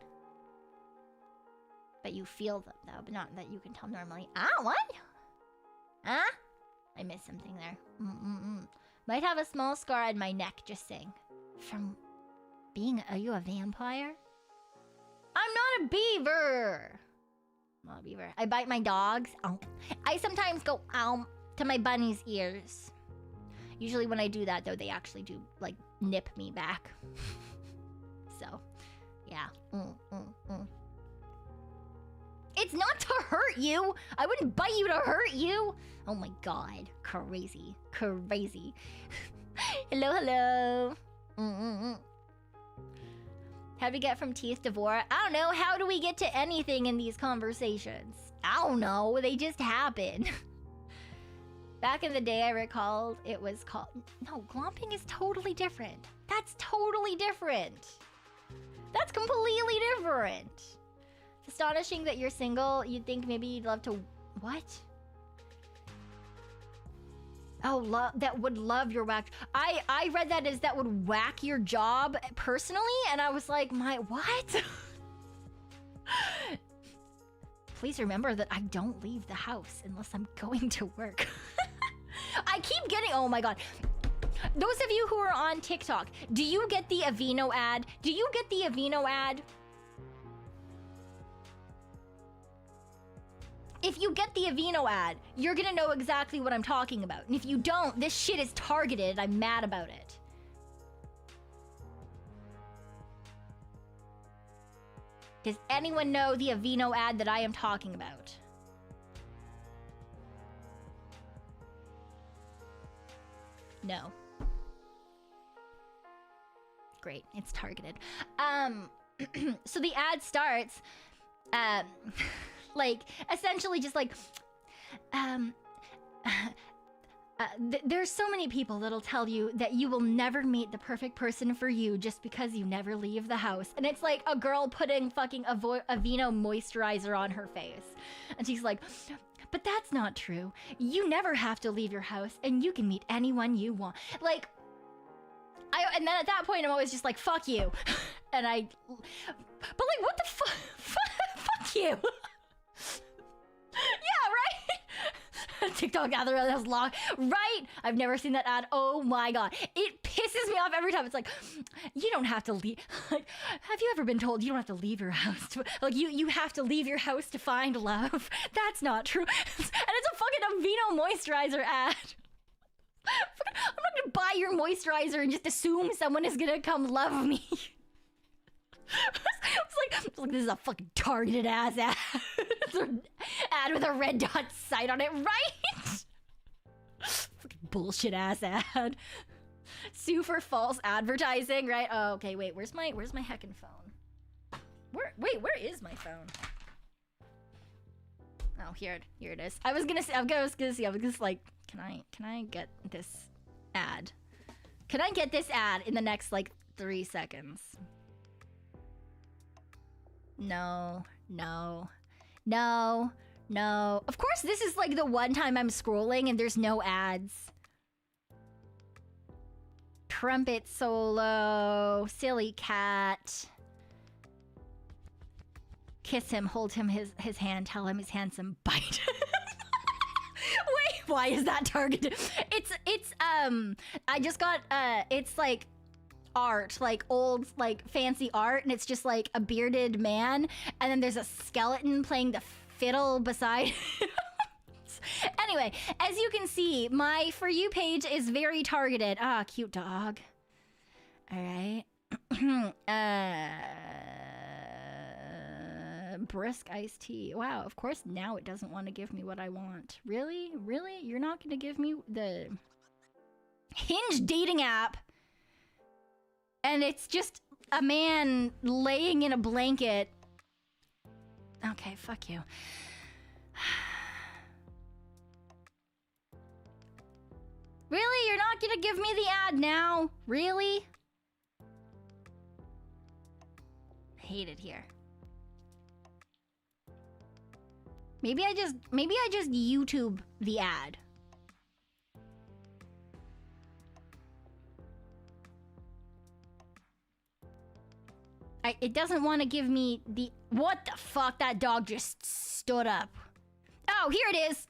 But you feel them though, but not that you can tell normally. Ah, what? Huh? I missed something there. Might have a small scar on my neck, just saying. From being, are you a vampire? I'm not a beaver! I'm not a beaver. I bite my dogs. Ow. I sometimes go ow to my bunny's ears. Usually when I do that though, they actually do like nip me back. So, yeah. It's not to hurt you! I wouldn't bite you to hurt you! Oh my god. Crazy. Crazy. Hello. How do we get from teeth to vor? I don't know. How do we get to anything in these conversations? I don't know. They just happen. Back in the day, I recalled it was called... No, glomping is totally different. That's totally different. That's completely different. It's astonishing that you're single. You'd think maybe you'd love to... What? Oh, that would love your whack. I read that as that would whack your job personally, and I was like, my what? Please remember that I don't leave the house unless I'm going to work. I keep getting, oh my god. Those of you who are on TikTok, do you get the Aveeno ad? Do you get the Aveeno ad? If you get the Aveeno ad, you're gonna know exactly what I'm talking about. And if you don't, this shit is targeted. I'm mad about it. Does anyone know the Aveeno ad that I am talking about? No. Great, it's targeted. So the ad starts, like, essentially just like, there's so many people that'll tell you that you will never meet the perfect person for you just because you never leave the house. And it's like a girl putting fucking Aveeno moisturizer on her face. And she's like, but that's not true. You never have to leave your house and you can meet anyone you want. Like, and then at that point, I'm always just like, fuck you. And but like, what the fuck? Fuck you. Yeah, right? TikTok gather has long, right? I've never seen that ad. Oh my god. It pisses me off every time. It's like, you don't have to leave. Like, have you ever been told you don't have to leave your house to, like, you have to leave your house to find love? That's not true. And it's a fucking Aveeno moisturizer ad. I'm not gonna buy your moisturizer and just assume someone is gonna come love me. It's like this is a fucking targeted ass ad. It's an ad with a red dot sight on it, right? Fucking bullshit ass ad. Sue for false advertising, right? Oh, okay, wait, where's my heckin' phone? Where is my phone? Oh, here it is. I was gonna like, can I get this ad? Can I get this ad in the next like 3 seconds? No. Of course, this is like the one time I'm scrolling and there's no ads. Trumpet solo, silly cat. Kiss him, hold him his hand, tell him he's handsome, bite. Wait, why is that targeted? It's I just got it's like art, like old like fancy art, and it's just like a bearded man, and then there's a skeleton playing the fiddle beside him. Anyway, as you can see, my For You page is very targeted. Ah, cute dog. All right. Brisk iced tea. Wow, of course now it doesn't want to give me what I want. Really? Really? You're not going to give me the Hinge dating app? And it's just a man laying in a blanket. Okay, fuck you. Really? You're not gonna give me the ad now? Really? I hate it here. Maybe I just YouTube the ad. It doesn't want to give me the... What the fuck? That dog just stood up. Oh, here it is.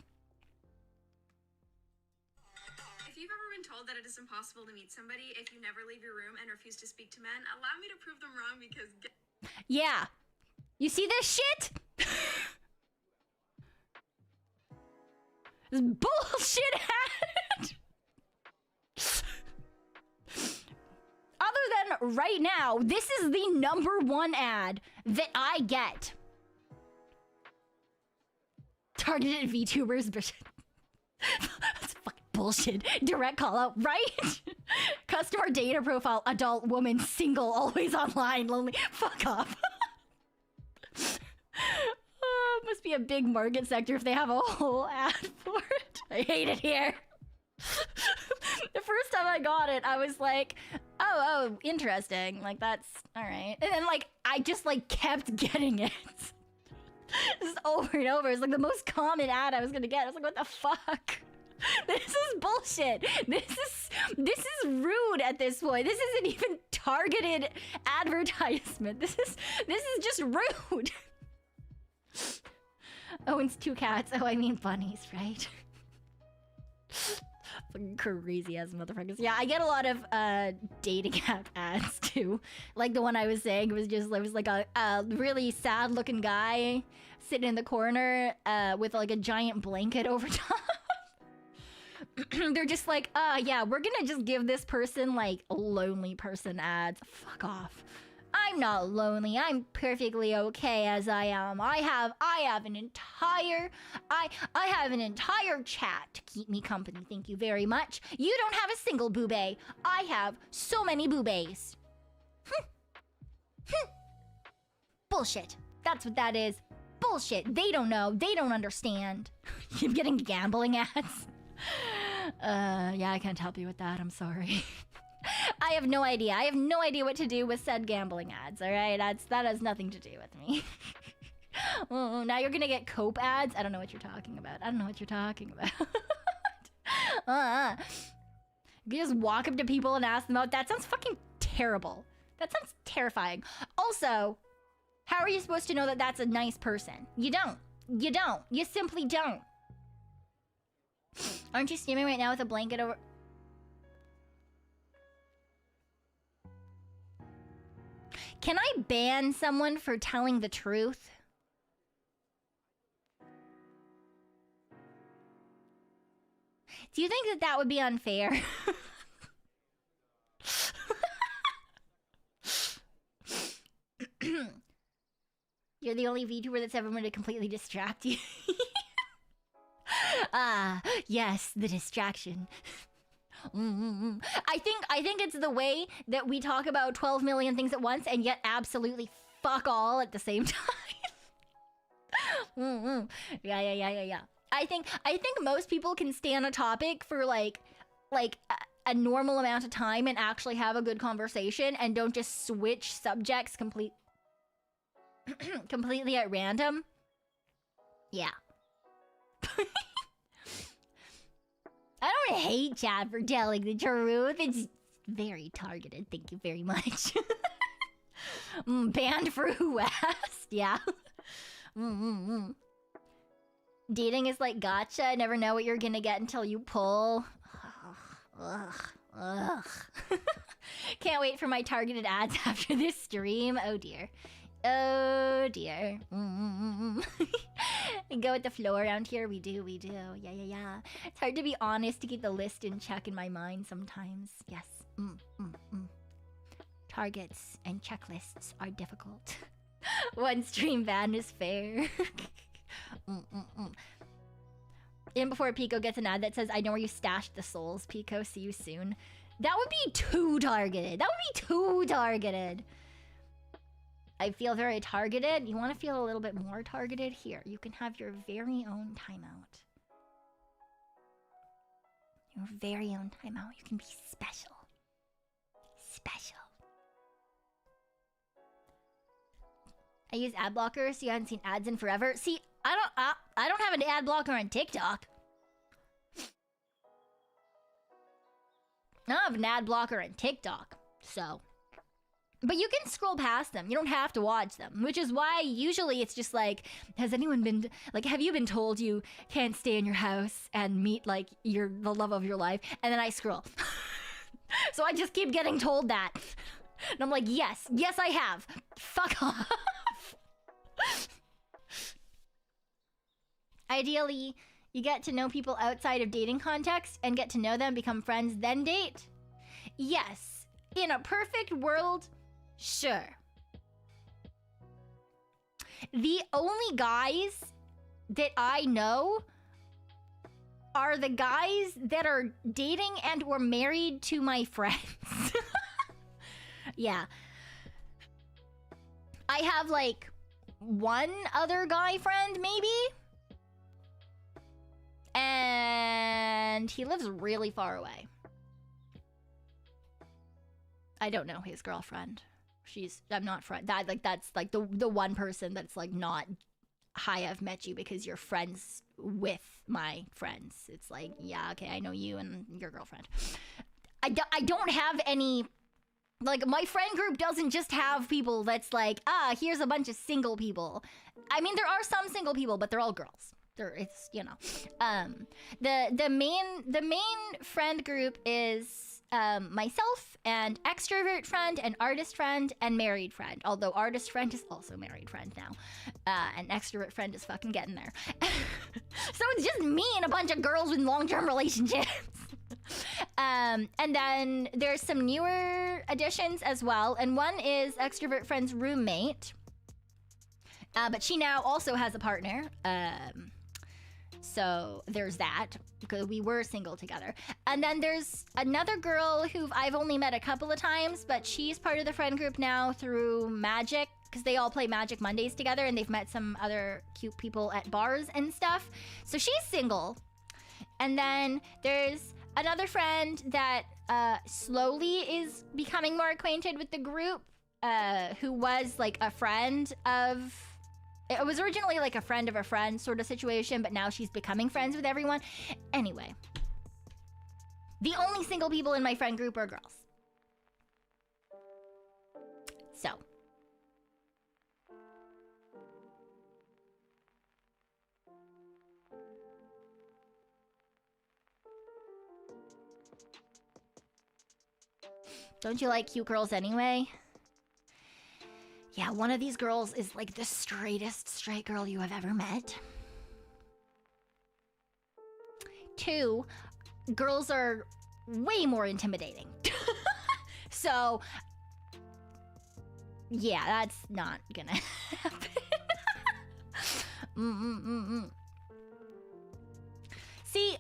If you've ever been told that it is impossible to meet somebody if you never leave your room and refuse to speak to men, allow me to prove them wrong because... Yeah. You see this shit? This bullshit ad. Other than right now, this is the #1 ad that I get. Targeted VTubers, but that's fucking bullshit. Direct call out, right? Customer data profile, adult woman, single, always online, lonely. Fuck off. Oh, must be a big market sector if they have a whole ad for it. I hate it here. The first time I got it, I was like, oh, interesting. Like, that's all right. And then, like, I just, like, kept getting it. Just over and over. It's like the most common ad I was gonna get. I was like, what the fuck? This is bullshit. This is rude at this point. This isn't even targeted advertisement. This is just rude. Owns 2 cats. Oh, I mean bunnies, right? Fucking crazy ass motherfuckers. Yeah, I get a lot of dating app ads too. Like the one I was saying, it was like a really sad looking guy sitting in the corner with like a giant blanket over top. They're just like, yeah, we're gonna just give this person like lonely person ads. Fuck off. I'm not lonely. I'm perfectly okay as I am. I have an entire chat to keep me company. Thank you very much. You don't have a single boobay. I have so many boobays. Bullshit. That's what that is. Bullshit. They don't know. They don't understand. You're getting gambling ads. Yeah, I can't help you with that. I'm sorry. I have no idea. I have no idea what to do with said gambling ads, all right? That has nothing to do with me. Oh, now you're gonna get cope ads? I don't know what you're talking about. You just walk up to people and ask them out. That sounds fucking terrible. That sounds terrifying. Also, how are you supposed to know that that's a nice person? You don't. You simply don't. Aren't you steaming right now with a blanket over... Can I ban someone for telling the truth? Do you think that would be unfair? You're the only VTuber that's ever going to completely distract you. Ah, yes, the distraction. I think it's the way that we talk about 12 million things at once and yet absolutely fuck all at the same time. Yeah. I think most people can stay on a topic for like a normal amount of time and actually have a good conversation and don't just switch subjects completely at random. Yeah. I don't hate Chad for telling the truth. It's very targeted. Thank you very much. Banned for who asked? Yeah. Dating is like gotcha. Never know what you're gonna get until you pull. Ugh. Can't wait for my targeted ads after this stream. Oh dear. Oh dear. Go with the flow around here. We do. Yeah. It's hard to be honest, to keep the list in check in my mind sometimes. Yes. Targets and checklists are difficult. One stream ban is fair. In before Pico gets an ad that says, I know where you stashed the souls, Pico, see you soon. That would be too targeted. I feel very targeted. You want to feel a little bit more targeted? Here, you can have your very own timeout. Your very own timeout. You can be special. I use ad blockers, so you haven't seen ads in forever. See, I don't have an ad blocker on TikTok. I don't have an ad blocker on TikTok, so. But you can scroll past them. You don't have to watch them, which is why usually it's just like, has anyone been, like, have you been told you can't stay in your house and meet, like, the love of your life? And then I scroll. So I just keep getting told that. And I'm like, yes, I have. Fuck off. Ideally, you get to know people outside of dating context and get to know them, become friends, then date. Yes, in a perfect world, sure. The only guys that I know are the guys that are dating and or married to my friends. Yeah. I have like one other guy friend maybe. And he lives really far away. I don't know his girlfriend. I'm not friend. That's like the one person that's like not, hi, I've met you because you're friends with my friends. It's like, yeah, okay, I know you and your girlfriend. I don't have any, like, my friend group doesn't just have people that's like, here's a bunch of single people. I mean, there are some single people, but they're all girls. It's, you know, the main friend group is myself and extrovert friend and artist friend and married friend. Although artist friend is also married friend now, and extrovert friend is fucking getting there. So it's just me and a bunch of girls in long-term relationships. And then there's some newer additions as well, and one is extrovert friend's roommate. But she now also has a partner. So there's that, because we were single together. And then there's another girl who I've only met a couple of times, but she's part of the friend group now through Magic, because they all play Magic Mondays together, and they've met some other cute people at bars and stuff. So she's single. And then there's another friend that slowly is becoming more acquainted with the group, who was like a friend of... It was originally like a friend of a friend sort of situation, but now she's becoming friends with everyone. Anyway. The only single people in my friend group are girls. So. Don't you like cute girls anyway? Yeah, one of these girls is like the straightest straight girl you have ever met. 2, girls are way more intimidating. So, yeah, that's not gonna happen. See,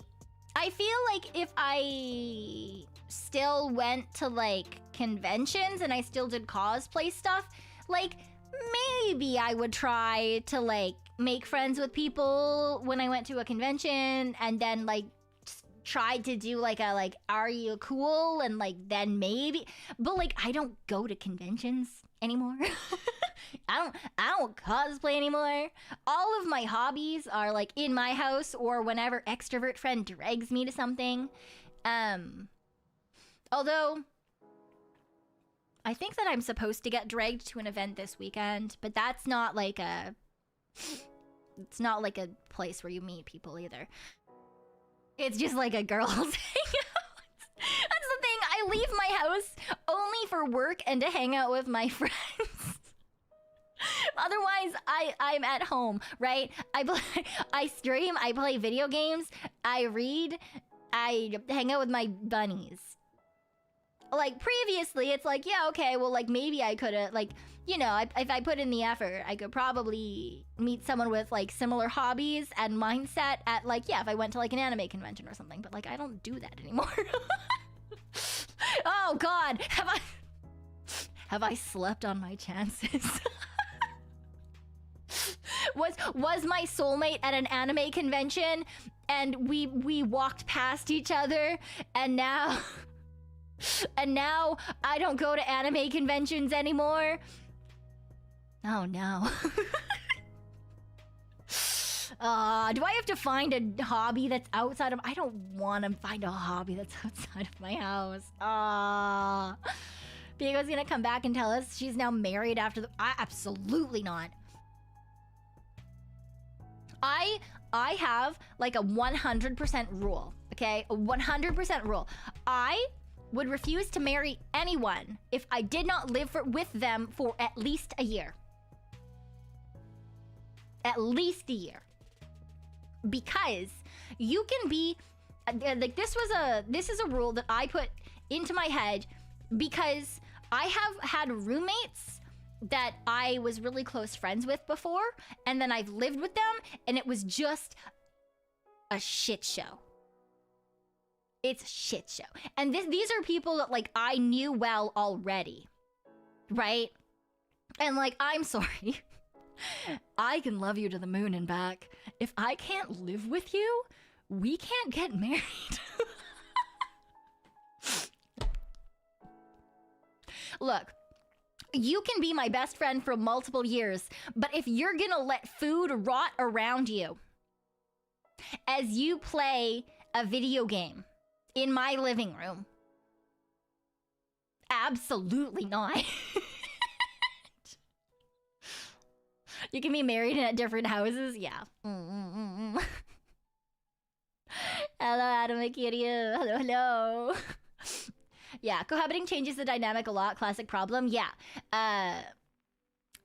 I feel like if I still went to like conventions and I still did cosplay stuff, like, maybe I would try to, like, make friends with people when I went to a convention, and then like tried to do like a like are you cool, and like then maybe, but like I don't go to conventions anymore. I don't cosplay anymore. All of my hobbies are like in my house or whenever extrovert friend drags me to something. Although I think that I'm supposed to get dragged to an event this weekend, but that's not like a it's not like a place where you meet people either. It's just like a girls hangout. That's the thing. I leave my house only for work and to hang out with my friends. Otherwise, I'm at home, right? I stream, I play video games, I read, I hang out with my bunnies. Like previously, it's like, yeah, okay, well, like maybe I could have, like, you know, if I put in the effort, I could probably meet someone with like similar hobbies and mindset at like, yeah, if I went to like an anime convention or something. But like, I don't do that anymore. Oh God, have I slept on my chances? Was my soulmate at an anime convention and we walked past each other, and now I don't go to anime conventions anymore? Oh no. Do I have to find a hobby that's outside of... I don't want to find a hobby that's outside of my house. Pekoe's gonna come back and tell us she's now married after the... absolutely not. I have like a 100% rule, okay? A 100% rule. I would refuse to marry anyone if I did not live with them for at least a year. At least a year. Because you can be like, this is a rule that I put into my head because I have had roommates that I was really close friends with before, and then I've lived with them, and it was just a shit show. It's a shit show. And these are people that like I knew well already, right? And like, I'm sorry. I can love you to the moon and back. If I can't live with you, we can't get married. Look, you can be my best friend for multiple years, but if you're gonna let food rot around you as you play a video game in my living room, absolutely not. You can be married and at different houses? Yeah. Hello, Adam Akiryu. Hello. Yeah, cohabiting changes the dynamic a lot. Classic problem. Yeah.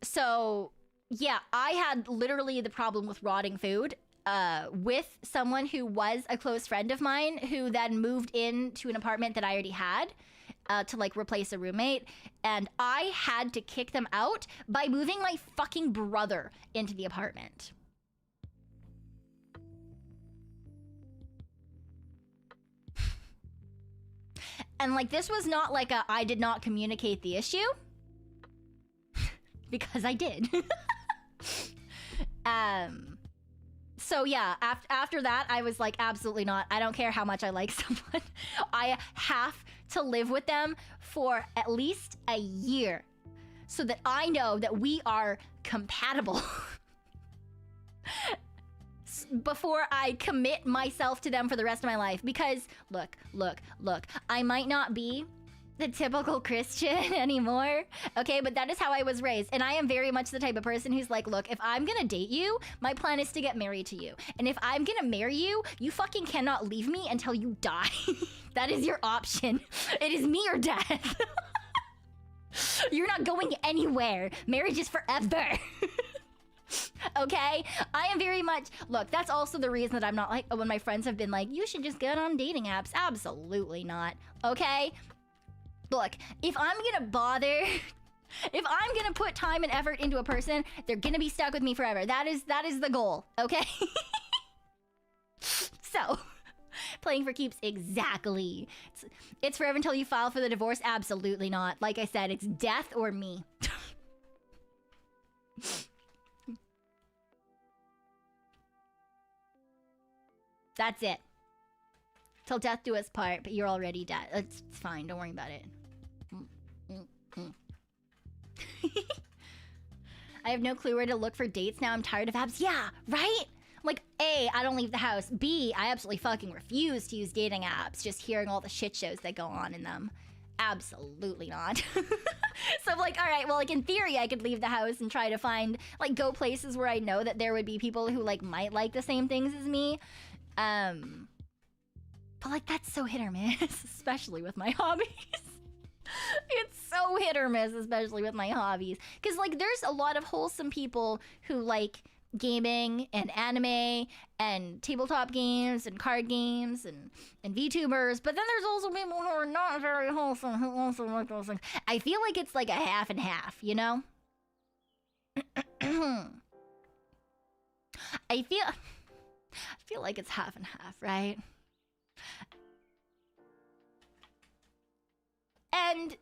So, yeah, I had literally the problem with rotting food with someone who was a close friend of mine who then moved into an apartment that I already had to like replace a roommate, and I had to kick them out by moving my fucking brother into the apartment. And like, this was not like a I did not communicate the issue, because I did. So yeah, after that, I was like, absolutely not. I don't care how much I like someone. I have to live with them for at least a year so that I know that we are compatible before I commit myself to them for the rest of my life. Because look, I might not be the typical Christian anymore, okay, but that is how I was raised, and I am very much the type of person who's like, look, if I'm gonna date you, my plan is to get married to you, and if I'm gonna marry you, you fucking cannot leave me until you die. That is your option. It is me or death. You're not going anywhere. Marriage is forever. Okay? I am very much... Look, that's also the reason that I'm not like... When my friends have been like, you should just get on dating apps. Absolutely not. Okay? Look, if I'm gonna bother... If I'm gonna put time and effort into a person, they're gonna be stuck with me forever. That is the goal. Okay? So... Playing for keeps, exactly. It's forever until you file for the divorce. Absolutely not. Like I said, it's death or me. That's it. Till death do us part, but you're already dead. It's fine, don't worry about it. I have no clue where to look for dates now. I'm tired of apps. Yeah, right? Like, A, I don't leave the house. B, I absolutely fucking refuse to use dating apps, just hearing all the shit shows that go on in them. Absolutely not. So I'm like, all right, well, like in theory, I could leave the house and try to find, like, go places where I know that there would be people who, like, might like the same things as me. But, like, that's so hit or miss, especially with my hobbies. It's so hit or miss, especially with my hobbies. Because, like, there's a lot of wholesome people who like gaming and anime and tabletop games and card games and Vtubers, but then there's also people who are not very wholesome who also like those things. I feel like it's like a half and half, you know? I feel like it's half and half, right? And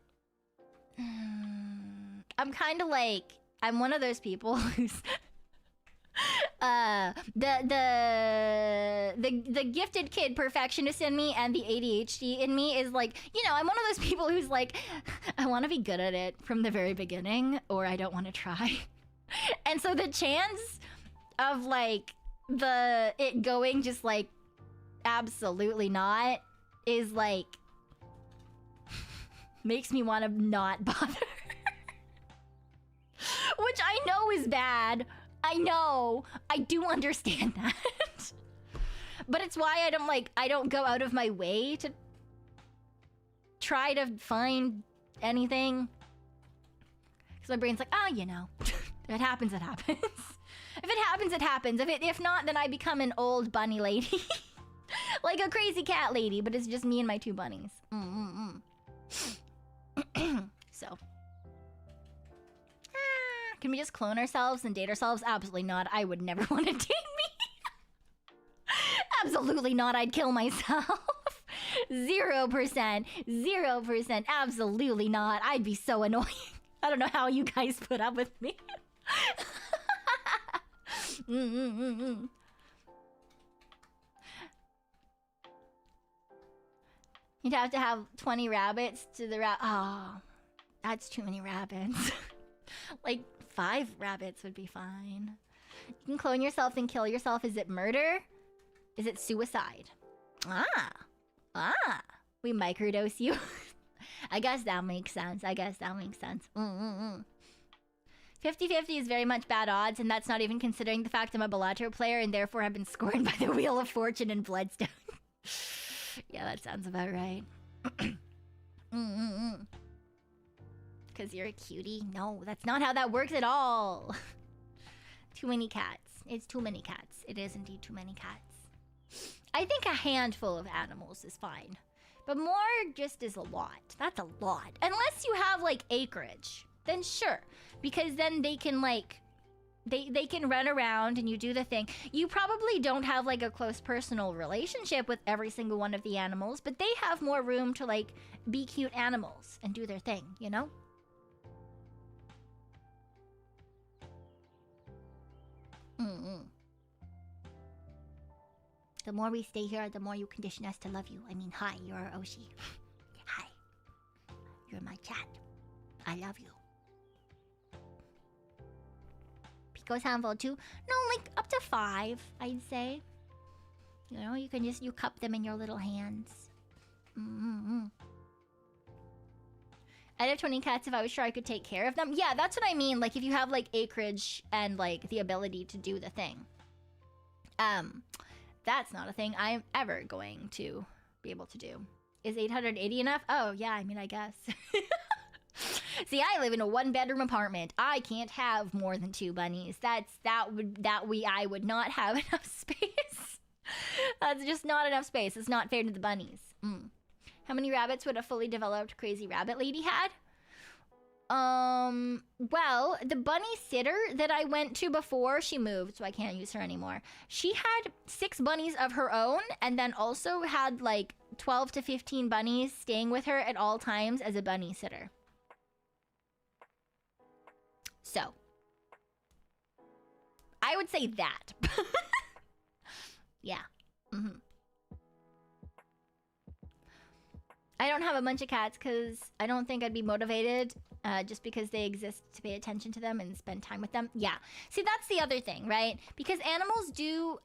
I'm kind of like, I'm one of those people who's the gifted kid perfectionist in me and the ADHD in me is like, you know, I'm one of those people who's like, I want to be good at it from the very beginning, or I don't want to try. And so the chance of like it going just like absolutely not is like makes me want to not bother. Which I know is bad. I know. I do understand that. But it's why I don't go out of my way to try to find anything. Because my brain's like, you know. If it happens, it happens. If it happens, it happens. If not, then I become an old bunny lady. Like a crazy cat lady, but it's just me and my two bunnies. So. Can we just clone ourselves and date ourselves? Absolutely not. I would never want to date me. Absolutely not. I'd kill myself. 0%. 0%. Absolutely not. I'd be so annoying. I don't know how you guys put up with me. You'd have to have 20 rabbits to the Oh, that's too many rabbits. Like 5 rabbits would be fine. You can clone yourself and kill yourself. Is it murder? Is it suicide? We microdose you. I guess that makes sense. 50-50 is very much bad odds, and that's not even considering the fact I'm a Bellator player and therefore have been scorned by the Wheel of Fortune and Bloodstone. Yeah, that sounds about right. Because you're a cutie? No, that's not how that works at all. Too many cats. It's too many cats. It is indeed too many cats. I think a handful of animals is fine. But more just is a lot. That's a lot. Unless you have, like, acreage. Then sure. Because then they can, like... They can run around and you do the thing. You probably don't have, like, a close personal relationship with every single one of the animals. But they have more room to, like, be cute animals and do their thing, you know? The more we stay here, the more you condition us to love you. I mean, hi, you're our Oshi. Hi. You're my chat. I love you. Pico's handful too? No, like up to 5, I'd say. You know, you can just, you cup them in your little hands. I'd have 20 cats if I was sure I could take care of them. Yeah, that's what I mean. Like, if you have, like, acreage and, like, the ability to do the thing. That's not a thing I'm ever going to be able to do. Is 880 enough? Oh, yeah, I mean, I guess. See, I live in a 1-bedroom apartment. I can't have more than 2 bunnies. I would not have enough space. That's just not enough space. It's not fair to the bunnies. How many rabbits would a fully developed crazy rabbit lady had? Well, the bunny sitter that I went to before, she moved, so I can't use her anymore. She had 6 bunnies of her own, and then also had like 12 to 15 bunnies staying with her at all times as a bunny sitter. So, I would say that. Yeah. I don't have a bunch of cats because I don't think I'd be motivated just because they exist to pay attention to them and spend time with them. Yeah. See, that's the other thing, right? Because animals do...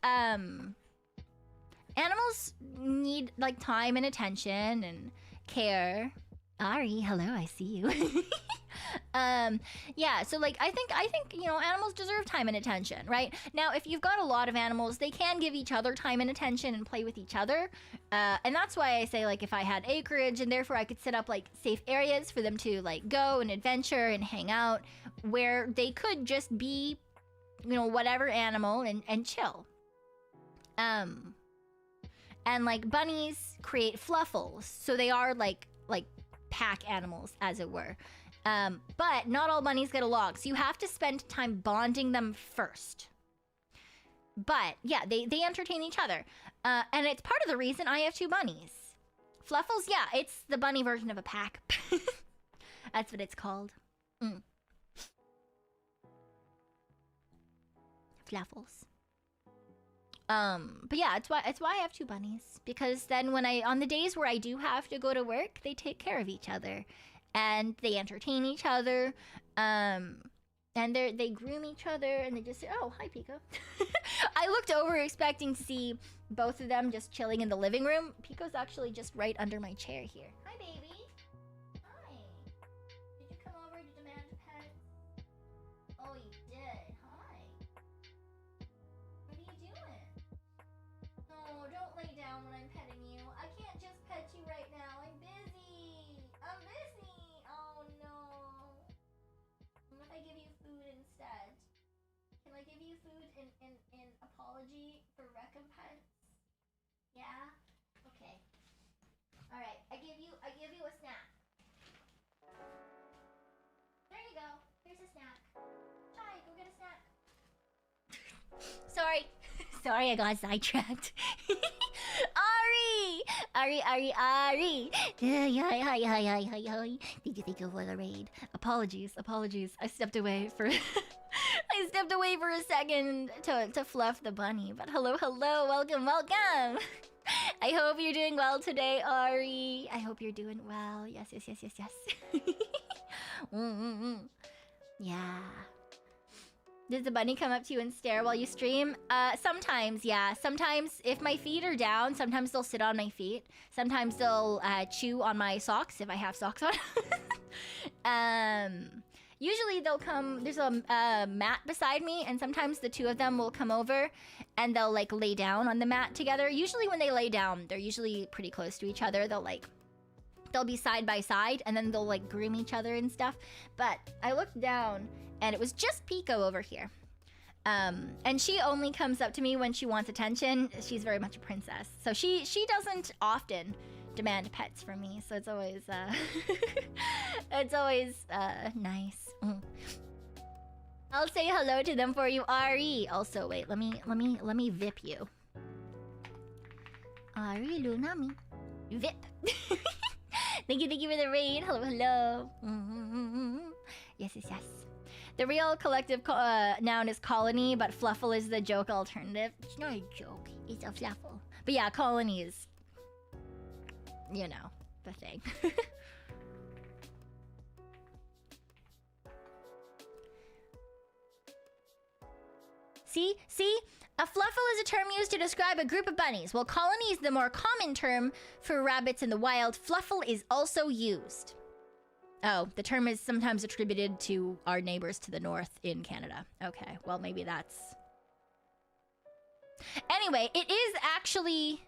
animals need, like, time and attention and care. Ari, hello, I see you. Yeah, so, like, I think, you know, animals deserve time and attention, right? Now, if you've got a lot of animals, they can give each other time and attention and play with each other. And that's why I say, like, if I had acreage and therefore I could set up, like, safe areas for them to, like, go and adventure and hang out where they could just be, you know, whatever animal and chill. And, like, bunnies create fluffles, so they are, like pack animals, as it were. But not all bunnies get along, so you have to spend time bonding them first. But, yeah, they entertain each other. And it's part of the reason I have 2 bunnies. Fluffles, yeah, it's the bunny version of a pack. That's what it's called. Fluffles. But yeah, it's why I have 2 bunnies. Because then on the days where I do have to go to work, they take care of each other. And they entertain each other. And they groom each other and they just say, oh, hi, Pico. I looked over expecting to see both of them just chilling in the living room. Pico's actually just right under my chair here. Hi, baby. Hi. Did you come over to demand a pet? Oh, you did. Hi. What are you doing? No, don't lay down when I'm petting you. I can't just pet you right now. I'm busy. I'm busy. Oh, no. What if I give you food instead? Can I give you food in apology for recompense? Yeah? Okay. Alright, I give you a snack. There you go. Here's a snack. Chai, go get a snack. Sorry. Sorry, I got sidetracked. Ari! Hi. Did you think of what a raid? Apologies. I stepped away for a second to fluff the bunny. But hello, welcome. I hope you're doing well today, Ari. I hope you're doing well. Yes. Yeah. Does the bunny come up to you and stare while you stream? Sometimes, yeah. Sometimes, if my feet are down, sometimes they'll sit on my feet. Sometimes they'll chew on my socks if I have socks on. Usually they'll come, there's a mat beside me, and sometimes the 2 of them will come over and they'll, like, lay down on the mat together. Usually when they lay down, they're usually pretty close to each other. They'll be side by side, and then they'll, like, groom each other and stuff. But I looked down, and it was just Pico over here. And she only comes up to me when she wants attention. She's very much a princess. So she doesn't often demand pets from me. So it's always, nice. I'll say hello to them for you, Ari. Also, wait, let me vip you. Ari Lunami. Vip. Thank you for the raid. Hello. Yes. The real collective noun is colony, but fluffle is the joke alternative. It's not a joke, it's a fluffle. But yeah, colony is, you know, the thing. See? A fluffle is a term used to describe a group of bunnies. While colony is the more common term for rabbits in the wild, fluffle is also used. Oh, the term is sometimes attributed to our neighbors to the north in Canada. Okay, well, maybe that's... Anyway, it is actually...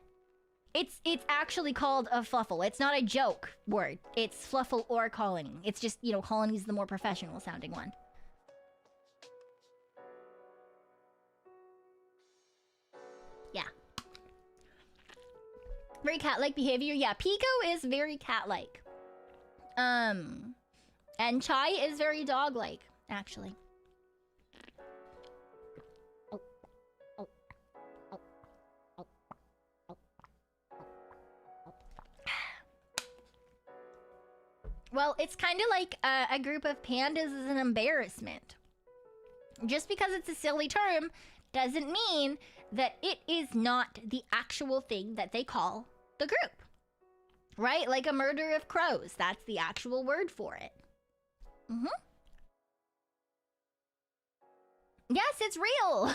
It's actually called a fluffle. It's not a joke word. It's fluffle or colony. It's just, you know, colony is the more professional sounding one. Yeah. Very cat-like behavior. Yeah, Pico is very cat-like. And Chai is very dog-like, actually. Well, it's kind of like a group of pandas is an embarrassment. Just because it's a silly term doesn't mean that it is not the actual thing that they call the group. Right? Like a murder of crows. That's the actual word for it. Mm-hmm. Yes, it's real.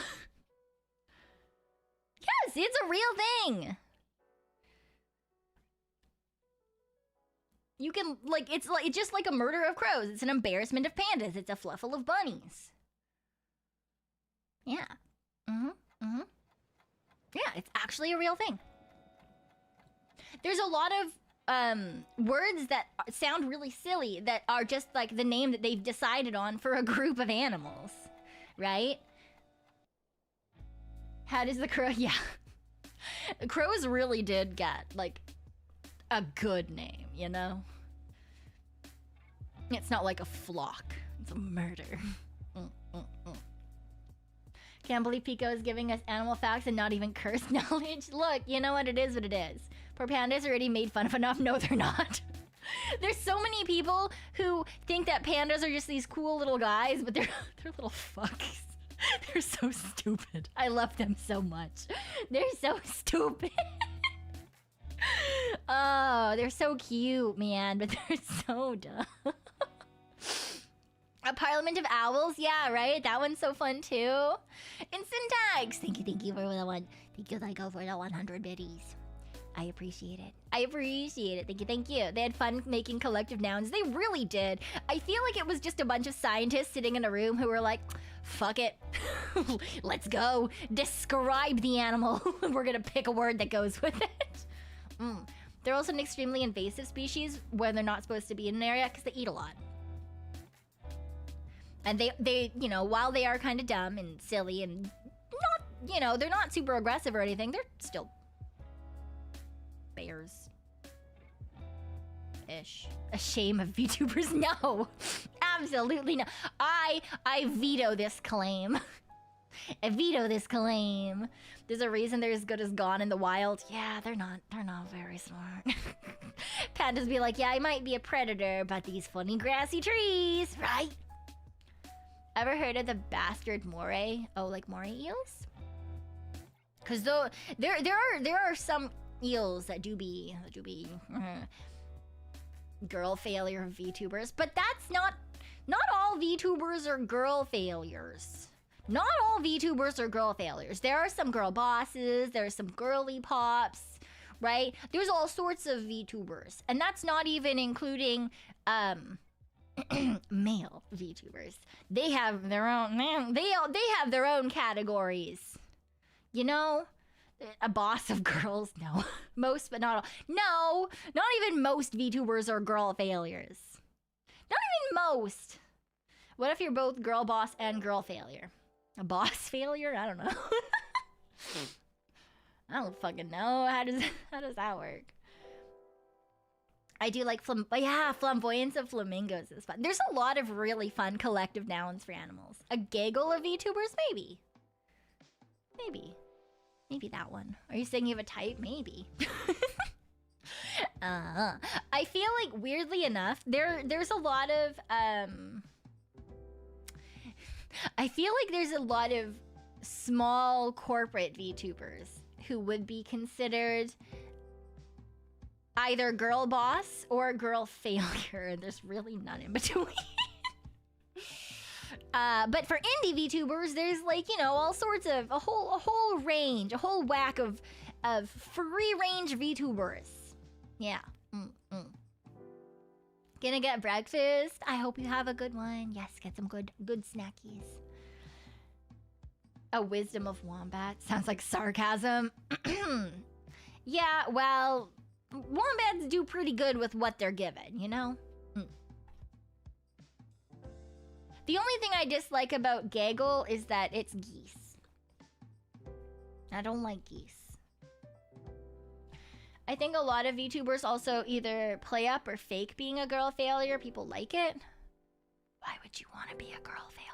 Yes, it's a real thing. You can, like, it's just like a murder of crows. It's an embarrassment of pandas. It's a fluffle of bunnies. Yeah. Mm-hmm. Mm-hmm. Yeah, it's actually a real thing. There's a lot of words that sound really silly that are just like the name that they've decided on for a group of animals, right? How does the crow? Yeah, crows really did get like a good name, you know. It's not like a flock; it's a murder. Can't believe Pico is giving us animal facts and not even curse knowledge. Look, you know what it is. What it is. Poor pandas already made fun of enough. No, they're not. There's so many people who think that pandas are just these cool little guys, but they're little fucks. They're so stupid. I love them so much. They're so stupid. Oh, they're so cute, man, but they're so dumb. A Parliament of Owls, yeah, right? That one's so fun too. Instant tags. Thank you for the one. Thank you, Tycho, for the 100 biddies. I appreciate it. I appreciate it. Thank you. They had fun making collective nouns. They really did. I feel like it was just a bunch of scientists sitting in a room who were like, fuck it. Let's go. Describe the animal. We're gonna pick a word that goes with it. They're also an extremely invasive species when they're not supposed to be in an area because they eat a lot. And they, you know, while they are kind of dumb and silly and not, you know, they're not super aggressive or anything, they're still bears. Ish. A shame of VTubers? No. Absolutely no. I veto this claim. I veto this claim. There's a reason they're as good as Gone in the Wild. Yeah, they're not very smart. Pandas be like, yeah, I might be a predator, but these funny grassy trees, right? Ever heard of the bastard moray? Oh, like moray eels? Cause though there are some eels that do be girl failure VTubers, but that's not all VTubers are girl failures. Not all VTubers are girl failures. There are some girl bosses, there are some girly pops, right? There's all sorts of VTubers, and that's not even including male VTubers. They have their own they have their own categories. You know? A boss of girls? No. Most, but not all. No! Not even most VTubers are girl failures. Not even most. What if you're both girl boss and girl failure? A boss failure? I don't know. I don't fucking know. How does that work? I do like flamboyance of flamingos is fun. There's a lot of really fun collective nouns for animals. A gaggle of VTubers? Maybe. Maybe that one. Are you saying you have a type? Maybe. I feel like weirdly enough, there's a lot of I feel like there's a lot of small corporate VTubers who would be considered either girl boss or girl failure. There's really none in between. But for indie VTubers, there's like, you know, all sorts of a whole range, a whole whack of free range VTubers. Yeah. Gonna get breakfast. I hope you have a good one. Yes, get some good snackies. A wisdom of wombat sounds like sarcasm. Yeah, well, wombats do pretty good with what they're given, you know? The only thing I dislike about gaggle is that it's geese. I don't like geese. I think a lot of VTubers also either play up or fake being a girl failure. People like it. Why would you want to be a girl failure?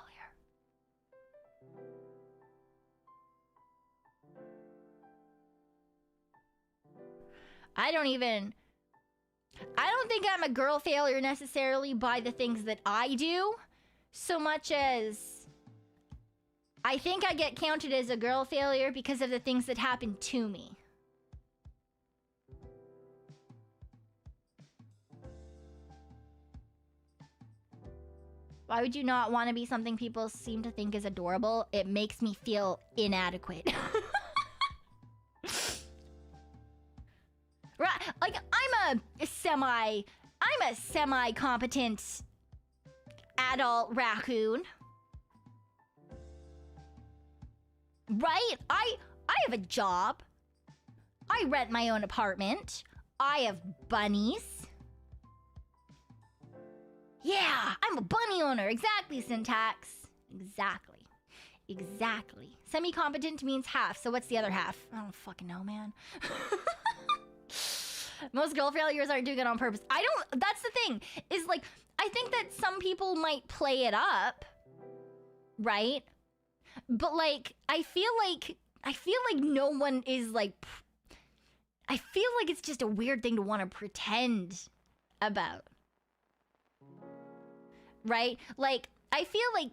I don't think I'm a girl failure necessarily by the things that I do, so much as I think I get counted as a girl failure because of the things that happen to me. Why would you not want to be something people seem to think is adorable? It makes me feel inadequate. Right, like I'm a semi-competent adult raccoon. Right? I have a job. I rent my own apartment. I have bunnies. Yeah, I'm a bunny owner. Exactly, Syntax. Exactly. Semi-competent means half, so what's the other half? I don't fucking know, man. Most girl failures aren't doing it on purpose. That's the thing, is like, I think that some people might play it up, right? But like, I feel like no one is like, I feel like it's just a weird thing to want to pretend about. Right? Like, I feel like,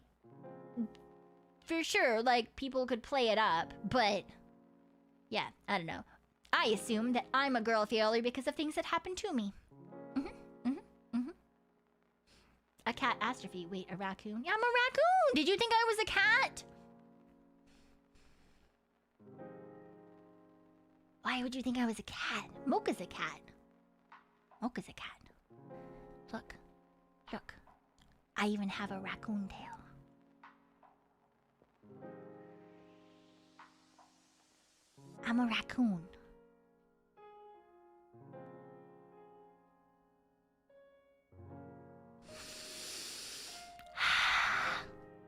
for sure, like, people could play it up, but, yeah, I don't know. I assume that I'm a girl failure because of things that happened to me. A catastrophe. Wait, a raccoon? Yeah, I'm a raccoon! Did you think I was a cat? Why would you think I was a cat? Mocha's a cat. Look. I even have a raccoon tail. I'm a raccoon.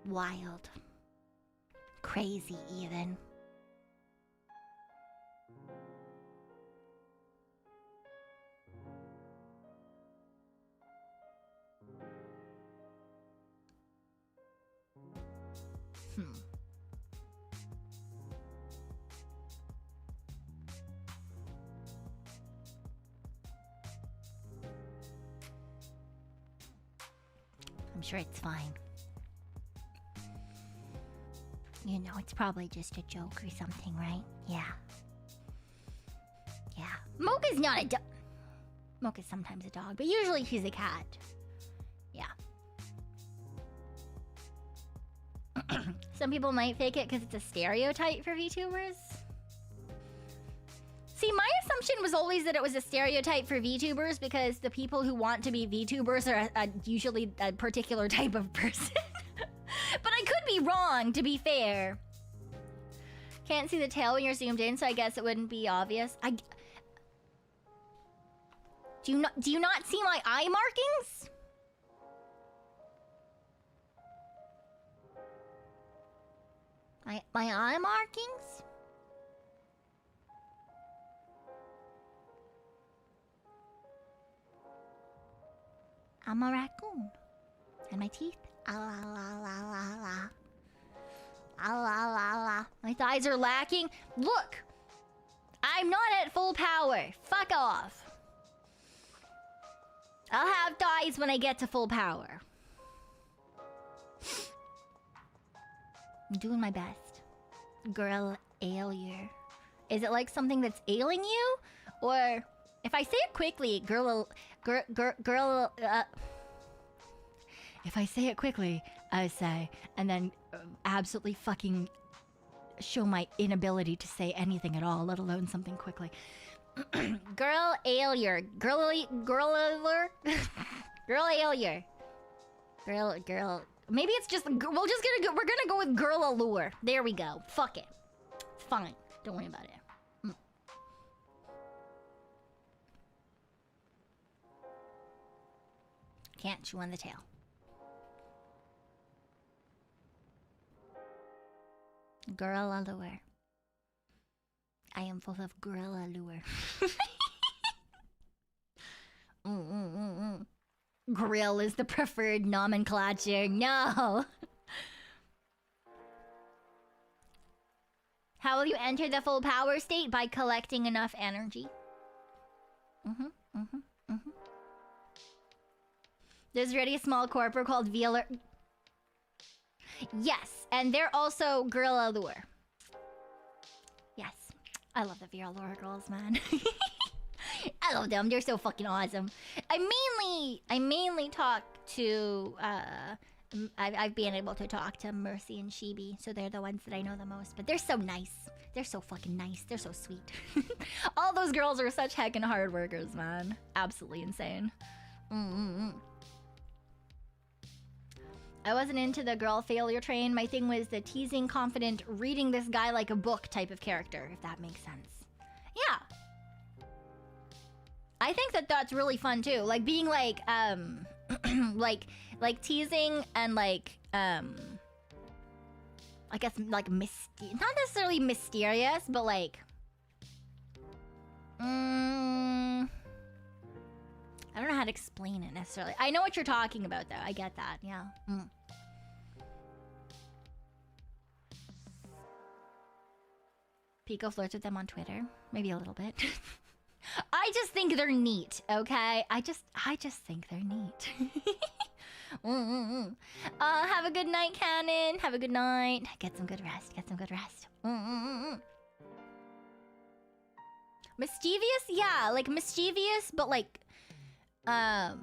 Wild. Crazy, even. I'm sure it's fine. You know, it's probably just a joke or something, right? Yeah. Mocha's not a dog. Mocha's sometimes a dog, but usually she's a cat. Yeah. Some people might fake it because it's a stereotype for VTubers. See, my assumption was always that it was a stereotype for VTubers because the people who want to be VTubers are usually a particular type of person. But I could be wrong, to be fair. Can't see the tail when you're zoomed in, so I guess it wouldn't be obvious. Do you not see my eye markings? My eye markings? I'm a raccoon. And my teeth? Ah la la la la la. Ah la la la. My thighs are lacking. Look! I'm not at full power. Fuck off. I'll have thighs when I get to full power. I'm doing my best. Girl failure. Is it like something that's ailing you? Or if I say it quickly, if I say it quickly, I say, and then absolutely fucking show my inability to say anything at all, let alone something quickly. Girl failure. Girl failure. Girl. Maybe it's just we're gonna go with girl allure. There we go. Fuck it. It's fine. Don't worry about it. Can't chew on the tail. Girl allure. I am full of girl allure. Grill is the preferred nomenclature. No. How will you enter the full power state? By collecting enough energy. There's already a small corporate called VLR. Yes, and they're also girl allure. Yes, I love the VR allure girls, man. I love them. They're so fucking awesome. I mainly talk to I've been able to talk to Mercy and Shibi, so they're the ones that I know the most. But they're so nice. They're so fucking nice. They're so sweet. All those girls are such heckin' hard workers, man. Absolutely insane. I wasn't into the girl failure train. My thing was the teasing, confident, reading this guy like a book type of character, if that makes sense. Yeah. I think that that's really fun too. Like being like, like teasing and like, I guess like not necessarily mysterious, but like, I don't know how to explain it necessarily. I know what you're talking about though. I get that. Yeah. Pico flirts with them on Twitter. Maybe a little bit. I just think they're neat, okay? I just think they're neat. Have a good night, Cannon. Have a good night. Get some good rest. Get some good rest. Mischievous? Yeah, like mischievous, but like, that's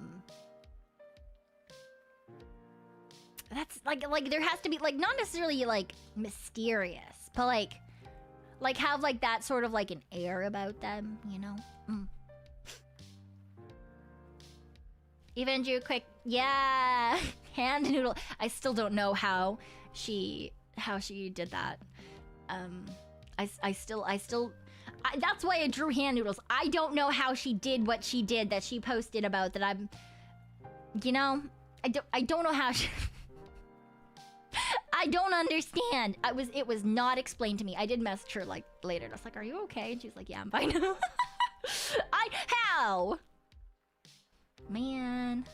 like there has to be like not necessarily like mysterious, but like have like that sort of like an air about them, you know? Even Drew quick, yeah, hand noodle. I still don't know how she did that. I still that's why I drew hand noodles. I don't know how she did what she did that she posted about that. I'm, you know, I don't know how she. I don't understand. It was not explained to me. I did message her like later. I was like, "Are you okay?" And she was like, "Yeah, I'm fine." How? Man,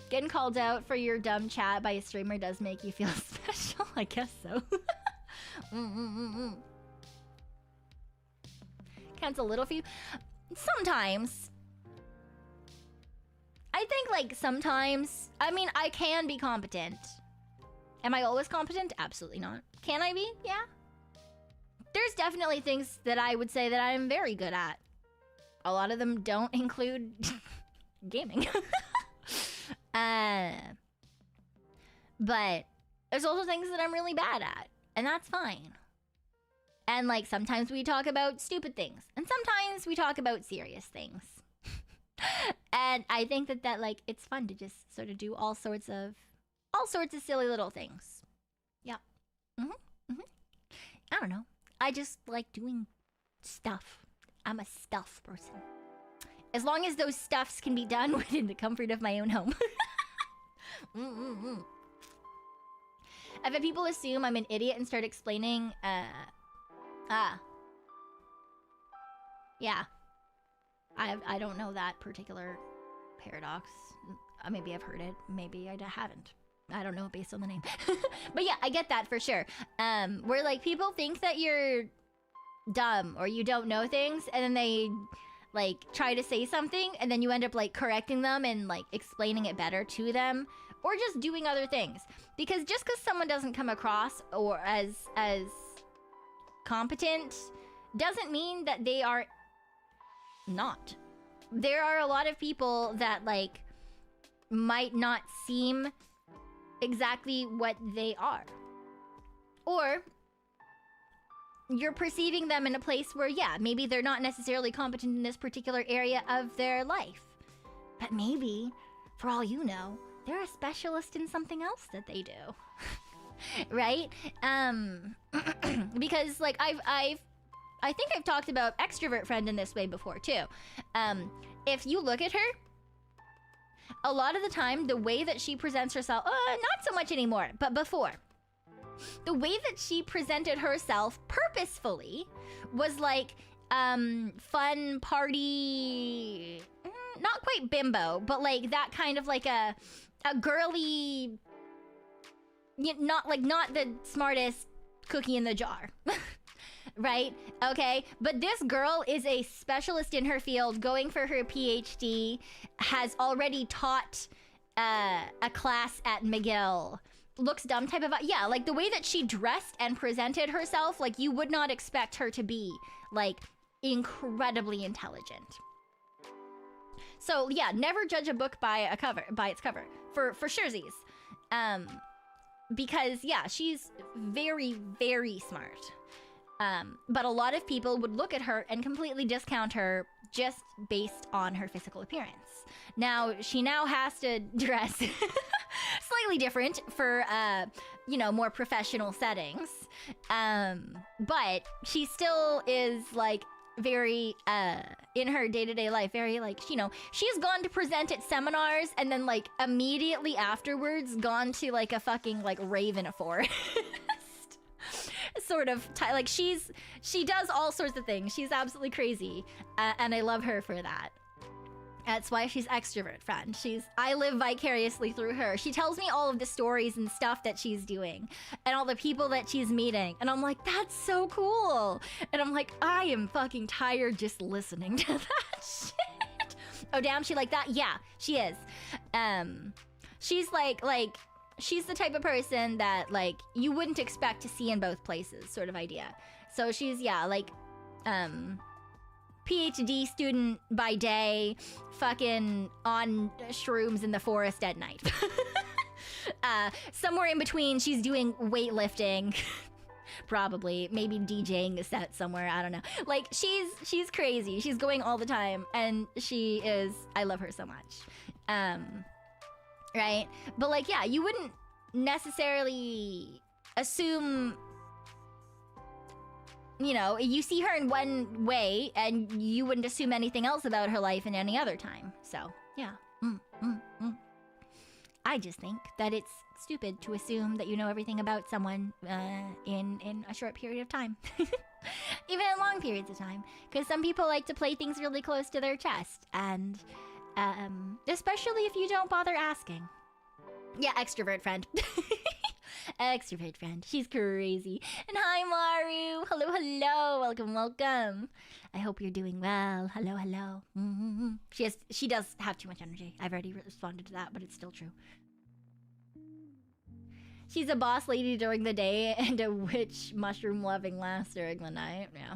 getting called out for your dumb chat by a streamer does make you feel special. I guess so. Cancel little few. Sometimes. I think like sometimes. I mean, I can be competent. Am I always competent? Absolutely not. Can I be? Yeah. There's definitely things that I would say that I'm very good at. A lot of them don't include gaming. But there's also things that I'm really bad at, and that's fine. And like sometimes we talk about stupid things, and sometimes we talk about serious things. And I think that like it's fun to just sort of do all sorts of silly little things. Yeah. I don't know. I just like doing stuff. I'm a stuff person. As long as those stuffs can be done within the comfort of my own home. I've had people assume I'm an idiot and start explaining, yeah. I don't know that particular paradox. Maybe I've heard it. Maybe I haven't. I don't know based on the name. But yeah, I get that for sure. Where like people think that you're dumb or you don't know things, and then they like try to say something, and then you end up like correcting them and like explaining it better to them, or just doing other things. Because just because someone doesn't come across or as competent doesn't mean that they are not. There are a lot of people that like might not seem exactly what they are, or you're perceiving them in a place where, yeah, maybe they're not necessarily competent in this particular area of their life, but maybe for all you know they're a specialist in something else that they do. Right? Because like I think I've talked about extrovert friend in this way before too. If you look at her, a lot of the time, the way that she presents herself, not so much anymore, but before, the way that she presented herself purposefully was like, fun party, not quite bimbo, but like that kind of like a girly, not the smartest cookie in the jar. Right? Okay. But this girl is a specialist in her field, going for her PhD, has already taught a class at McGill. Looks dumb type of... Yeah, like the way that she dressed and presented herself, like you would not expect her to be like incredibly intelligent. So yeah, never judge a book by its cover. For surezies. Because yeah, she's very, very smart. But a lot of people would look at her and completely discount her just based on her physical appearance. Now, she now has to dress slightly different for, more professional settings. But she still is, like, very, in her day-to-day life, very, like, she's gone to present at seminars and then, like, immediately afterwards gone to, like, a fucking, like, rave in a forest. Sort of, like, she does all sorts of things. She's absolutely crazy, and I love her for that. That's why she's extrovert friend. I live vicariously through her. She tells me all of the stories and stuff that she's doing and all the people that she's meeting. And I'm like, that's so cool. And I'm like, I am fucking tired just listening to that shit. Oh, damn, she like that? Yeah, she is. She's like, she's the type of person that, like, you wouldn't expect to see in both places, sort of idea. So she's, yeah, like, PhD student by day, fucking on shrooms in the forest at night. Somewhere in between, she's doing weightlifting. Probably, maybe DJing a set somewhere, I don't know. Like, she's crazy. She's going all the time, and I love her so much. Right? But, like, yeah, you wouldn't necessarily assume, you see her in one way, and you wouldn't assume anything else about her life in any other time. So, yeah. I just think that it's stupid to assume that you know everything about someone in a short period of time. Even in long periods of time. Because some people like to play things really close to their chest. And especially if you don't bother asking. Yeah, extrovert friend. Extrovert friend. She's crazy. And hi, Maru. Hello. Welcome. I hope you're doing well. Hello. Mm-hmm. She does have too much energy. I've already responded to that, but it's still true. She's a boss lady during the day and a witch mushroom-loving lass during the night. Yeah.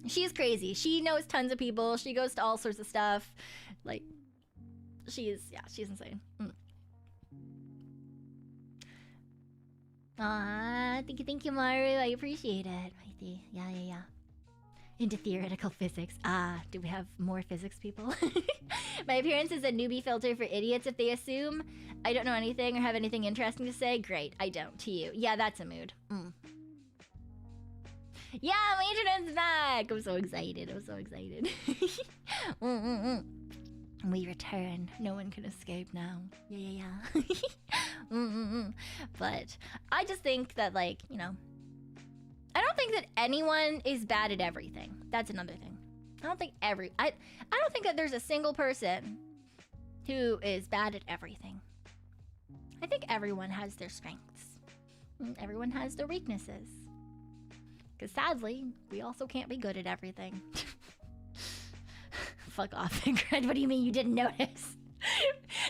She's crazy. She knows tons of people. She goes to all sorts of stuff. Like, she's insane. Thank you, Maru. I appreciate it. Mighty. Yeah. Into theoretical physics. Do we have more physics people? My appearance is a newbie filter for idiots. If they assume I don't know anything or have anything interesting to say, great, I don't. To you. Yeah, that's a mood. Yeah, my internet's back! I'm so excited. We return. No one can escape now. Yeah. But I just think that, like, I don't think that anyone is bad at everything. That's another thing. I don't think that there's a single person who is bad at everything. I think everyone has their strengths. Everyone has their weaknesses. Because sadly, we also can't be good at everything. Fuck off, Ingrid. What do you mean you didn't notice?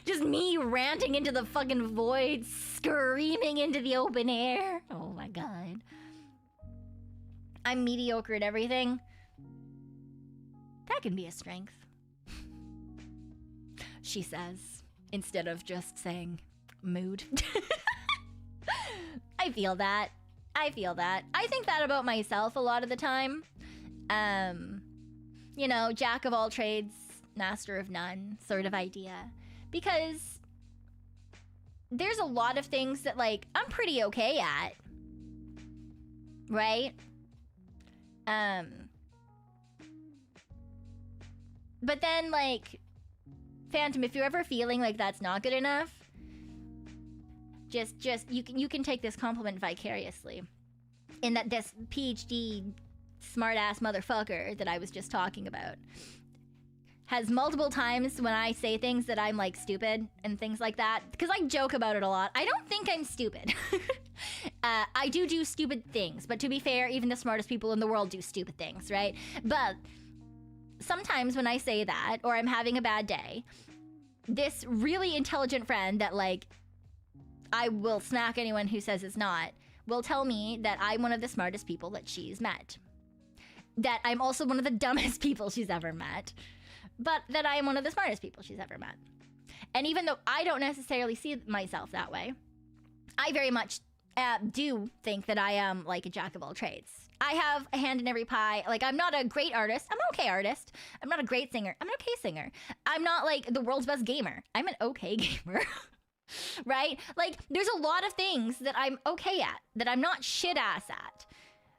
Just me ranting into the fucking void, screaming into the open air. Oh my god. I'm mediocre at everything. That can be a strength. She says, instead of just saying mood. I feel that. I think that about myself a lot of the time. Jack of all trades, master of none sort of idea. Because there's a lot of things that, like, I'm pretty okay at. Right? But then, like, Phantom, if you're ever feeling like that's not good enough, just you can take this compliment vicariously. In that this PhD smart-ass motherfucker that I was just talking about has multiple times when I say things that I'm, like, stupid and things like that, because I joke about it a lot. I don't think I'm stupid. I do stupid things, but to be fair, even the smartest people in the world do stupid things, right? But sometimes when I say that, or I'm having a bad day, this really intelligent friend that, like, I will smack anyone who says it's not, will tell me that I'm one of the smartest people that she's met. That I'm also one of the dumbest people she's ever met. But that I am one of the smartest people she's ever met. And even though I don't necessarily see myself that way, I very much do think that I am like a jack of all trades. I have a hand in every pie. Like, I'm not a great artist. I'm an okay artist. I'm not a great singer. I'm an okay singer. I'm not like the world's best gamer. I'm an okay gamer. Right? Like, there's a lot of things that I'm okay at, that I'm not shit ass at.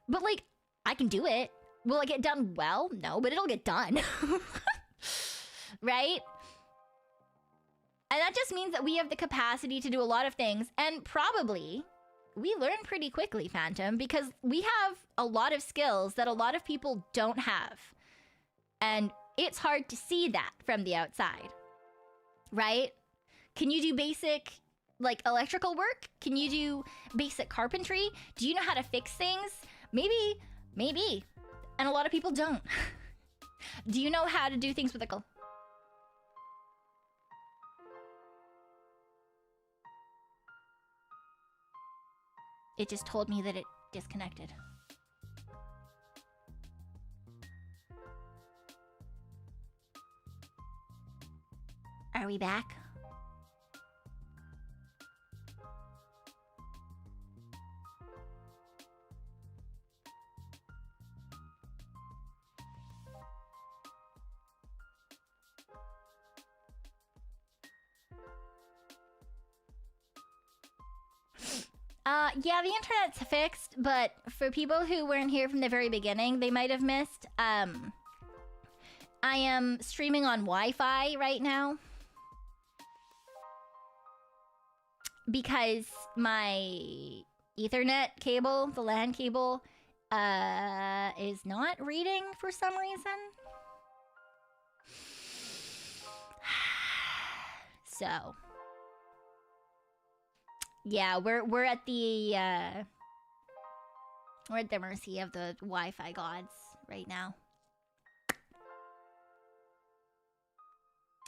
But like, I can do it. Will it get done well? No, but it'll get done. Right? And that just means that we have the capacity to do a lot of things, and probably we learn pretty quickly, Phantom, because we have a lot of skills that a lot of people don't have. And it's hard to see that from the outside. Right? Can you do basic, like, electrical work? Can you do basic carpentry? Do you know how to fix things? Maybe. And a lot of people don't. Do you know how to do things with a... It just told me that it disconnected. Are we back? Yeah, the internet's fixed, but for people who weren't here from the very beginning, they might have missed. I am streaming on Wi-Fi right now. Because my Ethernet cable, the LAN cable, is not reading for some reason. So... yeah, we're at the mercy of the Wi-Fi gods right now.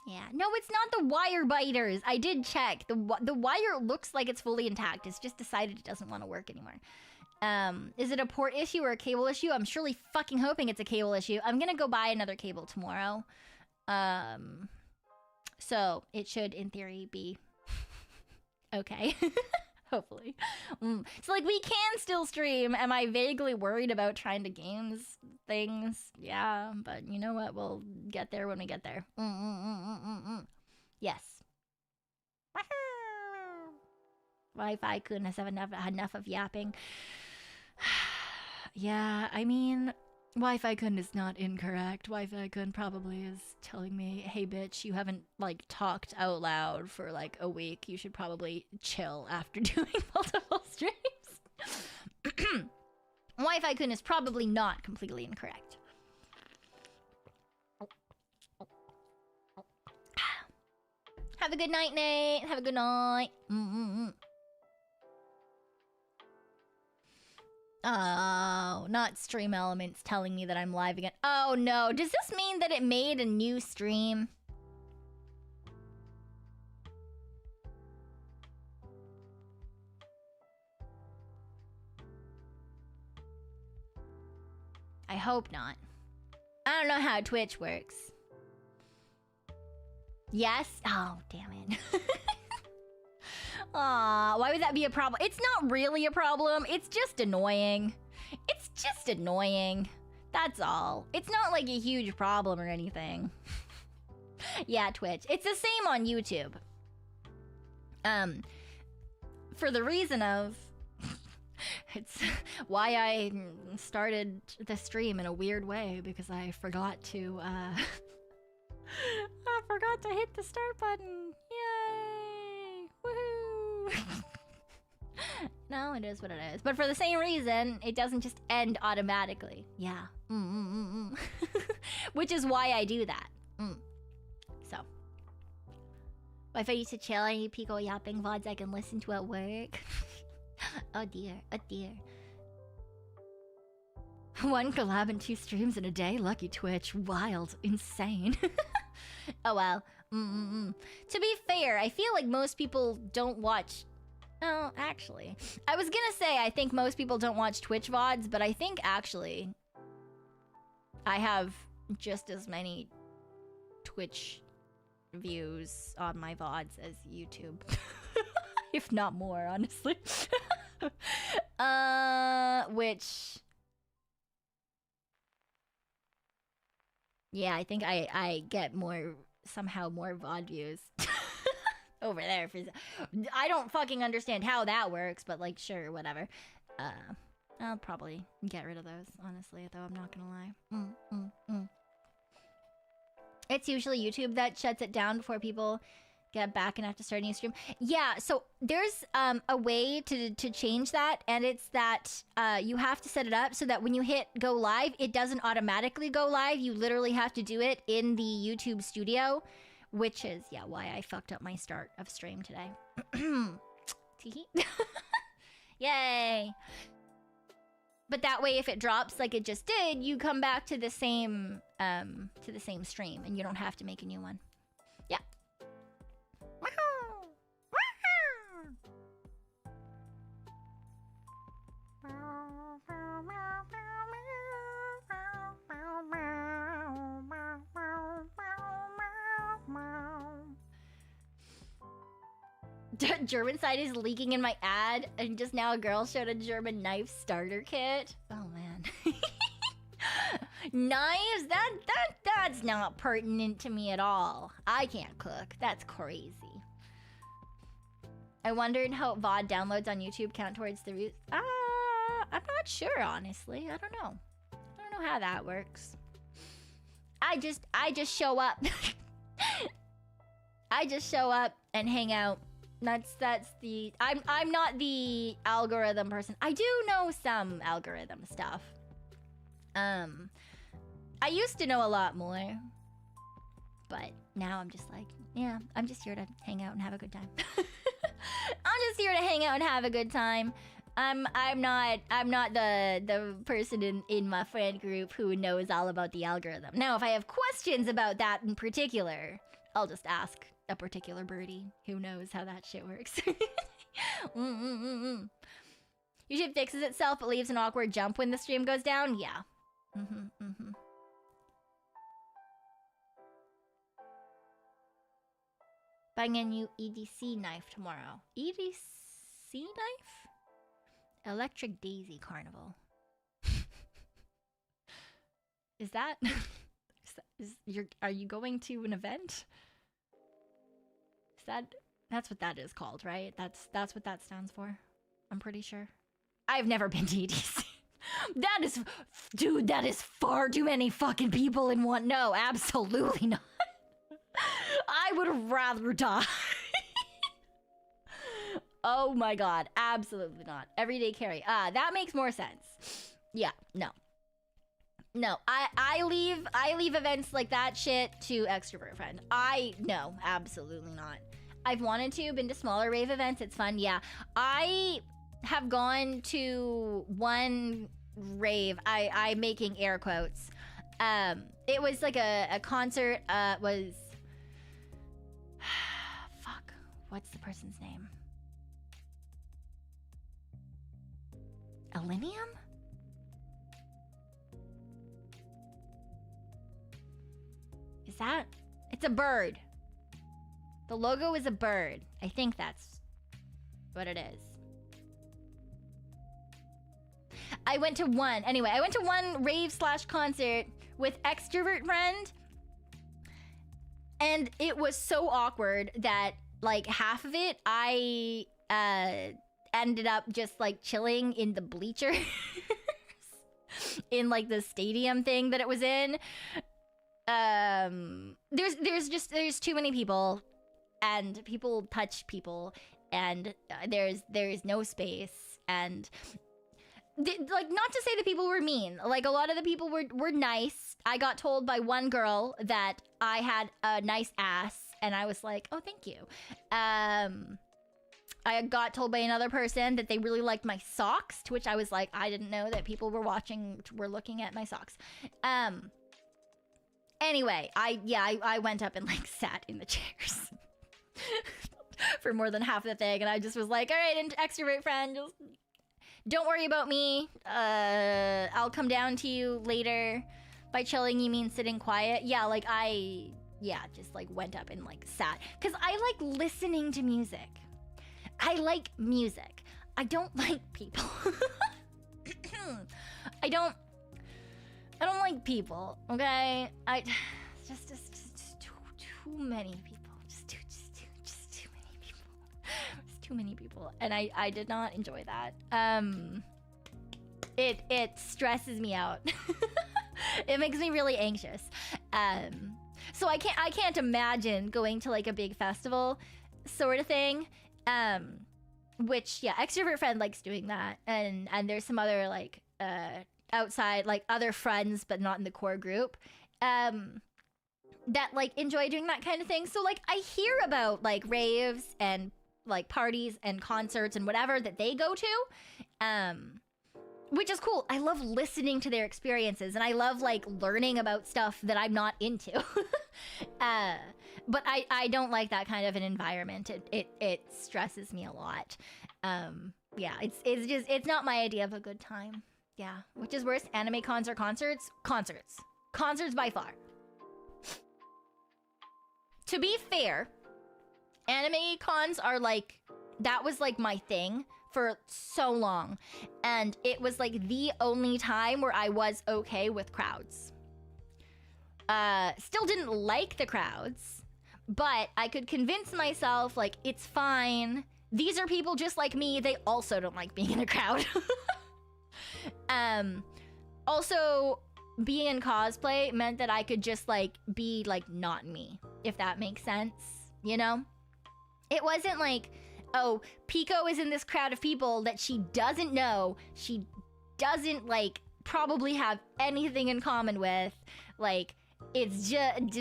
Yeah, no, it's not the wire biters. I did check. The wire looks like it's fully intact. It's just decided it doesn't want to work anymore. Is it a port issue or a cable issue? I'm surely fucking hoping it's a cable issue. I'm gonna go buy another cable tomorrow. So it should, in theory, be okay. Hopefully. So, like, we can still stream. Am I vaguely worried about trying to games things? Yeah, but you know what? We'll get there when we get there. Yes. Wi-Fi couldn't have enough of yapping. Yeah, I mean... Wi-Fi kun is not incorrect. Wi-Fi kun probably is telling me, hey bitch, you haven't like talked out loud for like a week. You should probably chill after doing multiple streams. Wi-Fi kun is probably not completely incorrect. Have a good night, Nate. Have a good night. Oh, not Stream Elements telling me that I'm live again. Oh no, does this mean that it made a new stream? I hope not. I don't know how Twitch works. Yes? Oh, damn it. Aw, why would that be a problem? It's not really a problem. It's just annoying. It's just annoying. That's all. It's not like a huge problem or anything. Yeah, Twitch. It's the same on YouTube. For the reason of... it's why I started the stream in a weird way, because I forgot to, I forgot to hit the start button. Yay! Woohoo! No, it is what it is. But for the same reason, it doesn't just end automatically. Yeah. Which is why I do that. So. If I used to chill, I need Pekoe yapping VODs I can listen to at work. Oh dear, oh dear. 1 collab and 2 streams in a day? Lucky Twitch. Wild. Insane. Oh well. To be fair, I feel like most people don't watch... Oh, actually. I was gonna say I think most people don't watch Twitch VODs, but I think actually I have just as many Twitch views on my VODs as YouTube. If not more, honestly. Which... Yeah, I think I get somehow more VOD views over there. I don't fucking understand how that works, but like, sure, whatever. I'll probably get rid of those, honestly, though I'm not gonna lie. It's usually YouTube that shuts it down before people get back and have to start a new stream. Yeah, so there's a way to change that, and it's that you have to set it up so that when you hit go live, it doesn't automatically go live. You literally have to do it in the YouTube studio, which is, yeah, why I fucked up my start of stream today. Teehee. Yay! But that way, if it drops like it just did, you come back to the same stream, and you don't have to make a new one. Yeah. German side is leaking in my ad, and just now a girl showed a German knife starter kit. Oh man. Knives? That's not pertinent to me at all. I can't cook. That's crazy. I wondered how VOD downloads on YouTube count towards the views. I'm not sure, honestly. I don't know. I don't know how that works. I just show up. I just show up and hang out. That's the... I'm not the algorithm person. I do know some algorithm stuff. I used to know a lot more. But now I'm just like, yeah, I'm just here to hang out and have a good time. I'm just here to hang out and have a good time. I'm not the person in my friend group who knows all about the algorithm. Now, if I have questions about that in particular, I'll just ask a particular birdie who knows how that shit works. YouTube fixes itself but leaves an awkward jump when the stream goes down? Yeah. Buying a new EDC knife tomorrow. EDC knife? Electric Daisy Carnival. Is that... are you going to an event? That's what that is called, right? That's what that stands for. I'm pretty sure. I've never been to EDC. Dude, that is far too many fucking people in one. No, absolutely not. I would rather die. Oh my god, absolutely not. Everyday carry. That makes more sense. Yeah, no. No, I leave events like that shit to extrovert friend. No, absolutely not. I've wanted to, been to smaller rave events, it's fun, yeah. I have gone to one rave, I'm making air quotes. It was like a concert, was... Fuck, what's the person's name? Elenium? Is that? It's a bird. The logo is a bird. I think that's what it is. I went to one rave/concert with extrovert friend, and it was so awkward that like half of it I ended up just like chilling in the bleachers in like the stadium thing that it was in. There's too many people, and people touch people, and there's no space, and like, not to say that people were mean, like a lot of the people were nice. I got told by one girl that I had a nice ass, and I was like, oh, thank you. I got told by another person that they really liked my socks, to which I was like, I didn't know that people were looking at my socks. Anyway, I went up and like sat in the chairs for more than half the thing, and I just was like, all right, extrovert friend, just don't worry about me. I'll come down to you later. By chilling, you mean sitting quiet? Yeah, like yeah, just like went up and like sat. Because I like listening to music. I like music. I don't like people. I don't like people, okay? Just too many people. Just too many people. Just too many people. And I did not enjoy that. It stresses me out. It makes me really anxious. So I can't imagine going to like a big festival sort of thing. Which, yeah, extrovert friend likes doing that, and there's some other like outside, like other friends but not in the core group, that like enjoy doing that kind of thing. So like I hear about like raves and like parties and concerts and whatever that they go to, which is cool. I love listening to their experiences, and I love like learning about stuff that I'm not into. But I don't like that kind of an environment. It stresses me a lot. Yeah, it's not my idea of a good time. Yeah, which is worse, anime cons or concerts? Concerts by far. To be fair, anime cons are like, that was like my thing for so long, and it was like the only time where I was okay with crowds. Still didn't like the crowds, but I could convince myself like it's fine. These are people just like me. They also don't like being in a crowd. Also, being in cosplay meant that I could just like be like not me, if that makes sense, you know? It wasn't like, oh, Pekoe is in this crowd of people that she doesn't know, she doesn't like probably have anything in common with, like it's just,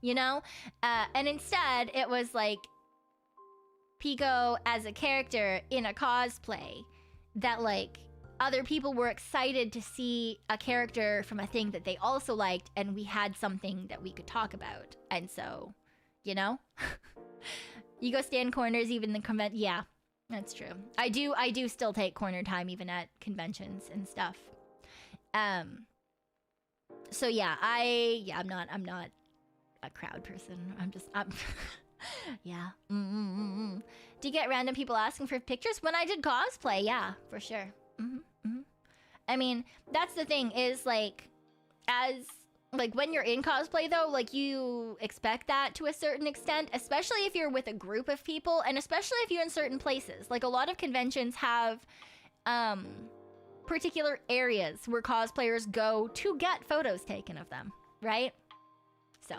you know? And instead it was like Pekoe as a character in a cosplay that like other people were excited to see a character from a thing that they also liked, and we had something that we could talk about. And so, you know, you go stand corners even the convent. Yeah, that's true. I do still take corner time even at conventions and stuff. So yeah, I'm not a crowd person. I'm yeah. Do you get random people asking for pictures? When I did cosplay, yeah, for sure. I mean, that's the thing is like, as like when you're in cosplay though, like you expect that to a certain extent, especially if you're with a group of people, and especially if you're in certain places. Like a lot of conventions have particular areas where cosplayers go to get photos taken of them, right? So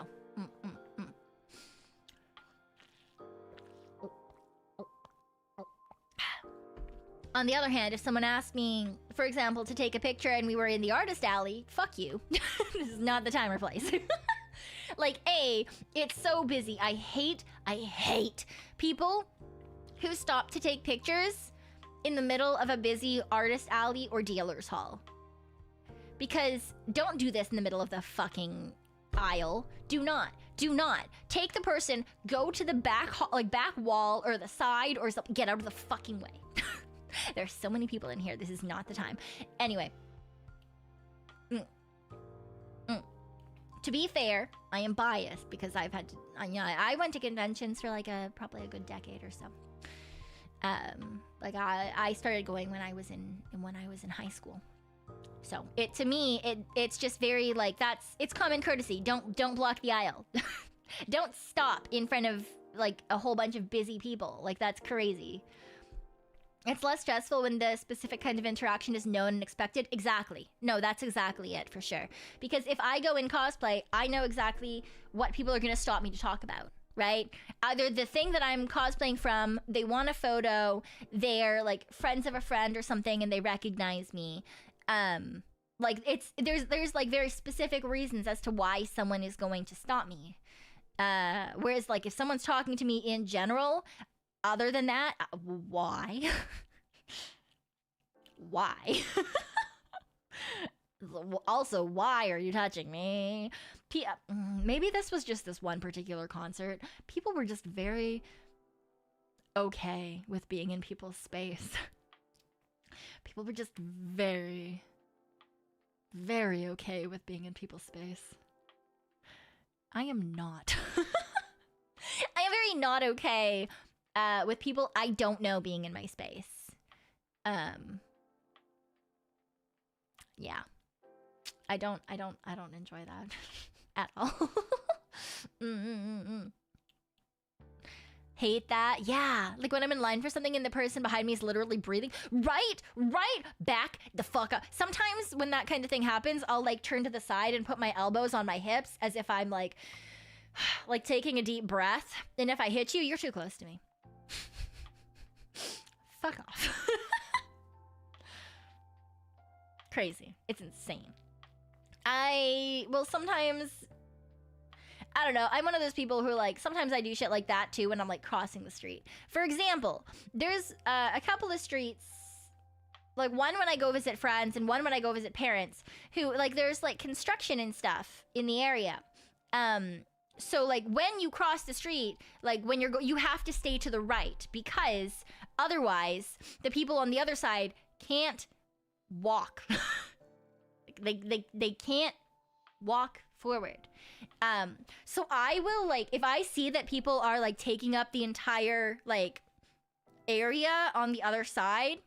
on the other hand, if someone asked me, for example, to take a picture and we were in the artist alley, fuck you. This is not the time or place. Like, A, it's so busy. I hate people who stop to take pictures in the middle of a busy artist alley or dealer's hall. Because don't do this in the middle of the fucking aisle. Do not. Take the person, go to the back wall or the side or something. Get out of the fucking way. There's so many people in here. This is not the time. Anyway. To be fair, I am biased because I've had to, I went to conventions for like probably a good decade or so. Like I started going when I was in high school. So to me, it's just very like, it's common courtesy. Don't block the aisle. Don't stop in front of like a whole bunch of busy people. Like that's crazy. It's less stressful when the specific kind of interaction is known and expected. Exactly. No, that's exactly it for sure. Because if I go in cosplay, I know exactly what people are going to stop me to talk about, right? Either the thing that I'm cosplaying from, they want a photo, they're like friends of a friend or something and they recognize me. Like there's like very specific reasons as to why someone is going to stop me. Whereas like if someone's talking to me in general, other than that, why? Why? Also, why are you touching me? Maybe this was just this one particular concert. People were just very okay with being in people's space. People were just very, very okay with being in people's space. I am not. I am very not okay with people I don't know being in my space. Yeah. I don't enjoy that at all. Hate that. Yeah. Like when I'm in line for something and the person behind me is literally breathing. Right. Back the fuck up. Sometimes when that kind of thing happens, I'll like turn to the side and put my elbows on my hips as if I'm like taking a deep breath. And if I hit you, you're too close to me. Fuck off. Crazy. It's insane. I will sometimes, I don't know, I'm one of those people who like, sometimes I do shit like that too when I'm like crossing the street. For example, there's a couple of streets, like one when I go visit friends and one when I go visit parents who like, there's like construction and stuff in the area. So like when you cross the street, like when you have to stay to the right because otherwise the people on the other side can't walk. They can't walk forward. So I will like, if I see that people are like taking up the entire like area on the other side,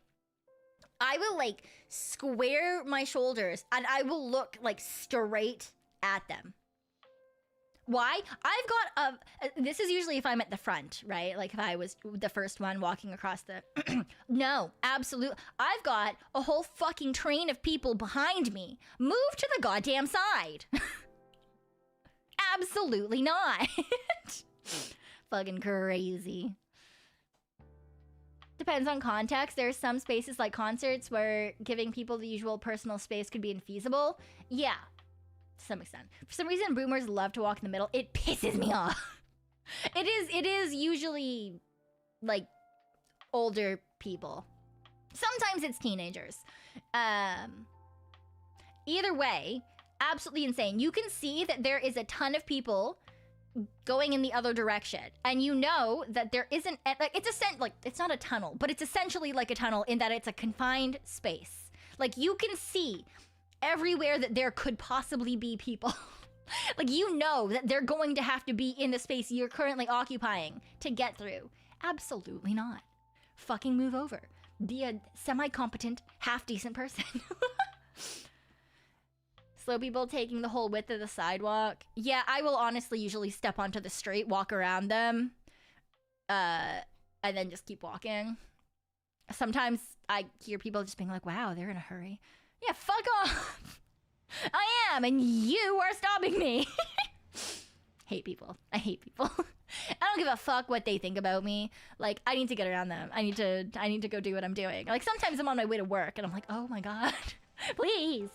I will like square my shoulders and I will look like straight at them. Why? I've got this is usually if I'm at the front, right? Like if I was the first one walking across the no, absolutely. I've got a whole fucking train of people behind me. Move to the goddamn side. Absolutely not. Fucking crazy. Depends on context. There's some spaces like concerts where giving people the usual personal space could be infeasible. Yeah. To some extent. For some reason, boomers love to walk in the middle. It pisses me off. It is usually like older people. Sometimes it's teenagers. Either way, absolutely insane. You can see that there is a ton of people going in the other direction, and you know that there isn't like it's not a tunnel, but it's essentially like a tunnel in that it's a confined space. Like you can see everywhere that there could possibly be people. Like you know that they're going to have to be in the space you're currently occupying to get through. Absolutely not. Fucking move over. Be a semi-competent, half-decent person. Slow people taking the whole width of the sidewalk. Yeah, I will honestly usually step onto the street, walk around them, and then just keep walking. Sometimes I hear people just being like, wow, they're in a hurry. Yeah, fuck off. I am, and you are stopping me. Hate people. I hate people. I don't give a fuck what they think about me. Like, I need to get around them. I need to go do what I'm doing. Like, sometimes I'm on my way to work, and I'm like, oh my god, please.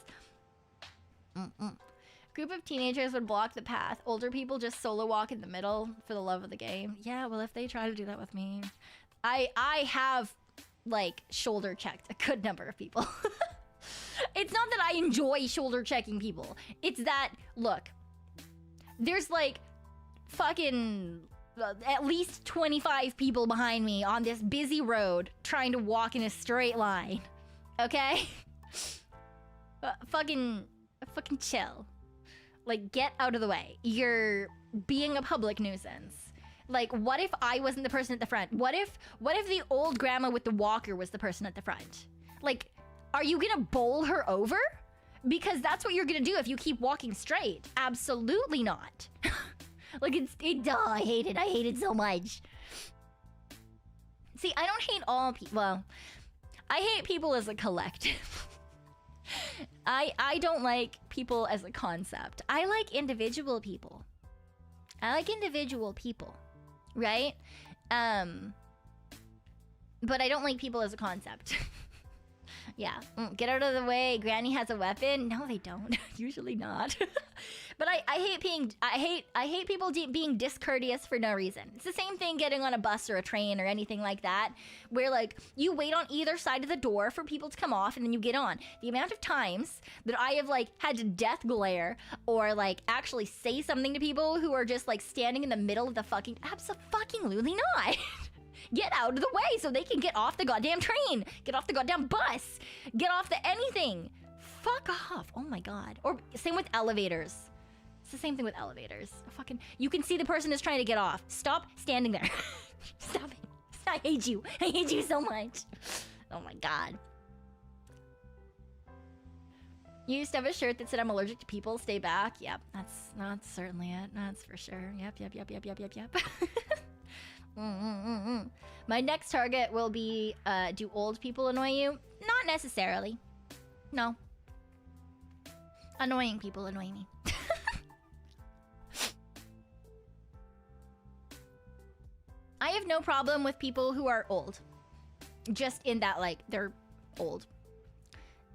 Group of teenagers would block the path. Older people just solo walk in the middle for the love of the game. Yeah, well, if they try to do that with me, I have like shoulder checked a good number of people. It's not that I enjoy shoulder checking people. It's that, look, there's like fucking at least 25 people behind me on this busy road trying to walk in a straight line. Okay? Fucking chill. Like, get out of the way. You're being a public nuisance. Like, what if I wasn't the person at the front? What if the old grandma with the walker was the person at the front? Like, are you gonna bowl her over? Because that's what you're gonna do if you keep walking straight. Absolutely not. Like, I hate it. I hate it so much. See, I don't hate all people. Well, I hate people as a collective. I don't like people as a concept. I like individual people. Right? But I don't like people as a concept. Yeah. Get out of the way. Granny has a weapon. No, they don't. Usually not. But I hate people being discourteous for no reason. It's the same thing getting on a bus or a train or anything like that, where like you wait on either side of the door for people to come off and then you get on. The amount of times that I have like had to death glare or like actually say something to people who are just like standing in the middle of the fucking abso-fucking-lutely not. Get out of the way so they can get off the goddamn train, get off the goddamn bus, get off the anything. Fuck off. Oh my god. Or same with elevators. It's the same thing with elevators. Fucking, you can see the person is trying to get off. Stop standing there. Stop it. I hate you. I hate you so much. Oh my god. You used to have a shirt that said I'm allergic to people, stay back. Yep, that's certainly it. That's for sure. Yep. My next target will be, do old people annoy you? Not necessarily. No. Annoying people annoy me. I have no problem with people who are old. Just in that, like, they're old.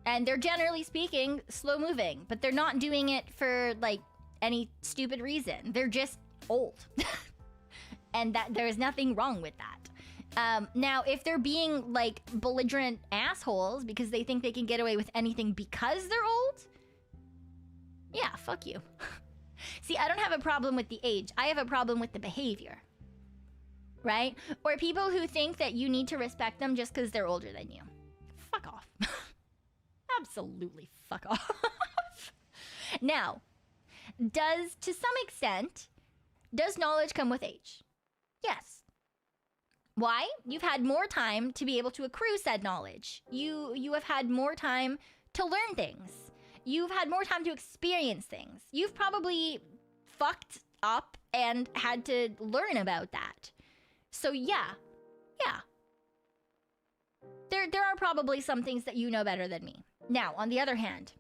And they're generally speaking slow moving, but they're not doing it for like any stupid reason. They're just old. And that there's nothing wrong with that. Now, if they're being like belligerent assholes because they think they can get away with anything because they're old, yeah, fuck you. See, I don't have a problem with the age. I have a problem with the behavior. Right? Or people who think that you need to respect them just because they're older than you. Fuck off. Absolutely fuck off. Now, to some extent, does knowledge come with age? Yes. Why? You've had more time to be able to accrue said knowledge. You have had more time to learn things. You've had more time to experience things. You've probably fucked up and had to learn about that. So yeah. There are probably some things that you know better than me. Now, on the other hand,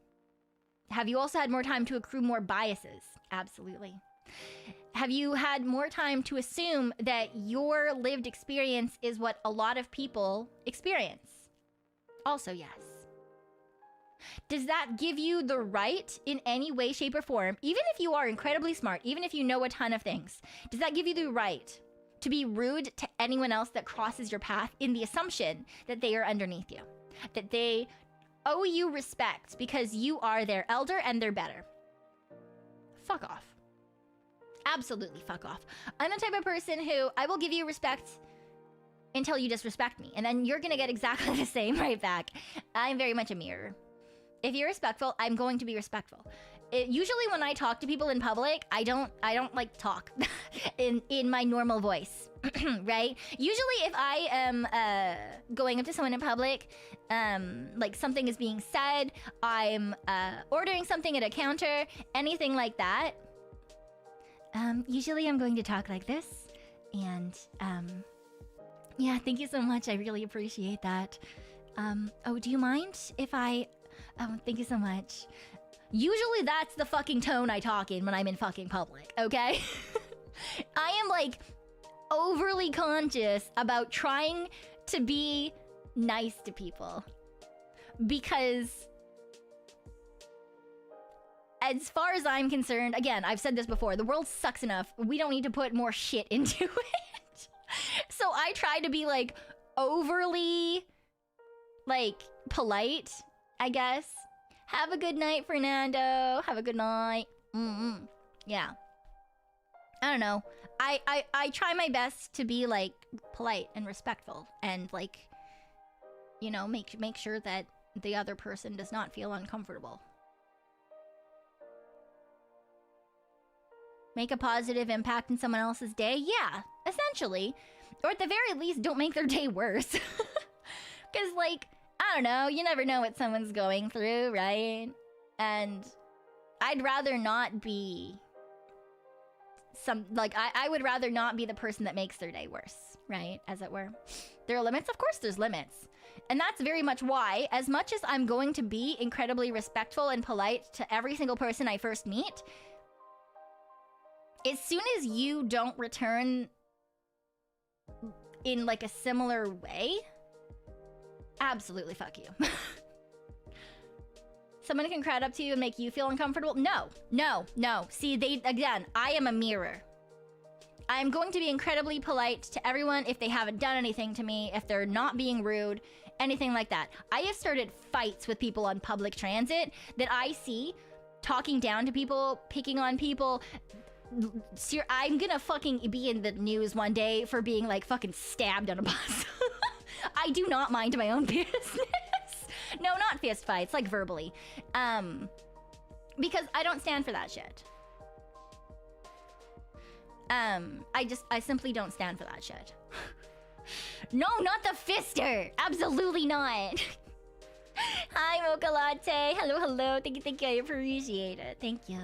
have you also had more time to accrue more biases? Absolutely. Have you had more time to assume that your lived experience is what a lot of people experience? Also, yes. Does that give you the right in any way, shape, or form, even if you are incredibly smart, even if you know a ton of things, does that give you the right to be rude to anyone else that crosses your path in the assumption that they are underneath you? That they owe you respect because you are their elder and they're better? Fuck off. Absolutely fuck off. I'm the type of person who I will give you respect until you disrespect me, and then you're gonna get exactly the same right back. I'm very much a mirror. If you're respectful, I'm going to be respectful. Usually when I talk to people in public, I don't like talk in my normal voice, right? Usually if I am going up to someone in public, like something is being said, I'm ordering something at a counter, anything like that, usually I'm going to talk like this, and yeah, thank you so much, I really appreciate that. Oh, do you mind if I... Oh, thank you so much. Usually that's the fucking tone I talk in when I'm in fucking public, okay? I am like overly conscious about trying to be nice to people because as far as I'm concerned, again, I've said this before, the world sucks enough. We don't need to put more shit into it. So I try to be like overly like polite, I guess. Have a good night, Fernando. Have a good night. Yeah. I don't know. I try my best to be like polite and respectful and like, you know, make sure that the other person does not feel uncomfortable. Make a positive impact in someone else's day? Yeah, essentially. Or at the very least, don't make their day worse. Because like, I don't know, you never know what someone's going through, right? And I'd rather not be I would rather not be the person that makes their day worse, right? As it were. There are limits? Of course there's limits. And that's very much why, as much as I'm going to be incredibly respectful and polite to every single person I first meet, as soon as you don't return in like a similar way, absolutely fuck you. Someone can crowd up to you and make you feel uncomfortable? No. See, again, I am a mirror. I'm going to be incredibly polite to everyone if they haven't done anything to me, if they're not being rude, anything like that. I have started fights with people on public transit that I see talking down to people, picking on people. I'm gonna fucking be in the news one day for being like fucking stabbed on a bus. I do not mind my own business. No, not fist fights, like verbally. Because I don't stand for that shit. I simply don't stand for that shit. No, not the fister. Absolutely not. Hi, Mocha Latte. Hello, hello. Thank you. I appreciate it. Thank you.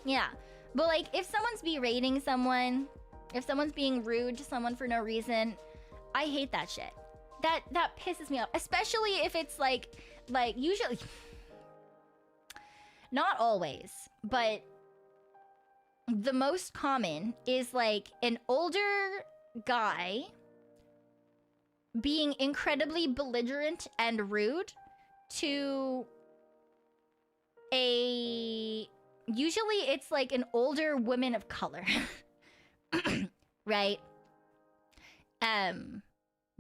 Yeah. But, like, if someone's berating someone, if someone's being rude to someone for no reason, I hate that shit. That pisses me off. Especially if it's, like, usually... Not always, but... The most common is, like, an older guy being incredibly belligerent and rude to a... Usually it's like an older woman of color. Right?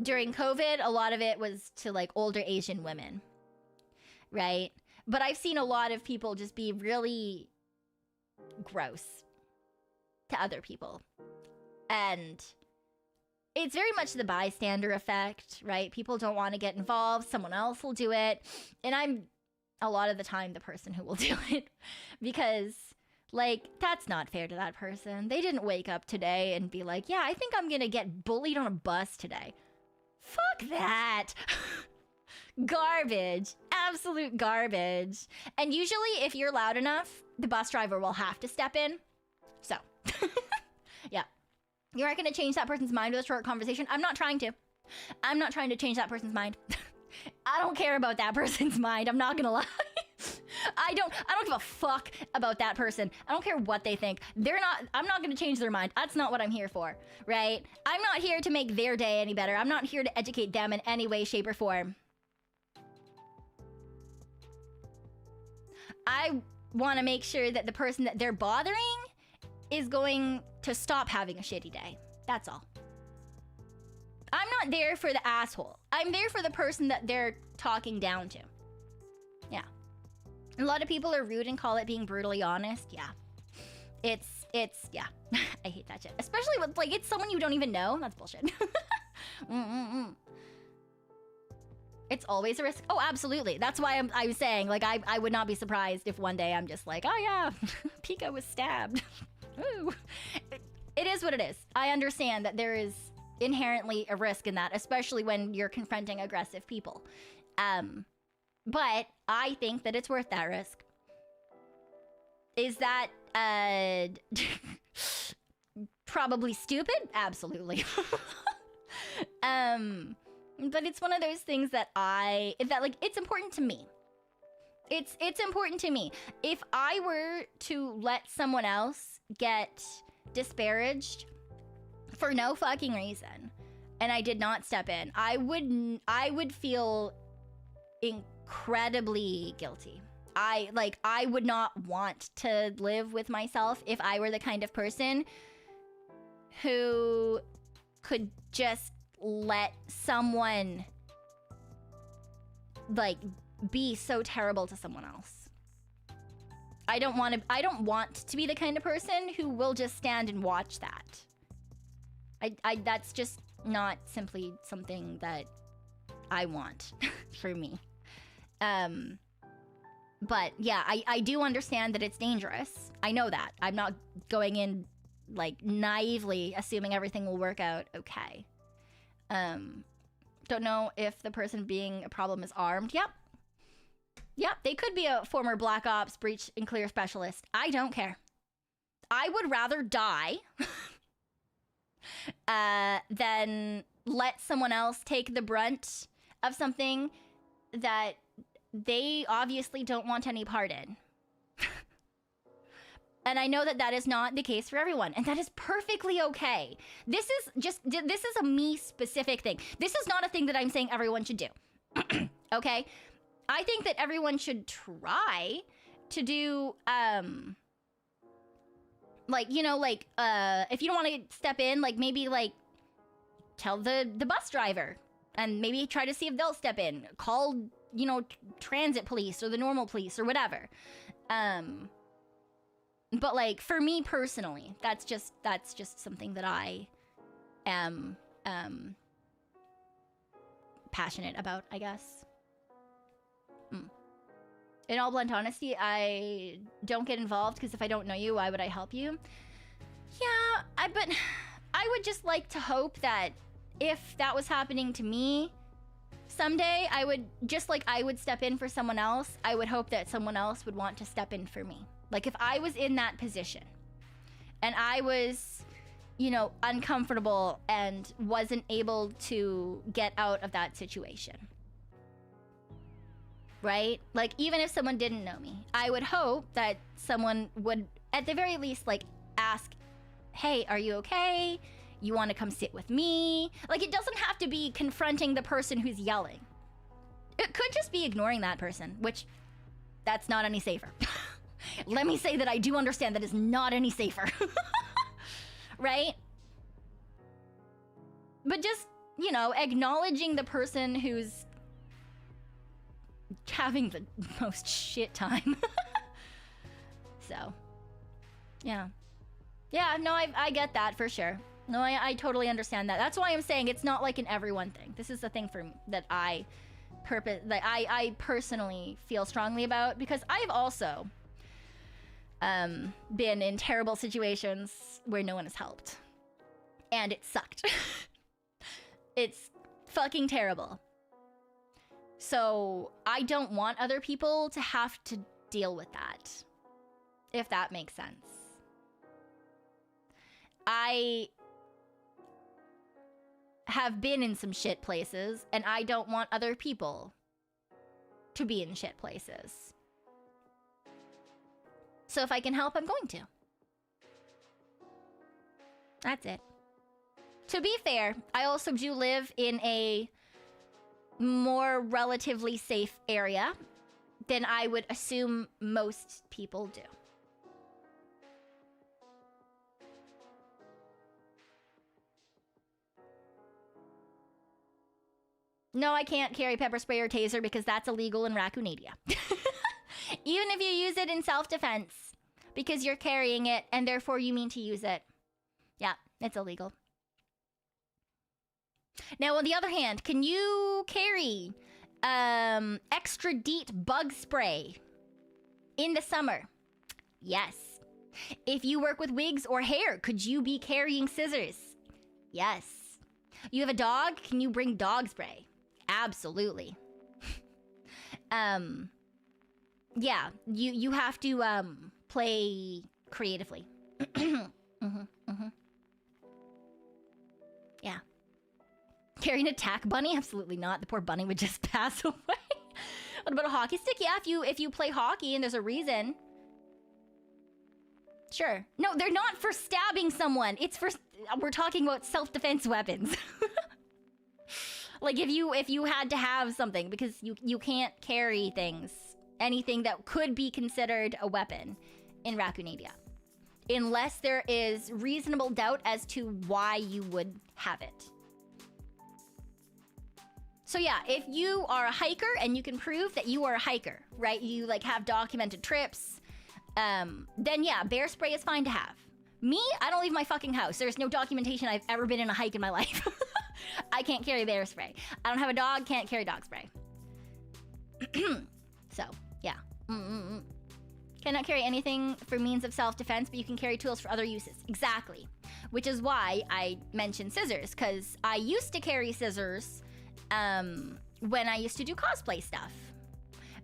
During COVID, a lot of it was to like older Asian women. Right? But I've seen a lot of people just be really gross to other people. And it's very much the bystander effect, right? People don't want to get involved. Someone else will do it. And I'm a lot of the time the person who will do it because, like, that's not fair to that person. They didn't wake up today and be like, yeah, I think I'm going to get bullied on a bus today. Fuck that. Garbage. Absolute garbage. And usually if you're loud enough, the bus driver will have to step in. So, yeah. You aren't going to change that person's mind with a short conversation. I'm not trying to. I'm not trying to change that person's mind. I don't care about that person's mind. I'm not going to lie. I don't give a fuck about that person. I don't care what they think. I'm not going to change their mind. That's not what I'm here for, right? I'm not here to make their day any better. I'm not here to educate them in any way, shape, or form. I want to make sure that the person that they're bothering is going to stop having a shitty day. That's all. I'm not there for the asshole. I'm there for the person that they're talking down to. Yeah. A lot of people are rude and call it being brutally honest. Yeah. It's, yeah. I hate that shit. Especially with, like, it's someone you don't even know. That's bullshit. It's always a risk. Oh, absolutely. That's why I was saying, like, I would not be surprised if one day I'm just like, oh yeah, Pekoe was stabbed. Ooh. It is what it is. I understand that there is inherently a risk in that, especially when you're confronting aggressive people. But I think that it's worth that risk. Is that probably stupid? Absolutely. But it's one of those things that like, it's important to me. It's important to me. If I were to let someone else get disparaged for no fucking reason, and I did not step in, I would feel incredibly guilty. I would not want to live with myself if I were the kind of person who could just let someone, like, be so terrible to someone else. I don't want to be the kind of person who will just stand and watch that. That's just not simply something that I want for me. But yeah, I do understand that it's dangerous. I know that. I'm not going in, like, naively assuming everything will work out okay. Don't know if the person being a problem is armed. Yep, they could be a former Black Ops breach and clear specialist. I don't care. I would rather die than let someone else take the brunt of something that they obviously don't want any part in. And I know that that is not the case for everyone, and that is perfectly okay. This is a me-specific thing. This is not a thing that I'm saying everyone should do. Okay? I think that everyone should try to do, like, you know, like, if you don't want to step in, like, maybe, like, tell the bus driver, and maybe try to see if they'll step in. Call, you know, transit police or the normal police or whatever. But, like, for me personally, that's just something that I am passionate about, I guess. In all blunt honesty, I don't get involved because if I don't know you, why would I help you? Yeah, but I would just like to hope that if that was happening to me someday, I would, just like I would step in for someone else, I would hope that someone else would want to step in for me. Like if I was in that position and I was, you know, uncomfortable and wasn't able to get out of that situation, right? Like even if someone didn't know me, I would hope that someone would at the very least like ask, hey, are you okay? You want to come sit with me? Like it doesn't have to be confronting the person who's yelling. It could just be ignoring that person, which that's not any safer. Let me say that I do understand that is not any safer. Right? But just, you know, acknowledging the person who's having the most shit time. So, yeah. Yeah, no, I get that for sure. No, I totally understand that. That's why I'm saying it's not like an everyone thing. This is the thing for me that I personally feel strongly about, because I've also been in terrible situations where no one has helped. And it sucked. It's fucking terrible. So I don't want other people to have to deal with that, if that makes sense. I have been in some shit places, and I don't want other people to be in shit places. So if I can help, I'm going to. That's it. To be fair, I also do live in a more relatively safe area than I would assume most people do. No, I can't carry pepper spray or taser because that's illegal in Raccoonadia. Even if you use it in self-defense, because you're carrying it and therefore you mean to use it. Yeah, it's illegal. Now, on the other hand, can you carry extra DEET bug spray in the summer? Yes. If you work with wigs or hair, could you be carrying scissors? Yes. You have a dog? Can you bring dog spray? Absolutely. Yeah, you have to play creatively. Yeah. Carry an attack bunny? Absolutely not. The poor bunny would just pass away. What about a hockey stick? Yeah, if you play hockey and there's a reason. Sure. No, they're not for stabbing someone. It's for, we're talking about self-defense weapons. Like if you had to have something, because you can't carry things, anything that could be considered a weapon in Raccoonadia, unless there is reasonable doubt as to why you would have it. So yeah, if you are a hiker and you can prove that you are a hiker, right? You like have documented trips, then yeah, bear spray is fine to have. Me, I don't leave my fucking house. There's no documentation I've ever been in a hike in my life. I can't carry bear spray. I don't have a dog, can't carry dog spray. So, yeah. Cannot carry anything for means of self-defense, but you can carry tools for other uses. Exactly. Which is why I mentioned scissors, because I used to carry scissors when I used to do cosplay stuff.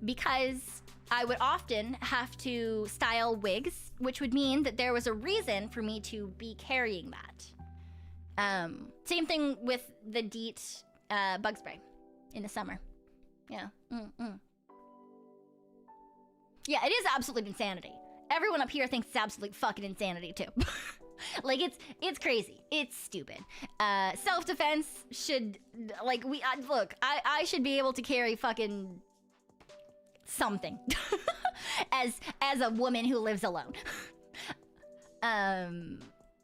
Because I would often have to style wigs, which would mean that there was a reason for me to be carrying that. Same thing with the DEET bug spray in the summer. Yeah. Yeah, it is absolute insanity. Everyone up here thinks it's absolute fucking insanity too. Like it's crazy. It's stupid. Self-defense should, like, look, I should be able to carry fucking something as a woman who lives alone.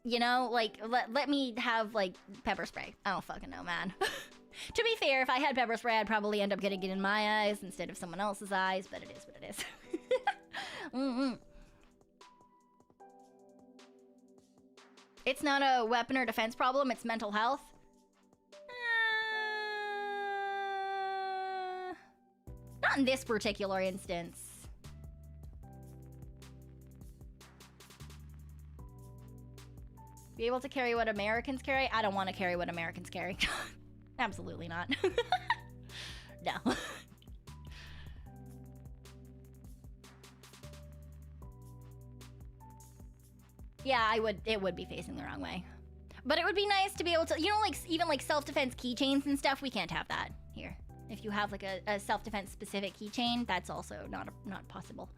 You know, like, let me have, like, pepper spray. I don't fucking know, man. To be fair, if I had pepper spray, I'd probably end up getting it in my eyes instead of someone else's eyes, but it is what it is. It's not a weapon or defense problem, it's mental health. Not in this particular instance. Be able to carry what Americans carry? I don't want to carry what Americans carry. Absolutely not. No. Yeah, it would be facing the wrong way. But it would be nice to be able to, you know, like, even like self-defense keychains and stuff, we can't have that here. If you have like a self-defense specific keychain, that's also not possible.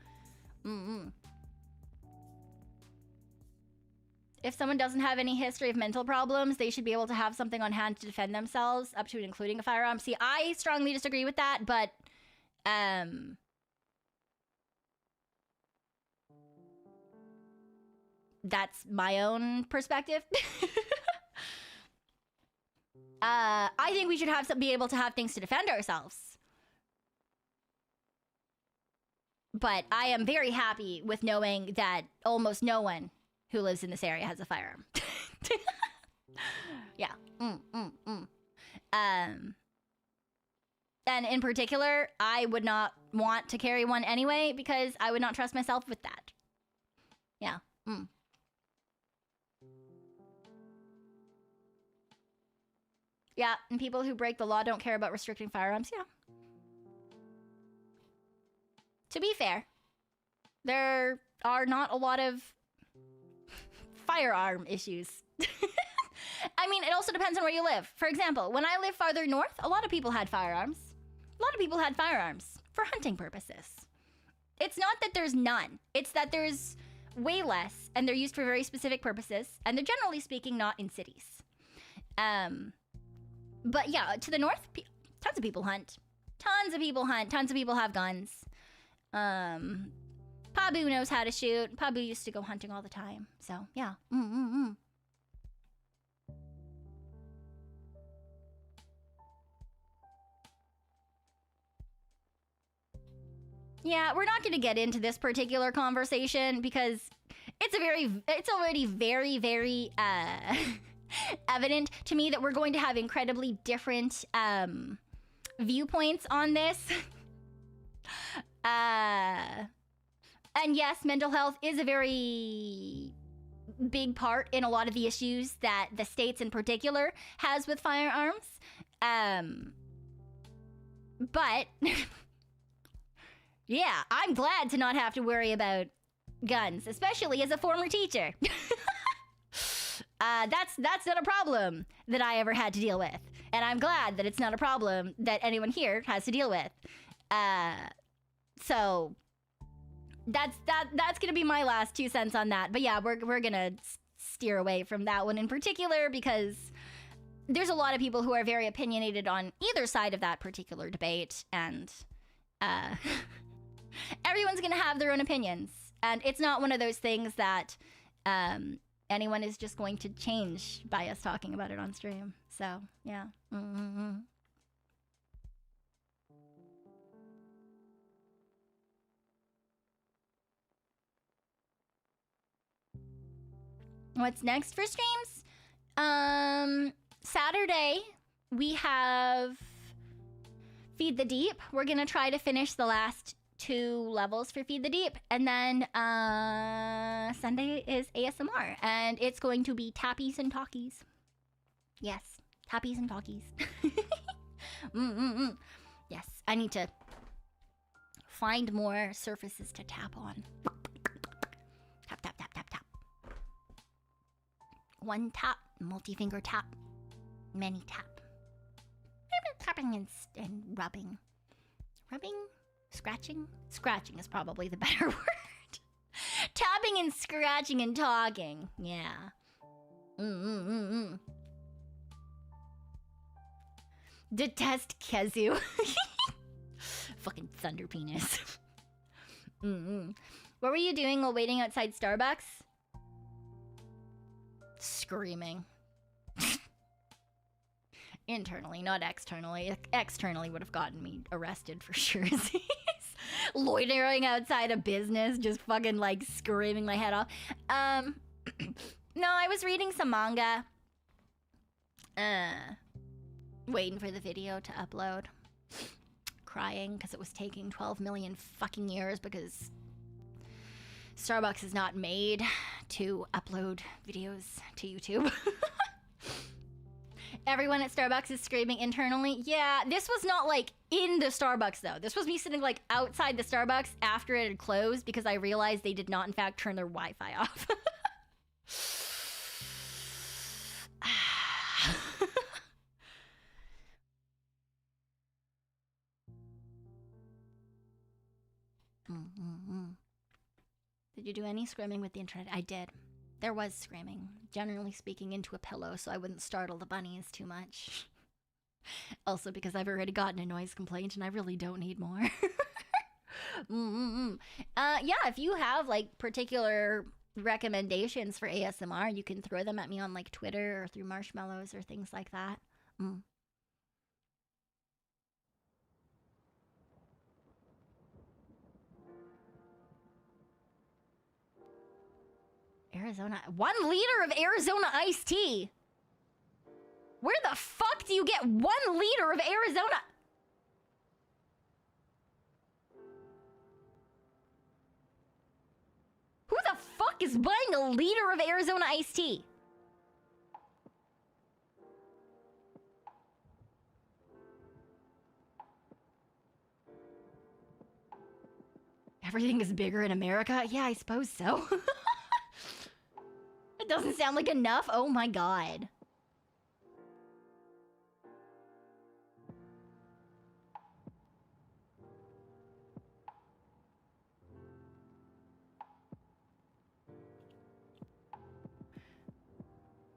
If someone doesn't have any history of mental problems, they should be able to have something on hand to defend themselves, up to and including a firearm. See, I strongly disagree with that, but that's my own perspective. I think we should be able to have things to defend ourselves. But I am very happy with knowing that almost no one who lives in this area has a firearm. Yeah. And in particular, I would not want to carry one anyway because I would not trust myself with that. Yeah. Yeah, and people who break the law don't care about restricting firearms. Yeah. To be fair, there are not a lot of firearm issues. I mean, it also depends on where you live. For example, when I live farther north, a lot of people had firearms. A lot of people had firearms for hunting purposes. It's not that there's none. It's that there's way less, and they're used for very specific purposes, and they're generally speaking not in cities. But yeah, to the north, tons of people hunt. Tons of people hunt. Tons of people have guns. Pabu knows how to shoot. Pabu used to go hunting all the time. So, yeah. Yeah, we're not going to get into this particular conversation because it's already very, very, evident to me that we're going to have incredibly different viewpoints on this. And yes, mental health is a very big part in a lot of the issues that the States in particular has with firearms. But yeah, I'm glad to not have to worry about guns, especially as a former teacher. That's not a problem that I ever had to deal with. And I'm glad that it's not a problem that anyone here has to deal with. So that's gonna be my last 2 cents on that. But yeah, we're gonna steer away from that one in particular because there's a lot of people who are very opinionated on either side of that particular debate, and everyone's gonna have their own opinions. And it's not one of those things that anyone is just going to change by us talking about it on stream. So, yeah. What's next for streams? Saturday, we have Feed the Deep. We're gonna try to finish the last 2 levels for Feed the Deep, and then Sunday is ASMR, and it's going to be tappies and talkies. Yes, tappies and talkies. Yes, I need to find more surfaces to tap on. Tap, tap, tap, tap, tap. One tap, multi-finger tap, many tap. Tapping and rubbing. Rubbing? Scratching? Scratching is probably the better word. Tapping and scratching and talking. Yeah. Detest Kezu. Fucking thunder penis. What were you doing while waiting outside Starbucks? Screaming. Internally, not externally. Externally would have gotten me arrested for sure. Loitering outside a business, just fucking like screaming my head off. No, I was reading some manga. Waiting for the video to upload. Crying because it was taking 12 million fucking years because Starbucks is not made to upload videos to YouTube. Everyone at Starbucks is screaming internally. Yeah, this was not like in the Starbucks though. This was me sitting like outside the Starbucks after it had closed because I realized they did not in fact turn their Wi-Fi off. Did you do any screaming with the internet? I did. There was screaming, generally speaking into a pillow so I wouldn't startle the bunnies too much. Also because I've already gotten a noise complaint and I really don't need more. Yeah, if you have like particular recommendations for ASMR, you can throw them at me on like Twitter or through marshmallows or things like that. Arizona. 1 liter of Arizona iced tea. Where the fuck do you get 1 liter of Arizona? Who the fuck is buying a liter of Arizona iced tea? Everything is bigger in America? Yeah, I suppose so. It doesn't sound like enough. Oh my god.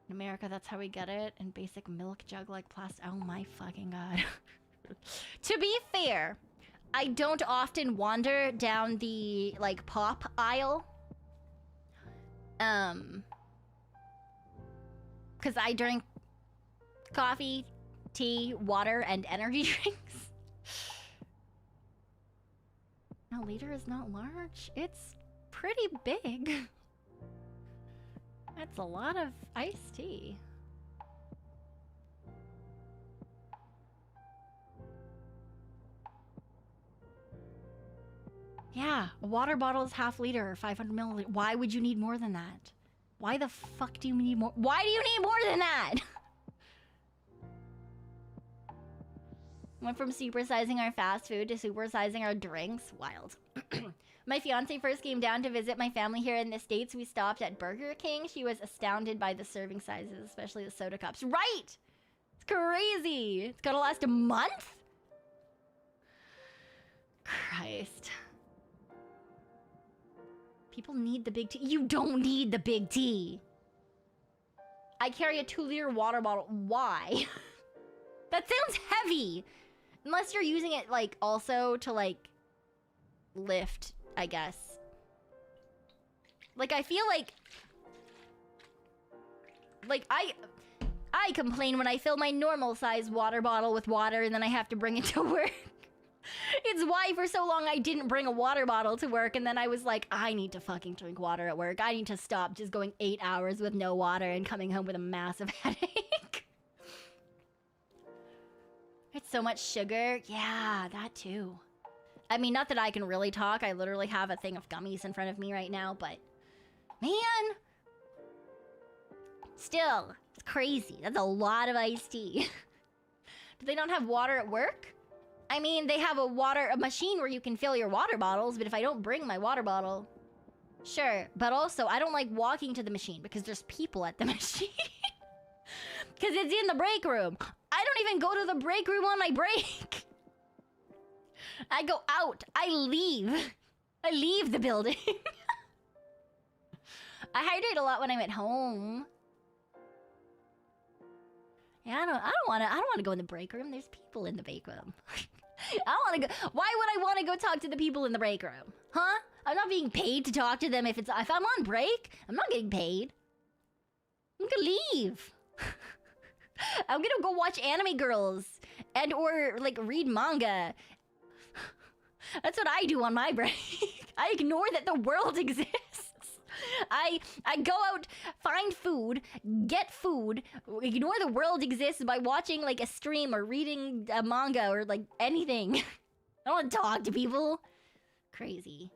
In America, that's how we get it. And basic milk jug like plastic. Oh my fucking god. To be fair, I don't often wander down the like pop aisle. Because I drink coffee, tea, water, and energy drinks. A liter is not large. It's pretty big. That's a lot of iced tea. Yeah, a water bottle is half liter or 500 milliliters. Why would you need more than that? Why the fuck do you need more? Why do you need more than that? Went from supersizing our fast food to supersizing our drinks. Wild. My fiance first came down to visit my family here in the States. We stopped at Burger King. She was astounded by the serving sizes, especially the soda cups. Right! It's crazy. It's gonna last a month? Christ. People need the big tea. You don't need the big tea. I carry a 2-liter water bottle. Why? That sounds heavy. Unless you're using it, like, also to, like, lift, I guess. Like, I feel like... Like, I complain when I fill my normal size water bottle with water and then I have to bring it to work. It's why for so long I didn't bring a water bottle to work, and then I was like, I need to fucking drink water at work. I need to stop just going 8 hours with no water and coming home with a massive headache. It's so much sugar. Yeah, that too. I mean, not that I can really talk. I literally have a thing of gummies in front of me right now, but... Man! Still, it's crazy. That's a lot of iced tea. Do they not have water at work? I mean, they have a machine where you can fill your water bottles, but if I don't bring my water bottle... Sure, but also, I don't like walking to the machine because there's people at the machine. Because it's in the break room. I don't even go to the break room on my break. I go out. I leave. I leave the building. I hydrate a lot when I'm at home. Yeah, I don't want to go in the break room. There's people in the break room. I don't want to go. Why would I want to go talk to the people in the break room? Huh? I'm not being paid to talk to them if I'm on break. I'm not getting paid. I'm gonna leave. I'm gonna go watch anime girls and or like read manga. That's what I do on my break. I ignore that the world exists. I go out, find food, get food, ignore the world exists by watching like a stream or reading a manga or like anything. I don't want to talk to people. Crazy.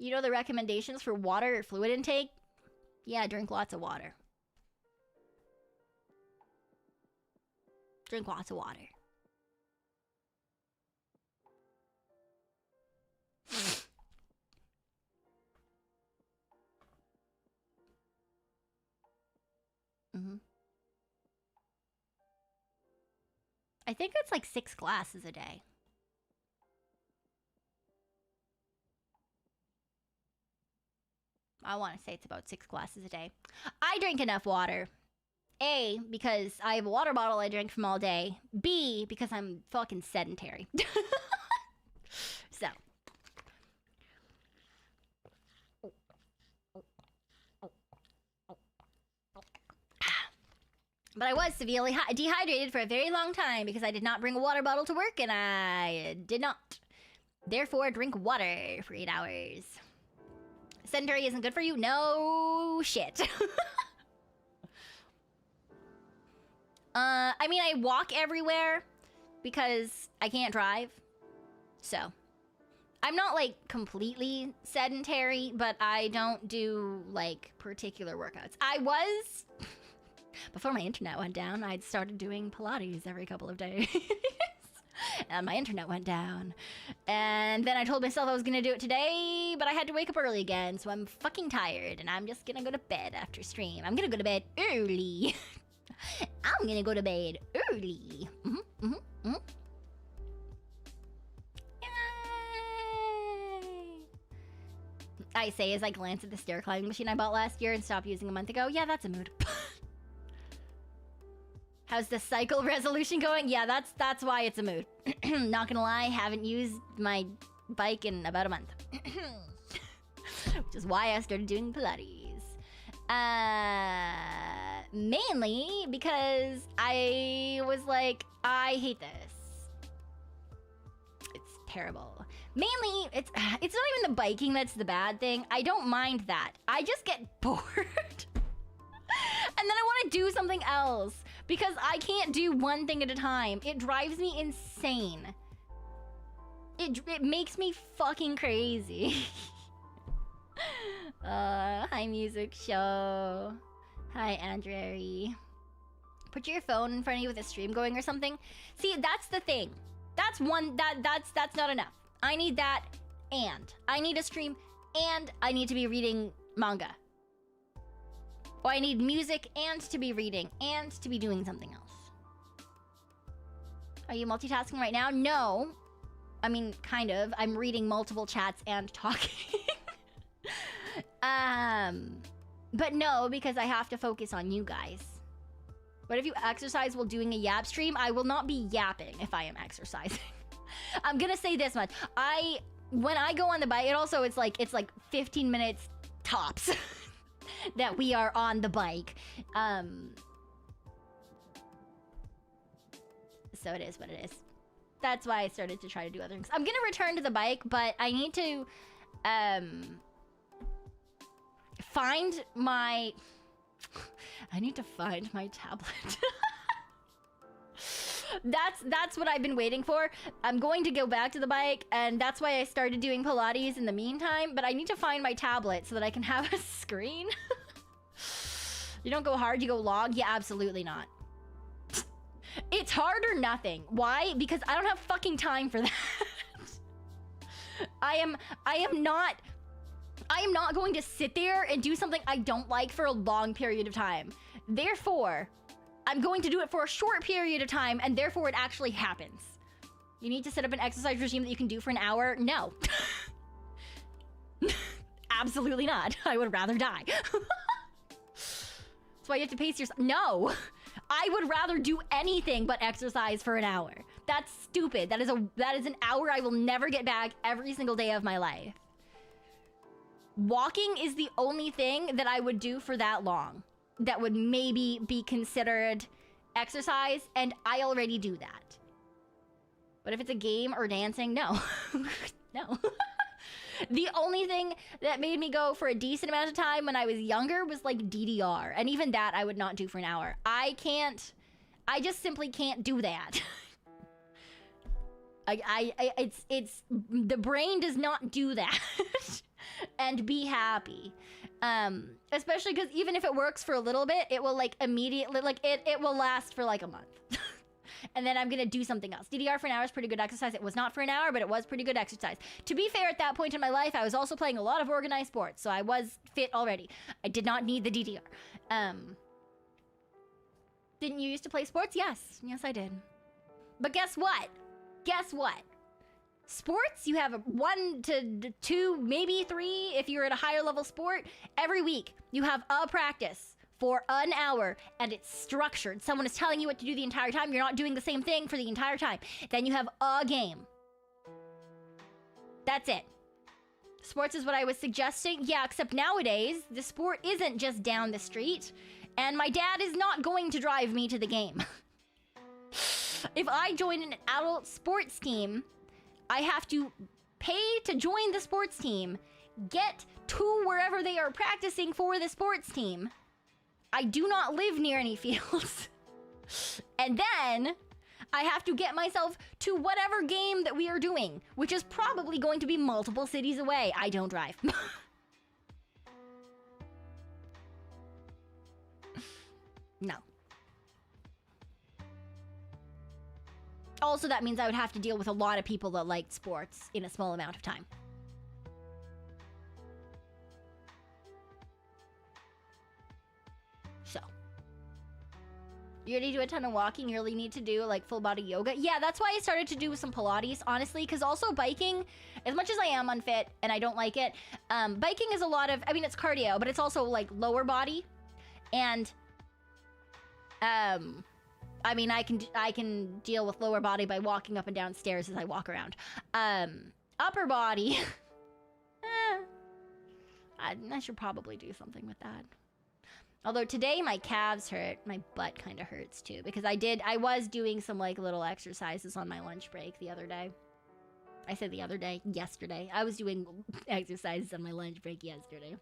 You know the recommendations for water or fluid intake? Yeah, drink lots of water. Drink lots of water. I think it's like 6 glasses a day. I want to say it's about 6 glasses a day. I drink enough water. A, because I have a water bottle I drink from all day. B, because I'm fucking sedentary. So. But I was severely dehydrated for a very long time because I did not bring a water bottle to work, and I did not. Therefore, drink water for 8 hours. Sedentary isn't good for you? No shit. I mean, I walk everywhere because I can't drive. So, I'm not, like, completely sedentary, but I don't do, like, particular workouts. I was... Before my internet went down, I'd started doing Pilates every couple of days. And my internet went down. And then I told myself I was gonna do it today, but I had to wake up early again, so I'm fucking tired, and I'm just gonna go to bed after stream. I'm gonna go to bed early. I'm gonna go to bed early. Yay! I say as I glance at the stair climbing machine I bought last year and stopped using a month ago. Yeah, that's a mood. How's the cycle resolution going? Yeah, that's why it's a mood. Not gonna lie, haven't used my bike in about a month. Which is why I started doing Pilates. Mainly because I was like, I hate this. It's terrible. Mainly, it's not even the biking that's the bad thing. I don't mind that. I just get bored. And then I want to do something else. Because I can't do one thing at a time. It drives me insane. It makes me fucking crazy. Hi, music show. Hi, Andreri. Put your phone in front of you with a stream going or something. See, that's the thing. That's not enough. I need that, and I need a stream, and I need to be reading manga. Or I need music and to be reading and to be doing something else. Are you multitasking right now? No. I mean, kind of. I'm reading multiple chats and talking. But no, because I have to focus on you guys. What if you exercise while doing a yap stream? I will not be yapping if I am exercising. I'm gonna say this much. When I go on the bike, it's like 15 minutes tops. That we are on the bike. So it is what it is. That's why I started to try to do other things. I'm gonna return to the bike, but I need to find my tablet. That's what I've been waiting for. I'm going to go back to the bike, and that's why I started doing Pilates in the meantime, but I need to find my tablet so that I can have a screen. You don't go hard, you go long? Yeah, absolutely not. It's hard or nothing. Why? Because I don't have fucking time for that. I am not going to sit there and do something I don't like for a long period of time. Therefore, I'm going to do it for a short period of time, and therefore it actually happens. You need to set up an exercise regime that you can do for an hour? No. Absolutely not. I would rather die. That's why you have to pace yourself. No. I would rather do anything but exercise for an hour. That's stupid. That is an hour I will never get back every single day of my life. Walking is the only thing that I would do for that long that would maybe be considered exercise, and I already do that. But if it's a game or dancing, no. No. The only thing that made me go for a decent amount of time when I was younger was like DDR, and even that I would not do for an hour. I just simply can't do that. It's the brain does not do that. and be happy. Especially because even if it works for a little bit, it will like immediately, like it will last for like a month. And then I'm gonna do something else. DDR for an hour is pretty good exercise. It was not for an hour, but it was pretty good exercise. To be fair, at that point in my life, I was also playing a lot of organized sports, so I was fit already. I did not need the DDR. Didn't you used to play sports? Yes. Yes, I did. But guess what? Guess what? Sports, you have 1 to 2, maybe 3 if you're at a higher level sport. Every week, you have a practice for an hour, and it's structured. Someone is telling you what to do the entire time. You're not doing the same thing for the entire time. Then you have a game. That's it. Sports is what I was suggesting. Yeah, except nowadays, the sport isn't just down the street, and my dad is not going to drive me to the game. If I join an adult sports team, I have to pay to join the sports team, get to wherever they are practicing for the sports team. I do not live near any fields. And then I have to get myself to whatever game that we are doing, which is probably going to be multiple cities away. I don't drive. No. Also, that means I would have to deal with a lot of people that like sports in a small amount of time. So. You already do a ton of walking. You really need to do like full body yoga. Yeah, that's why I started to do some Pilates, honestly, because also biking, as much as I am unfit and I don't like it, biking is a lot of, I mean, it's cardio, but it's also like lower body. And, I mean, I can deal with lower body by walking up and down stairs as I walk around. Upper body, I should probably do something with that. Although today my calves hurt, my butt kind of hurts too, because I was doing some like little exercises on my lunch break the other day. I said the other day, yesterday. I was doing exercises on my lunch break yesterday.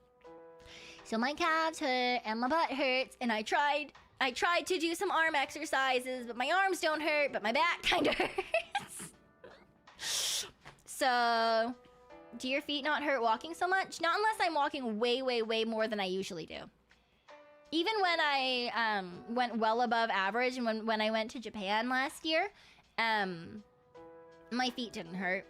So my calves hurt and my butt hurts, and I tried to do some arm exercises, but my arms don't hurt, but my back kind of hurts. So, do your feet not hurt walking so much? Not unless I'm walking way, way, way more than I usually do. Even when I went well above average, and when I went to Japan last year, my feet didn't hurt.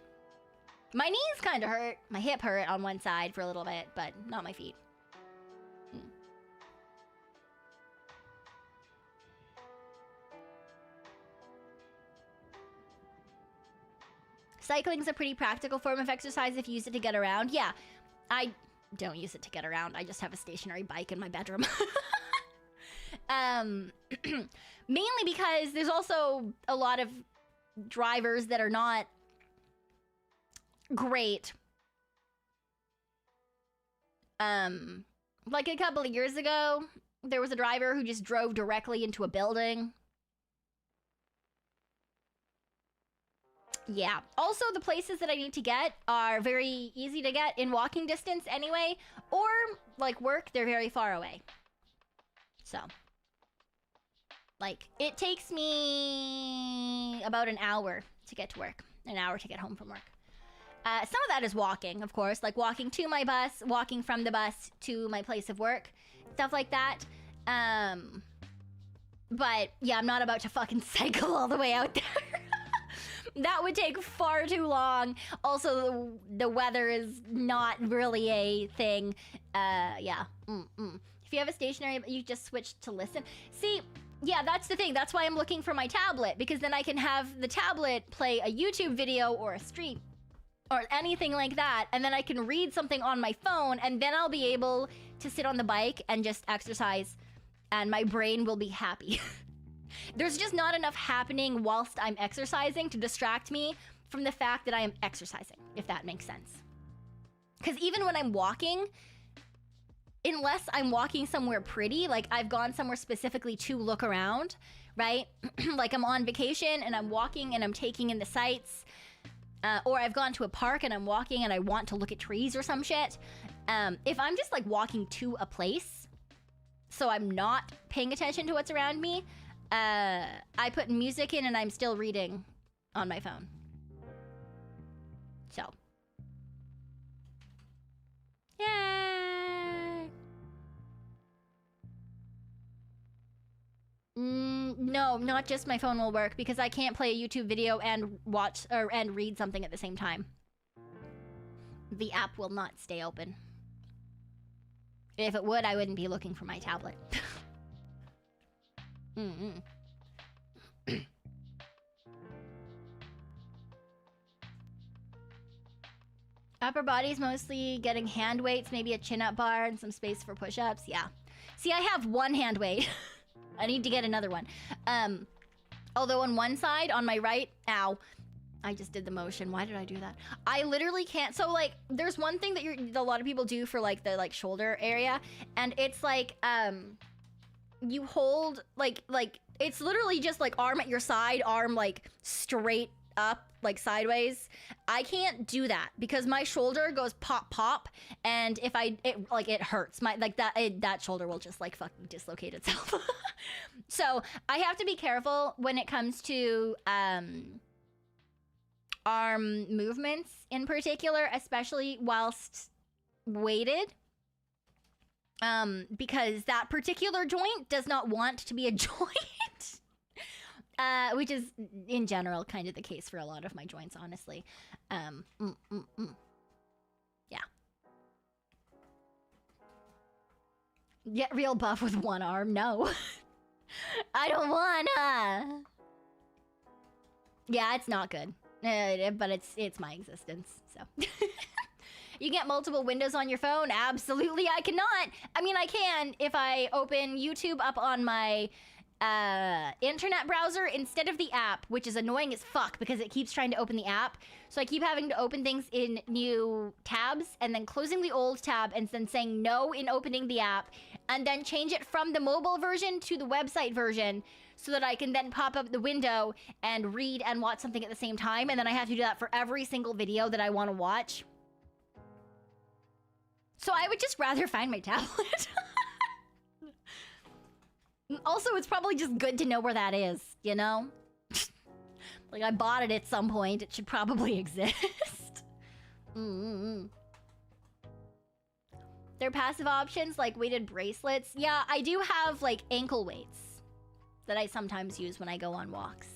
My knees kind of hurt. My hip hurt on one side for a little bit, but not my feet. Cycling's a pretty practical form of exercise if you use it to get around. Yeah, I don't use it to get around. I just have a stationary bike in my bedroom. Mainly because there's also a lot of drivers that are not great. Like a couple of years ago, there was a driver who just drove directly into a building. Yeah. Also, the places that I need to get are very easy to get in walking distance anyway, or like work, they're very far away. So, like, it takes me about an hour to get to work, an hour to get home from work. Some of that is walking, of course, like walking to my bus, walking from the bus to my place of work, stuff like that. But yeah, I'm not about to fucking cycle all the way out there. That would take far too long. Also, the weather is not really a thing. Yeah. If you have a stationary, you just switch to listen. See, yeah, that's the thing. That's why I'm looking for my tablet, because then I can have the tablet play a YouTube video or a stream or anything like that, and then I can read something on my phone, and then I'll be able to sit on the bike and just exercise, and my brain will be happy. There's just not enough happening whilst I'm exercising to distract me from the fact that I am exercising, if that makes sense. Because even when I'm walking, unless I'm walking somewhere pretty, like I've gone somewhere specifically to look around, right? Like I'm on vacation and I'm walking and I'm taking in the sights, or I've gone to a park and I'm walking and I want to look at trees or some shit. If I'm just like walking to a place, so I'm not paying attention to what's around me, I put music in and I'm still reading on my phone. So. No, not just my phone will work because I can't play a YouTube video and watch or and read something at the same time. The app will not stay open. If it would, I wouldn't be looking for my tablet. Upper body's mostly getting hand weights, maybe a chin-up bar and some space for push-ups. Yeah. See, I have one hand weight. I need to get another one. Although on one side, on my right, ow. I just did the motion. Why did I do that? I literally can't. So, like, there's one thing that a lot of people do for, like, the, like, shoulder area. And it's, like, you hold, like, it's literally just, like, arm at your side, arm, like, straight up, like, sideways. I can't do that because my shoulder goes pop, pop. And if it hurts. That shoulder will just, like, fucking dislocate itself. So, I have to be careful when it comes to, arm movements in particular, especially whilst weighted, because that particular joint does not want to be a joint, which is in general kind of the case for a lot of my joints, honestly. Yeah. Get real buff with one arm? No. I don't wanna. Yeah, it's not good. But it's my existence, so. You get multiple windows on your phone? Absolutely, I cannot. I mean, I can if I open YouTube up on my internet browser instead of the app, which is annoying as fuck because it keeps trying to open the app. So I keep having to open things in new tabs and then closing the old tab and then saying no in opening the app and then change it from the mobile version to the website version so that I can then pop up the window and read and watch something at the same time. And then I have to do that for every single video that I want to watch. So I would just rather find my tablet. Also, it's probably just good to know where that is, you know? Like, I bought it at some point. It should probably exist. There are passive options like weighted bracelets. Yeah, I do have, like, ankle weights that I sometimes use when I go on walks.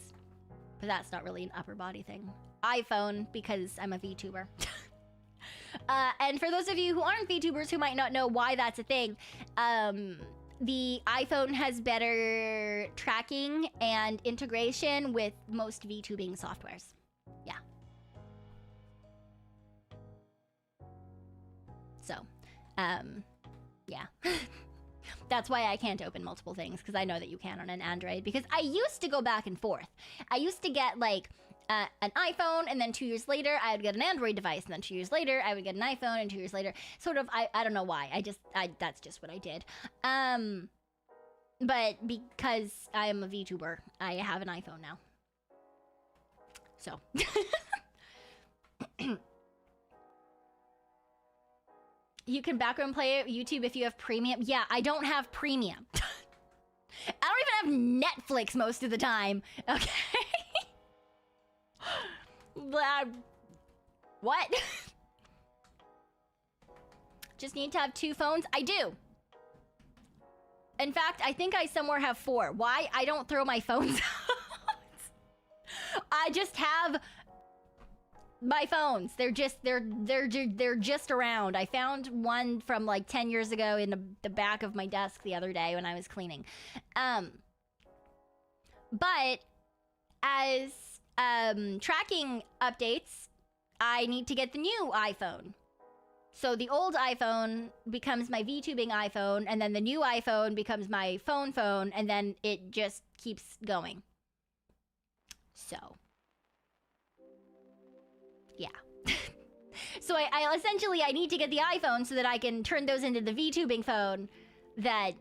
But that's not really an upper body thing. iPhone, because I'm a VTuber. And for those of you who aren't VTubers who might not know why that's a thing, the iPhone has better tracking and integration with most VTubing softwares. Yeah. So, yeah. That's why I can't open multiple things, because I know that you can on an Android. Because I used to go back and forth. I used to get, like, an iPhone, and then 2 years later, I would get an Android device, and then 2 years later, I would get an iPhone, and 2 years later, sort of, I don't know why. That's just what I did. But because I am a VTuber, I have an iPhone now. So. You can background play YouTube if you have premium. Yeah, I don't have premium. I don't even have Netflix most of the time. Okay. What? Just need to have 2 phones? I do. In fact, I think I somewhere have 4. Why? I don't throw my phones out. I just have my phones. They're just around. I found one from like 10 years ago in the back of my desk the other day when I was cleaning. But as tracking updates, I need to get the new iPhone. So the old iPhone becomes my VTubing iPhone, and then the new iPhone becomes my phone, and then it just keeps going. So, yeah. So I essentially, I need to get the iPhone so that I can turn those into the VTubing phone that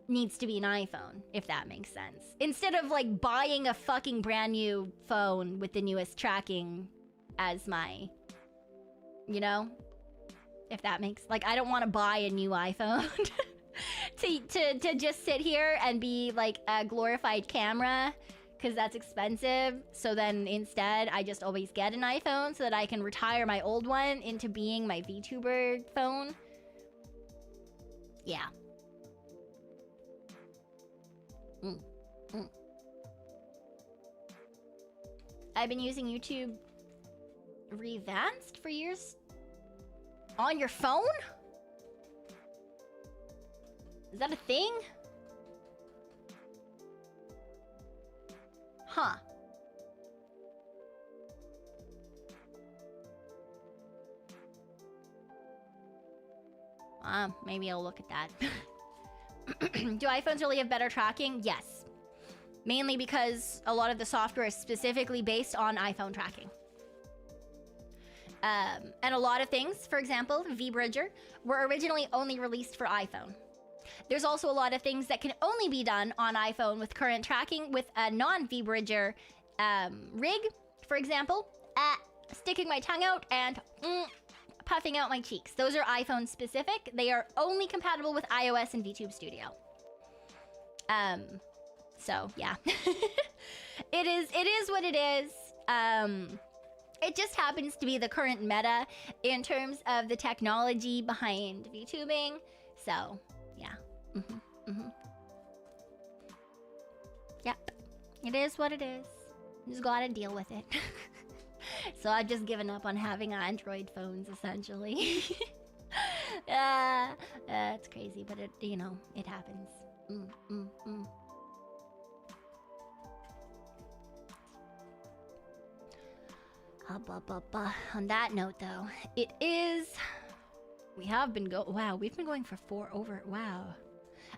needs to be an iPhone, if that makes sense. Instead of, like, buying a fucking brand new phone with the newest tracking as my, you know? If that makes, like, I don't want to buy a new iPhone to just sit here and be like a glorified camera, because that's expensive. So then instead I just always get an iPhone so that I can retire my old one into being my VTuber phone. Yeah. I've been using YouTube revanced for years. On your phone? Is that a thing? Huh. Maybe I'll look at that. Do iPhones really have better tracking? Yes. Mainly because a lot of the software is specifically based on iPhone tracking. And a lot of things, for example, VBridger, were originally only released for iPhone. There's also a lot of things that can only be done on iPhone with current tracking with a non-VBridger rig. For example, sticking my tongue out and puffing out my cheeks. Those are iPhone specific. They are only compatible with iOS and VTube Studio. So yeah. It is what it is. It just happens to be the current meta in terms of the technology behind VTubing. So, yeah. Yep. It is what it is. Just gotta deal with it. So I've just given up on having Android phones, essentially. It's crazy, but it, you know, it happens. On that note, though, it is... we've been going for wow.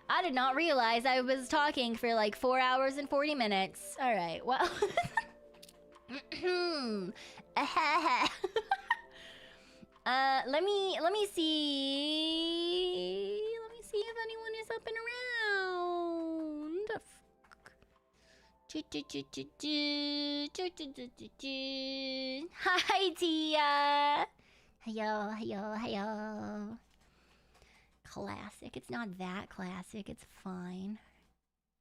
I did not realize I was talking for like 4 hours and 40 minutes. All right, well... let me see... if anyone is up and around. Hi, Tia. Hello. Classic. It's not that classic. It's fine.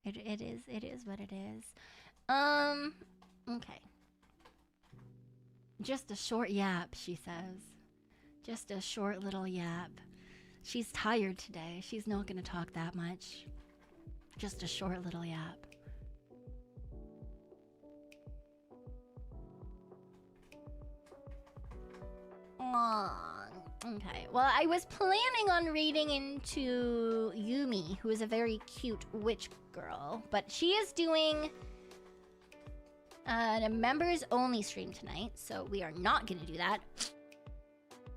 It is what it is. Okay. Just a short yap, she says. Just a short little yap. She's tired today. She's not gonna talk that much. Just a short little yap. Okay, well, I was planning on reading into Yumi, who is a very cute witch girl, but she is doing a members only stream tonight, so we are not gonna do that.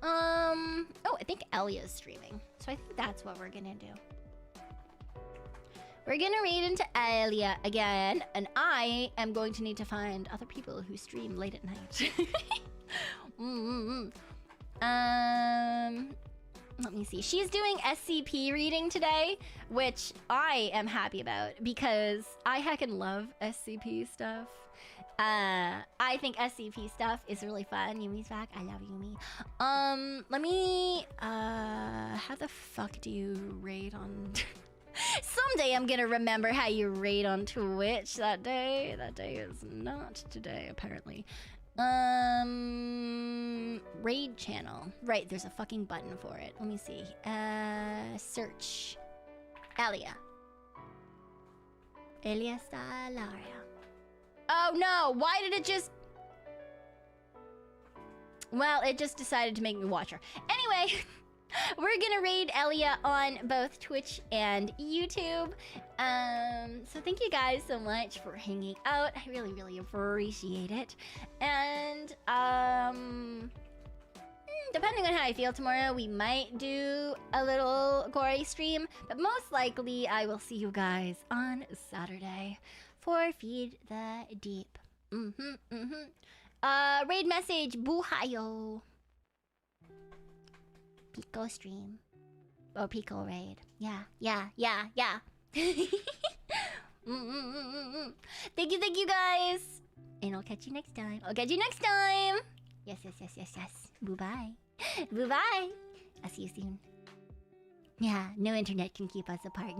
Oh, I think Elia's streaming, so I think that's what we're gonna do. We're gonna read into Elia again, and I am going to need to find other people who stream late at night. Let me see. She's doing SCP reading today, which I am happy about because I heckin' love SCP stuff. I think SCP stuff is really fun. Yumi's back. I love Yumi. Let me, how the fuck do you raid on... Someday I'm gonna remember how you raid on Twitch that day. That day is not today, apparently. Raid channel. Right, there's a fucking button for it. Let me see. Search. Elia Salaria. Oh no, why did it just... Well, it just decided to make me watch her. Anyway, we're gonna raid Elia on both Twitch and YouTube. So thank you guys so much for hanging out. I really, really appreciate it. And, depending on how I feel tomorrow, we might do a little gory stream. But most likely, I will see you guys on Saturday for Feed the Deep. Raid message, Buhayo. Pico stream. Or Pico raid. Yeah. Thank you guys. And I'll catch you next time. Yes. Bye-bye. Bye-bye. I'll see you soon. Yeah, no internet can keep us apart.